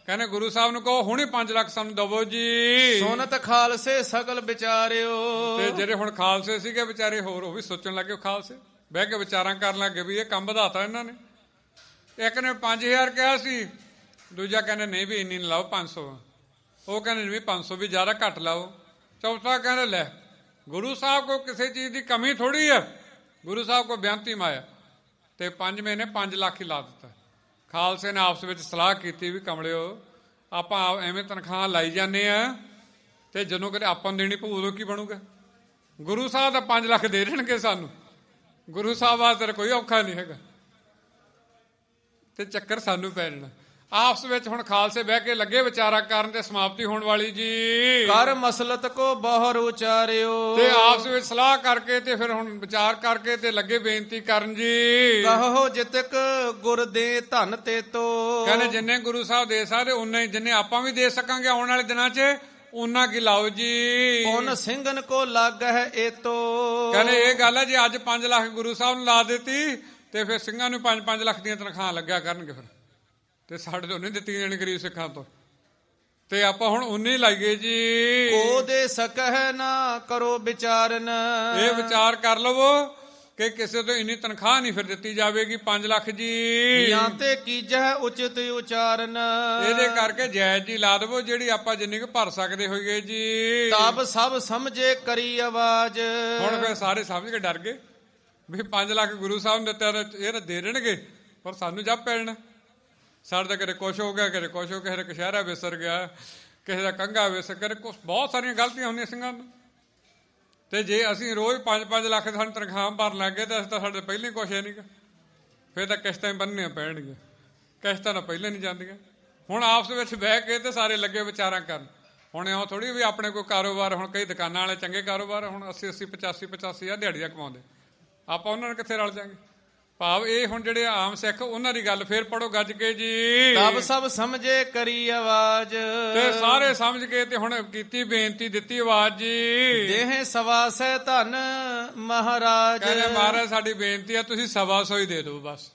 ਕਹਿੰਦੇ ਗੁਰੂ ਸਾਹਿਬ ਨੂੰ ਕਹੋ ਹੁਣੇ 5 ਲੱਖ ਸਾਨੂੰ ਦਵੋ ਜੀ। ਸੁਨਤ ਖਾਲਸੇ ਸਗਲ ਵਿਚਾਰਿਓ। ਤੇ ਜਿਹੜੇ ਹੁਣ ਖਾਲਸੇ ਸੀਗੇ ਵਿਚਾਰੇ ਹੋਰ ਉਹ ਵੀ ਸੋਚਣ ਲੱਗੇ, ਖਾਲਸੇ ਬਹਿ ਕੇ ਵਿਚਾਰਾਂ ਕਰਨ ਲੱਗੇ ਵੀ ਇਹ ਕੰਮ ਵਧਾਤਾ ਇਹਨਾਂ ਨੇ। ਇੱਕ ਨੇ 5000 ਕਿਹਾ ਸੀ, ਦੂਜਾ ਕਹਿੰਦੇ ਨਹੀਂ ਵੀ ਇੰਨੀ ਲਾਓ 500। ਉਹ ਕਹਿੰਦੇ ਵੀ 500 ਵੀ ਜ਼ਿਆਦਾ ਘੱਟ ਲਾਓ। ਚੌਥਾ ਕਹਿੰਦੇ ਲੈ ਗੁਰੂ ਸਾਹਿਬ ਕੋ ਕਿਸੇ ਚੀਜ਼ ਦੀ ਕਮੀ ਥੋੜੀ ਹੈ, ਗੁਰੂ ਸਾਹਿਬ ਕੋ ਬੇਨਤੀ ਮਾਇਆ। ਤੇ ਪੰਜਵੇਂ ਨੇ 5 ਲੱਖ ਹੀ ਲਾ ਦਿੱਤਾ। ਖਾਲਸੇ ਨੇ ਆਪਸ ਵਿੱਚ ਸਲਾਹ ਕੀਤੀ ਵੀ ਕਮਲਿਓ ਆਪਾਂ ਐਵੇਂ ਤਨਖਾਹ ਲਾਈ ਜਾਂਦੇ ਆ ਤੇ ਜਦੋਂ ਕਦੇ ਆਪਾਂ ਨੂੰ ਦੇਣੀ ਪਊ ਉਦੋਂ ਕੀ ਬਣੂਗਾ। ਗੁਰੂ ਸਾਹਿਬ ਤਾਂ 5 ਲੱਖ ਦੇ ਦੇਣਗੇ ਸਾਨੂੰ, ਗੁਰੂ ਸਾਹਿਬ ਵਾਸਤੇ ਕੋਈ ਔਖਾ ਨਹੀਂ ਹੈਗਾ ਤੇ ਚੱਕਰ ਸਾਨੂੰ ਪੈ ਜਾਣਾ। ਆਪਸ ਵਿੱਚ ਹੁਣ ਖਾਲਸੇ ਬਹਿ ਕੇ ਲੱਗੇ ਵਿਚਾਰਾ ਕਰਨ ਤੇ ਸਮਾਪਤੀ ਹੋਣ ਵਾਲੀ ਜੀ। ਕਰ ਮਸਲਤ ਕੋ ਬਹੁਰ ਉਚਾਰਿਓ। ਤੇ ਆਪਸ ਵਿੱਚ ਸਲਾਹ ਕਰਕੇ ਤੇ ਫਿਰ ਹੁਣ ਵਿਚਾਰ ਕਰਕੇ ਤੇ ਲੱਗੇ ਬੇਨਤੀ ਕਰਨ ਜੀ। ਕਹੋ ਜਿਤਕ ਗੁਰ ਦੇ ਧਨ ਤੇ ਤੋ। ਕਹਿੰਦੇ ਜਿੰਨੇ ਗੁਰੂ ਸਾਹਿਬ ਦੇ ਸਕਦੇ ਉਨੇ, ਜਿੰਨੇ ਆਪਾਂ ਵੀ ਦੇ ਸਕਾਂਗੇ ਆਉਣ ਵਾਲੇ ਦਿਨਾਂ 'ਚ ਉਹਨਾਂ ਕੀ ਲਾਓ ਜੀ। ਪੁੰਨ ਸਿੰਘਨ ਕੋ ਲੱਗ ਹੈ ਏਤੋ। ਕਹਿੰਦੇ ਇਹ ਗੱਲ ਹੈ ਜੇ ਅੱਜ 5 ਲੱਖ ਗੁਰੂ ਸਾਹਿਬ ਨੂੰ ਲਾ ਦਿੱਤੀ ਤੇ ਫਿਰ ਸਿੰਘਾਂ ਨੂੰ 5-5 ਲੱਖ ਦੀਆਂ ਤਨਖਾਹਾਂ ਲੱਗਿਆ ਕਰਨਗੇ ਫਿਰ। ਤੇ ਸਾਡੇ ਤੋਂ ਨਹੀਂ ਦਿੱਤੀ ਜਾਣੀ ਗਰੀਬ ਸਿੱਖਾਂ ਤੋਂ, ਤੇ ਆਪਾਂ ਹੁਣ ਉਨੇ ਲਾਈਏ ਜੀ। ਕੋ ਦੇ ਸਕਹਿ ਨਾ ਕਰੋ ਵਿਚਾਰਨ। ਇਹ ਵਿਚਾਰ ਕਰ ਲਵੋ ਕਿ ਕਿਸੇ ਤੋਂ ਇੰਨੀ ਤਨਖਾਹ ਨਹੀਂ ਫਿਰ ਦਿੱਤੀ ਜਾਵੇਗੀ 5 ਲੱਖ ਜੀ। ਜਾਂ ਤੇ ਕੀਜੈ ਉਚਿਤ ਉਚਾਰਨ। ਇਹਦੇ ਕਰਕੇ ਜਾਇਜ਼ ਜੀ ਲਾ ਦੇਵੋ ਜਿਹੜੀ ਆਪਾਂ ਜਿੰਨੀ ਕੁ ਭਰ ਸਕਦੇ ਹੋਈਏ ਜੀ। ਤਬ ਸਭ ਸਮਝੇ ਕਰੀ ਆਵਾਜ਼। ਹੁਣ ਫਿਰ ਸਾਰੇ ਸਮਝ ਕੇ ਡਰ ਗਏ ਵੀ 5 ਲੱਖ ਗੁਰੂ ਸਾਹਿਬ ਨੇ ਦਿੱਤਾ ਇਹ ਤਾਂ ਦੇ ਦੇਣਗੇ ਪਰ ਸਾਨੂੰ ਜੱਬ ਪੈ ਜਾਣਾ। ਸਾਡੇ ਤਾਂ ਕਦੇ ਕੁਛ ਹੋ ਗਿਆ, ਕਦੇ ਕੁਛ ਹੋ ਗਿਆ, ਕਿਸੇ ਦਾ ਕਸ਼ਹਿਰਾ ਵਿਸਰ ਗਿਆ, ਕਿਸੇ ਦਾ ਕੰਘਾ ਵਿਸਰ, ਕਦੇ ਕੁਛ ਬਹੁਤ ਸਾਰੀਆਂ ਗਲਤੀਆਂ ਹੁੰਦੀਆਂ ਸਿੰਘਾਂ ਨੂੰ। ਤੇ ਜੇ ਅਸੀਂ ਰੋਜ਼ 5-5 ਲੱਖ ਸਾਨੂੰ ਤਨਖਾਹ ਭਰਨ ਲੱਗ ਗਏ ਤਾਂ ਅਸੀਂ ਤਾਂ ਸਾਡੇ ਪਹਿਲਾਂ ਹੀ ਕੁਛ ਹੈ ਨਹੀਂਗਾ। ਫਿਰ ਤਾਂ ਕਿਸ਼ਤਾਂ ਬੰਨ੍ਹਣੀਆਂ ਪੈਣਗੀਆਂ, ਕਿਸ਼ਤਾਂ ਤਾਂ ਪਹਿਲਾਂ ਨਹੀਂ ਜਾਂਦੀਆਂ। ਹੁਣ ਆਪਸ ਵਿੱਚ ਬਹਿ ਕੇ ਤੇ ਸਾਰੇ ਲੱਗੇ ਵਿਚਾਰਾਂ ਕਰਨ। ਹੁਣ ਇਉਂ ਥੋੜੀ ਵੀ ਆਪਣੇ ਕੋਈ ਕਾਰੋਬਾਰ, ਹੁਣ ਕਈ ਦੁਕਾਨਾਂ ਵਾਲੇ ਚੰਗੇ ਕਾਰੋਬਾਰ ਹੁਣ 80-80 85-85 ਹਜ਼ਾਰ ਦਿਹਾੜੀਆਂ ਕਮਾਉਂਦੇ, ਆਪਾਂ ਉਹਨਾਂ ਨਾਲ ਕਿੱਥੇ ਰਲ ਜਾਂਗੇ। ਭਾਵ ਇਹ ਹੁਣ ਜਿਹੜੇ ਆਮ ਸਿੱਖ ਉਹਨਾਂ ਦੀ ਗੱਲ ਫੇਰ ਪੜੋ ਗੱਜ ਕੇ ਜੀ। ਤਬ ਸਭ ਸਮਝੇ ਕਰੀ ਆਵਾਜ਼। ਤੇ ਸਾਰੇ ਸਮਝ ਕੇ ਤੇ ਹੁਣ ਕੀਤੀ ਬੇਨਤੀ, ਦਿੱਤੀ ਆਵਾਜ਼ ਜੀ। ਦੇਹ ਸਵਾਸੈ ਧਨ ਮਹਾਰਾਜ। ਕਹਿੰਦੇ ਮਹਾਰਾਜ ਸਾਡੀ ਬੇਨਤੀ ਆ ਤੁਸੀਂ 125 ਹੀ ਦੇ ਦਿਓ ਬਸ,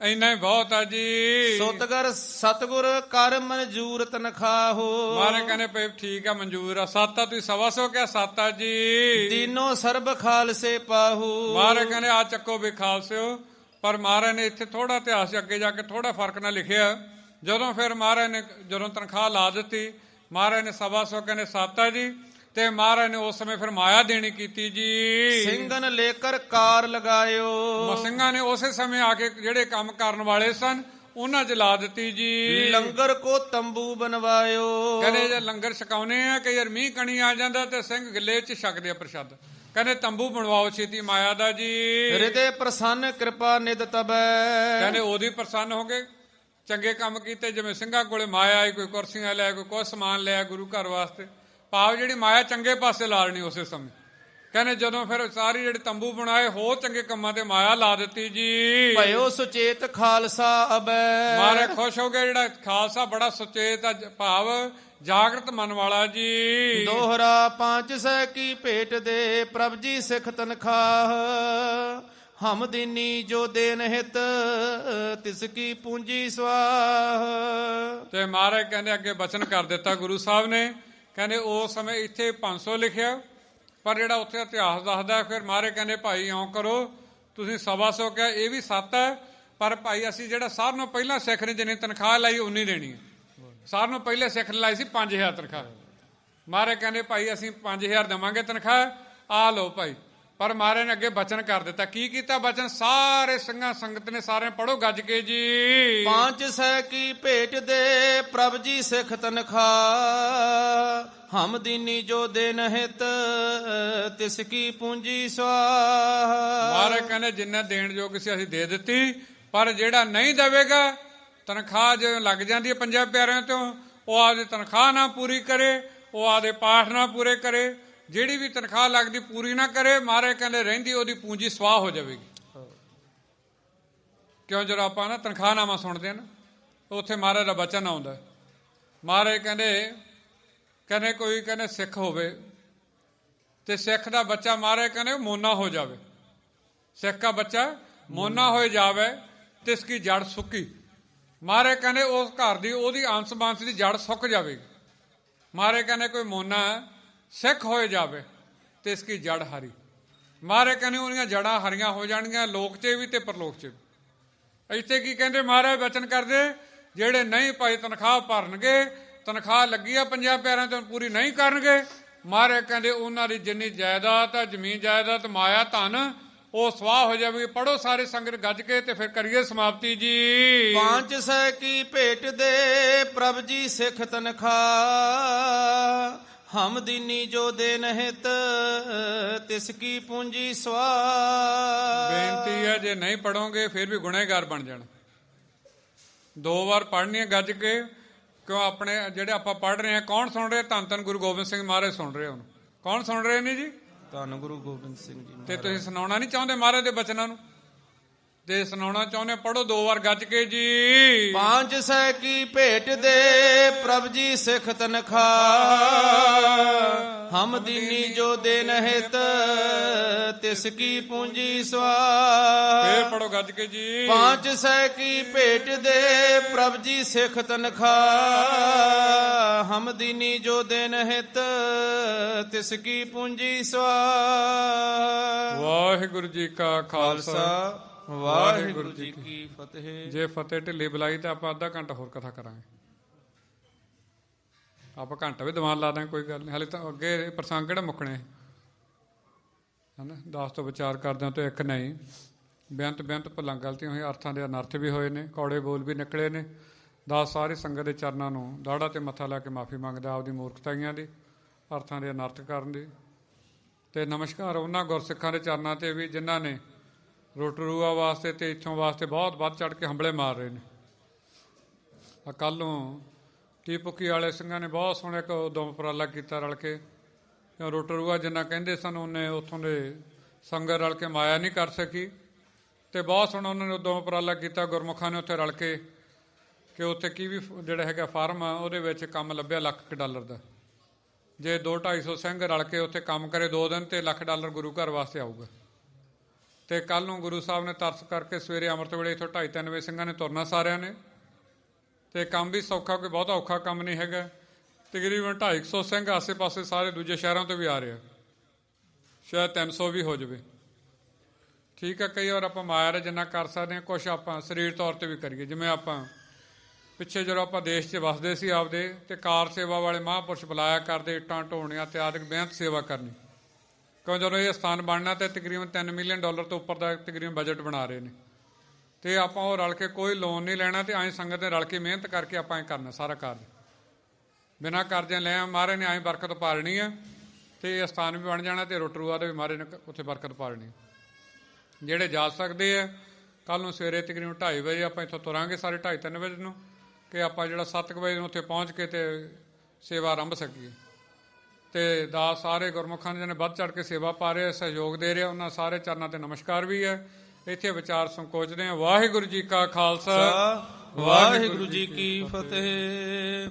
ਇੰਨਾ ਹੀ ਬਹੁਤ ਆ ਜੀ। ਸੁਤਗਰ ਸਤਗੁਰ ਕਰ ਮਨਜੂਰ ਤਨਖਾਹੋ। ਮਹਾਰਾਜ ਕਹਿੰਦੇ ਪਏ ਠੀਕ ਆ ਮਨਜ਼ੂਰ ਆ। 7 ਆ ਤੁਸੀਂ 125 ਕਿਹਾ, 7 ਆ ਜੀ। ਦੀਨੋ ਸਰਬ ਖਾਲਸੇ ਪਾਹੂ। ਮਹਾਰਾਜ ਕਹਿੰਦੇ ਆ ਚੱਕੋ ਵੀ ਖਾਲਸਿਓ। ਪਰ ਮਹਾਰਾਜ ਨੇ ਇੱਥੇ ਥੋੜਾ ਇਤਿਹਾਸ ਅੱਗੇ ਜਾ ਕੇ ਥੋੜਾ ਫਰਕ ਨਾਲ ਲਿਖਿਆ। ਜਦੋਂ ਫਿਰ ਮਹਾਰਾਜ ਨੇ ਜਦੋਂ ਤਨਖਾਹ ਲਾ ਦਿੱਤੀ, ਮਹਾਰਾਜ ਨੇ 125 ਕਹਿੰਦੇ 7 ਆ ਜੀ। ਤੇ ਮਹਾਰਾਜ ਨੇ ਉਸ ਸਮੇਂ ਫਿਰ ਮਾਇਆ ਦੇਣੀ ਕੀਤੀ ਜੀ। ਸਿੰਘਨ ਲੇਕਰ ਕਾਰ ਲਗਾਇਓ। ਸਿੰਘਾਂ ਨੇ ਉਸੇ ਸਮੇਂ ਆ ਕੇ ਜਿਹੜੇ ਕੰਮ ਕਰਨ ਵਾਲੇ ਸਨ ਉਹਨਾਂ 'ਚ ਲਾ ਦਿੱਤੀ ਜੀ। ਲੰਗਰ ਕੋ ਤੰਬੂ ਬਣਵਾਇਓ। ਕਹਿੰਦੇ ਜੇ ਲੰਗਰ ਛਕਾਉਨੇ ਆ ਕਈ ਵਾਰ ਮੀਂਹ ਕਣੀ ਆ ਜਾਂਦਾ ਤੇ ਸਿੰਘ ਗਿੱਲੇ 'ਚ ਛਕਦੇ ਆ ਪ੍ਰਸ਼ਾਦ। ਕਹਿੰਦੇ ਤੰਬੂ ਬਣਵਾਓ ਛੇਤੀ ਮਾਇਆ ਦਾ ਜੀ। ਹਿਰਦੇ ਪ੍ਰਸੰਨ ਕਿਰਪਾ ਨਿਦ ਤਬੈ। ਕਹਿੰਦੇ ਉਹਦੀ ਪ੍ਰਸੰਨ ਹੋ ਗਏ, ਚੰਗੇ ਕੰਮ ਕੀਤੇ। ਜਿਵੇਂ ਸਿੰਘਾਂ ਕੋਲੇ ਮਾਇਆ ਆਈ, ਕੋਈ ਕੁਰਸੀਆਂ ਲਿਆ, ਕੋਈ ਕੁਝ ਸਮਾਨ ਲਿਆ ਗੁਰੂ ਘਰ ਵਾਸਤੇ। ਭਾਵ ਜਿਹੜੀ ਮਾਇਆ ਚੰਗੇ ਪਾਸੇ ਲਾਲਣੀ ਉਸੇ ਸਮੇਂ। ਕਹਿੰਦੇ ਜਦੋਂ ਫਿਰ ਸਾਰੀ ਜਿਹੜੀ ਤੰਬੂ ਬਣਾਏ ਹੋਰ ਚੰਗੇ ਕੰਮਾਂ ਤੇ ਮਾਇਆ ਲਾ ਦਿੱਤੀ ਜੀ। ਭਇਓ ਸੁਚੇਤ ਖਾਲਸਾ ਅਬੈ। ਮਹਾਰਾਜ ਖੁਸ਼ ਹੋ ਗਿਆ ਜਿਹੜਾ ਖਾਲਸਾ ਬੜਾ ਸੁਚੇਤ ਆ, ਭਾਵ ਜਾਗਰਤ ਮਨ ਵਾਲਾ ਜੀ। ਦੋਹਰਾ 500 ਕੀ ਭੇਟ ਦੇ ਪ੍ਰਭ ਜੀ ਸਿੱਖ ਤਨਖਾਹ। ਹਮ ਦੀਨੀ ਜੋ ਦੇਨ ਹਿਤ ਤਿਸ ਕੀ ਪੂੰਜੀ ਸਵਾਹ। ਤੇ ਮਹਾਰਾਜ ਕਹਿੰਦੇ ਅੱਗੇ ਬਚਨ ਕਰ ਦਿੱਤਾ ਗੁਰੂ ਸਾਹਿਬ ਨੇ। ਕਹਿੰਦੇ ਉਸ ਸਮੇਂ ਇੱਥੇ 500 ਲਿਖਿਆ ਪਰ ਜਿਹੜਾ ਉੱਥੇ ਇਤਿਹਾਸ ਦੱਸਦਾ ਫਿਰ ਮਹਾਰਾਜ ਕਹਿੰਦੇ ਭਾਈ ਇਉਂ ਕਰੋ ਤੁਸੀਂ 125 ਕਿਹਾ, ਇਹ ਵੀ 7 ਹੈ ਪਰ ਭਾਈ ਅਸੀਂ ਜਿਹੜਾ ਸਾਰਿਆਂ ਨੂੰ ਪਹਿਲਾਂ ਸਿੱਖ ਨੇ ਜਿੰਨੀ ਤਨਖਾਹ ਲਾਈ ਉਨੀ ਦੇਣੀ ਹੈ। ਸਾਰਿਆਂ ਨੂੰ ਪਹਿਲੇ ਸਿੱਖ ਨੇ ਲਾਈ ਸੀ 5000 ਤਨਖਾਹ। ਮਹਾਰਾਜ ਕਹਿੰਦੇ ਭਾਈ ਅਸੀਂ 5000 ਦੇਵਾਂਗੇ ਤਨਖਾਹ, ਆ ਲਓ ਭਾਈ। ਪਰ ਮਹਾਰਾਜ ਨੇ ਅੱਗੇ ਬਚਨ ਕਰ ਦਿੱਤਾ। ਕੀ ਕੀਤਾ ਬਚਨ? ਸਾਰੇ ਸਿੰਘਾਂ ਸੰਗਤ ਨੇ ਸਾਰੇ ਪੜੋ ਗੱਜ ਕੇ ਜੀ। 500 ਕੀ ਭੇਟ ਦੇ ਪ੍ਰਭ ਜੀ ਸਿੱਖ ਤਨਖਾਹ। ਹਮ ਦੀਨੀ ਜੋ ਦੇਨ ਹਿਤ ਤਿਸ ਕੀ ਪੂੰਜੀ ਸਵਾਹ। ਮਹਾਰਾਜ ਕਹਿੰਦੇ ਜਿੰਨਾ ਦੇਣ ਯੋਗ ਸੀ ਅਸੀਂ ਦੇ ਦਿੱਤੀ ਪਰ ਜਿਹੜਾ ਨਹੀਂ ਦੇਵੇਗਾ ਤਨਖਾਹ ਜਦੋਂ ਲੱਗ ਜਾਂਦੀ ਹੈ ਪੰਜਾਂ ਪਿਆਰਿਆਂ ਤੋਂ, ਉਹ ਆਪਦੀ ਤਨਖਾਹ ਨਾ ਪੂਰੀ ਕਰੇ, ਉਹ ਆਪਦੇ ਪਾਠ ਨਾ ਪੂਰੇ ਕਰੇ, ਜਿਹੜੀ ਵੀ ਤਨਖਾਹ ਲੱਗਦੀ ਪੂਰੀ ਨਾ ਕਰੇ, ਮਹਾਰਾਜ ਕਹਿੰਦੇ ਰਹਿੰਦੀ ਉਹਦੀ ਪੂੰਜੀ ਸਵਾਹ ਹੋ ਜਾਵੇਗੀ। ਕਿਉਂ ਜਦੋਂ ਆਪਾਂ ਨਾ ਤਨਖਾਹਨਾਮਾ ਸੁਣਦੇ ਨਾ ਉੱਥੇ ਮਹਾਰਾਜ ਦਾ ਬਚਨ ਆਉਂਦਾ। ਮਹਾਰਾਜ ਕਹਿੰਦੇ ਕੋਈ ਕਹਿੰਦੇ ਸਿੱਖ ਹੋਵੇ ਤੇ ਸਿੱਖ ਦਾ ਬੱਚਾ ਮਹਾਰਾਜ ਕਹਿੰਦੇ ਮੋਨਾ ਹੋ ਜਾਵੇ। ਸਿੱਖ ਦਾ ਬੱਚਾ ਮੋਨਾ ਹੋ ਜਾਵੇ ਤੇ ਇਸकी ਜੜ ਸੁੱਕੀ। ਮਹਾਰਾਜ ਕਹਿੰਦੇ ਉਸ ਘਰ ਦੀ ਉਹਦੀ ਅੰਸ ਬਾਂਸ ਦੀ ਜੜ ਸੁੱਕ ਜਾਵੇਗੀ। ਮਹਾਰਾਜ ਕਹਿੰਦੇ ਕੋਈ ਮੋਨਾ ਸਿੱਖ ਹੋਏ ਜਾਵੇ ਤੇ ਇਸ ਕੀ ਜੜ ਹਰੀ। ਮਹਾਰਾਜ ਕਹਿੰਦੇ ਉਹਦੀਆਂ ਜੜਾਂ ਹਰੀਆਂ ਹੋ ਜਾਣਗੀਆਂ, ਲੋਕ 'ਚ ਵੀ ਤੇ ਪਰਲੋਕ 'ਚ ਵੀ। ਇੱਥੇ ਕੀ ਕਹਿੰਦੇ ਮਹਾਰਾਜ ਬਚਨ ਕਰਦੇ, ਜਿਹੜੇ ਨਹੀਂ ਭਾਈ ਤਨਖਾਹ ਭਰਨਗੇ, ਤਨਖਾਹ ਲੱਗੀ ਆ 50 ਪਿਆਰਿਆਂ ਤੋਂ ਪੂਰੀ ਨਹੀਂ ਕਰਨਗੇ, ਮਹਾਰਾਜ ਕਹਿੰਦੇ ਉਹਨਾਂ ਦੀ ਜਿੰਨੀ ਜਾਇਦਾਦ ਆ, ਜ਼ਮੀਨ ਜਾਇਦਾਦ, ਮਾਇਆ ਧਨ, ਉਹ ਸਵਾਹ ਹੋ ਜਾਵੇਗੀ। ਪੜੋ ਸਾਰੇ ਸੰਗਤ ਗੱਜ ਕੇ ਤੇ ਫਿਰ ਕਰੀਏ ਸਮਾਪਤੀ ਜੀ। 500 ਕੀ ਭੇਟ ਦੇ ਪ੍ਰਭ ਜੀ ਸਿੱਖ ਤਨਖਾਹ, ਹਮ ਦੀਨੀ ਜੋ ਦੇਨ ਹਿਤ ਤਿਸ ਕੀ ਪੂੰਜੀ ਸਵਾਹ। ਬੇਨਤੀ ਹੈ ਜੇ ਨਹੀਂ ਪੜੋਗੇ ਫਿਰ ਵੀ ਗੁਨਹਗਾਰ ਬਣ ਜਾਣ। 2 ਵਾਰ ਪੜ੍ਹਨੀ ਹੈ ਗੱਜ ਕੇ, ਕਿਉਂ ਆਪਣੇ ਜਿਹੜੇ ਆਪਾਂ ਪੜ੍ਹ ਰਹੇ ਹਾਂ ਕੌਣ ਸੁਣ ਰਹੇ? ਧੰਨ ਧੰਨ ਗੁਰੂ ਗੋਬਿੰਦ ਸਿੰਘ ਮਹਾਰਾਜ ਸੁਣ ਰਹੇ ਹੁਣ। ਕੌਣ ਸੁਣ ਰਹੇ ਨੇ ਜੀ? ਧੰਨ ਗੁਰੂ ਗੋਬਿੰਦ ਸਿੰਘ ਜੀ। ਤੇ ਤੁਸੀਂ ਸੁਣਾਉਣਾ ਨਹੀਂ ਚਾਹੁੰਦੇ ਮਹਾਰਾਜ ਦੇ ਬਚਨਾਂ ਨੂੰ? ਜੇ ਸੁਣਾਉਣਾ ਚਾਹੁੰਦੇ ਪੜੋ 2 ਵਾਰ ਗੱਜ ਕੇ ਜੀ। 500 ਕੀ ਭੇਟ ਦੇ ਪ੍ਰਭ ਜੀ ਸਿੱਖ ਤਨਖਾਹ, ਹਮ ਦੀਨੀ ਜੋ ਦੇਨ ਹਿਤ ਤਿਸ ਕੀ ਪੂੰਜੀ ਸਵਾਹ। ਫੇਰ ਪੜੋ ਗੱਜ ਕੇ ਜੀ। 500 ਕੀ ਭੇਟ ਦੇ ਪ੍ਰਭ ਜੀ ਸਿੱਖ ਤਨਖਾਹ, ਹਮ ਦੀਨੀ ਜੋ ਦੇਨ ਹਿਤ ਤਿਸ ਕੀ ਪੂੰਜੀ ਸਵਾਹ। ਵਾਹਿਗੁਰੂ ਜੀ ਕਾ ਖਾਲਸਾ, ਵਾਹਿਗੁਰੂ ਜੀ ਕੀ ਫਤਿਹ। ਜੇ ਫਤਿਹ ਢਿੱਲੀ ਬੁਲਾਈ ਤਾਂ ਆਪਾਂ ਅੱਧਾ ਘੰਟਾ ਹੋਰ ਕਥਾ ਕਰਾਂਗੇ। ਆਪਾਂ ਘੰਟਾ ਵੀ ਦੀਵਾਨ ਲਾ ਦਾਂਗੇ, ਕੋਈ ਗੱਲ ਨਹੀਂ। ਹਾਲੇ ਤਾਂ ਅੱਗੇ ਪ੍ਰਸੰਗ ਕਿਹੜਾ ਮੁੱਕਣੇ ਹਨਾ। 10 ਤੋਂ ਵਿਚਾਰ ਕਰਦਿਆਂ ਤੋਂ ਇੱਕ ਨਹੀਂ। ਬੇਅੰਤ ਬੇਅੰਤ ਭੁੱਲਾਂ ਗਲਤੀਆਂ ਹੋਈਆਂ, ਅਰਥਾਂ ਦੇ ਅਨਰਥ ਵੀ ਹੋਏ ਨੇ, ਕੌੜੇ ਬੋਲ ਵੀ ਨਿਕਲੇ ਨੇ। ਦਾਸ ਸਾਰੀ ਸੰਗਤ ਦੇ ਚਰਨਾਂ ਨੂੰ ਦਾੜਾ ਤੇ ਮੱਥਾ ਲਾ ਕੇ ਮਾਫੀ ਮੰਗਦਾ ਆਪਦੀ ਮੂਰਖਤਾਈਆਂ ਦੀ, ਅਰਥਾਂ ਦੇ ਅਨਰਥ ਕਰਨ ਦੀ। ਤੇ ਨਮਸਕਾਰ ਉਹਨਾਂ ਗੁਰਸਿੱਖਾਂ ਦੇ ਚਰਨਾਂ ਤੇ ਵੀ ਜਿਨ੍ਹਾਂ ਨੇ ਰੋਟਰੂਆ ਵਾਸਤੇ ਤੇ ਇੱਥੋਂ ਵਾਸਤੇ ਬਹੁਤ ਵੱਧ ਚੜ੍ਹ ਕੇ ਹੰਬਲੇ ਮਾਰ ਰਹੇ ਨੇ। ਕੱਲ੍ਹ ਨੂੰ ਟੀਪੁੱਕੀ ਵਾਲੇ ਸਿੰਘਾਂ ਨੇ ਬਹੁਤ ਸੋਹਣਾ ਇੱਕ ਉਦਮ ਉਪਰਾਲਾ ਕੀਤਾ ਰਲ ਕੇ। ਰੋਟਰੂਆ ਜਿੰਨਾ ਕਹਿੰਦੇ ਸਨ ਉਹਨੇ ਉੱਥੋਂ ਦੇ ਸੰਗਤ ਰਲ ਕੇ ਮਾਇਆ ਨਹੀਂ ਕਰ ਸਕੀ, ਤੇ ਬਹੁਤ ਸੋਹਣਾ ਉਹਨਾਂ ਨੇ ਉਦਮ ਉਪਰਾਲਾ ਕੀਤਾ ਗੁਰਮੁਖਾਂ ਨੇ ਉੱਥੇ ਰਲ ਕੇ, ਕਿ ਉੱਥੇ ਕੀ ਵੀ ਜਿਹੜਾ ਹੈਗਾ ਫਾਰਮ ਆ ਉਹਦੇ ਵਿੱਚ ਕੰਮ ਲੱਭਿਆ $1,00,000 ਦਾ। ਜੇ 200-250 ਸਿੰਘ ਰਲ ਕੇ ਉੱਥੇ ਕੰਮ ਕਰੇ 2 ਦਿਨ ਤੇ $1,00,000 ਗੁਰੂ ਘਰ ਵਾਸਤੇ ਆਊਗਾ। ਤੇ ਕੱਲ੍ਹ ਨੂੰ ਗੁਰੂ ਸਾਹਿਬ ਨੇ ਤਰਸ ਕਰਕੇ ਸਵੇਰੇ ਅੰਮ੍ਰਿਤ ਵੇਲੇ ਇੱਥੋਂ 250 ਵਜੇ ਸਿੰਘਾਂ ਨੇ ਤੁਰਨਾ ਸਾਰਿਆਂ ਨੇ। ਤੇ ਕੰਮ ਵੀ ਸੌਖਾ, ਕੋਈ ਬਹੁਤਾ ਔਖਾ ਕੰਮ ਨਹੀਂ ਹੈਗਾ। ਤਕਰੀਬਨ 250 ਸਿੰਘ ਆਸੇ ਪਾਸੇ ਸਾਰੇ ਦੂਜੇ ਸ਼ਹਿਰਾਂ ਤੋਂ ਵੀ ਆ ਰਿਹਾ, ਸ਼ਾਇਦ 300 ਵੀ ਹੋ ਜਾਵੇ। ਠੀਕ ਹੈ, ਕਈ ਵਾਰ ਆਪਾਂ ਮਾਇਆ ਦਾ ਜਿੰਨਾ ਕਰ ਸਕਦੇ ਹਾਂ, ਕੁਛ ਆਪਾਂ ਸਰੀਰ ਤੌਰ ਤੇ ਵੀ ਕਰੀਏ। ਜਿਵੇਂ ਆਪਾਂ ਪਿੱਛੇ ਜਦੋਂ ਆਪਾਂ ਦੇਸ਼ 'ਚ ਵਸਦੇ ਸੀ ਆਪਦੇ, ਤੇ ਕਾਰ ਸੇਵਾ ਵਾਲੇ ਮਹਾਂਪੁਰਸ਼ ਬੁਲਾਇਆ ਕਰਦੇ, ਇੱਟਾਂ ਢੋਣੀਆਂ ਤੇ ਆਦਿਕ ਬੇਅੰਤ ਸੇਵਾ ਕਰਨੀ। ਕਿਉਂ ਜਦੋਂ ਇਹ ਸਥਾਨ ਬਣਨਾ ਤੇ ਤਕਰੀਬਨ $3 ਮਿਲੀਅਨ ਤੋਂ ਉੱਪਰ ਦਾ ਤਕਰੀਬਨ ਬਜਟ ਬਣਾ ਰਹੇ ਨੇ। ਤੇ ਆਪਾਂ ਉਹ ਰਲ ਕੇ ਕੋਈ ਲੋਨ ਨਹੀਂ ਲੈਣਾ, ਤੇ ਐਂ ਸੰਗਤ ਨੇ ਰਲ ਕੇ ਮਿਹਨਤ ਕਰਕੇ ਆਪਾਂ ਐਂ ਕਰਨਾ ਸਾਰਾ ਕਾਰਜ ਬਿਨਾਂ ਕਰਜ਼ਿਆਂ ਲੈ। ਮਹਾਰਾਜ ਨੇ ਐਂ ਬਰਕਤ ਪਾਲਣੀ ਹੈ, ਤੇ ਇਹ ਸਥਾਨ ਵੀ ਬਣ ਜਾਣਾ, ਤੇ ਰੋਟਰੂਆ ਦੇ ਵੀ ਮਹਾਰਾਜ ਨੇ ਉੱਥੇ ਬਰਕਤ ਪਾਲਣੀ। ਜਿਹੜੇ ਜਾ ਸਕਦੇ ਆ ਕੱਲ੍ਹ ਨੂੰ ਸਵੇਰੇ ਤਕਰੀਬਨ 2:30 ਵਜੇ ਆਪਾਂ ਇੱਥੋਂ ਤੁਰਾਂਗੇ ਸਾਰੇ 2:30-3 ਵਜੇ ਨੂੰ, ਕਿ ਆਪਾਂ ਜਿਹੜਾ 7 ਵਜੇ ਨੂੰ ਉੱਥੇ ਪਹੁੰਚ ਕੇ ਤੇ ਸੇਵਾ ਆਰੰਭ ਸਕੀਏ। ਤੇ ਦਾਸ ਸਾਰੇ ਗੁਰਮੁਖਾਂ ਨੇ ਜਿਹਨੇ ਵੱਧ ਚੜ੍ਹ ਕੇ ਸੇਵਾ ਪਾ ਰਹੇ, ਸਹਿਯੋਗ ਦੇ ਰਹੇ, ਉਹਨਾਂ ਸਾਰੇ ਚਰਨਾਂ ਤੇ ਨਮਸਕਾਰ ਵੀ ਹੈ। ਇੱਥੇ ਵਿਚਾਰ ਸੰਕੋਚਦੇ ਹਾਂ। ਵਾਹਿਗੁਰੂ ਜੀ ਕਾ ਖਾਲਸਾ, ਵਾਹਿਗੁਰੂ ਜੀ ਕੀ ਫਤਿਹ।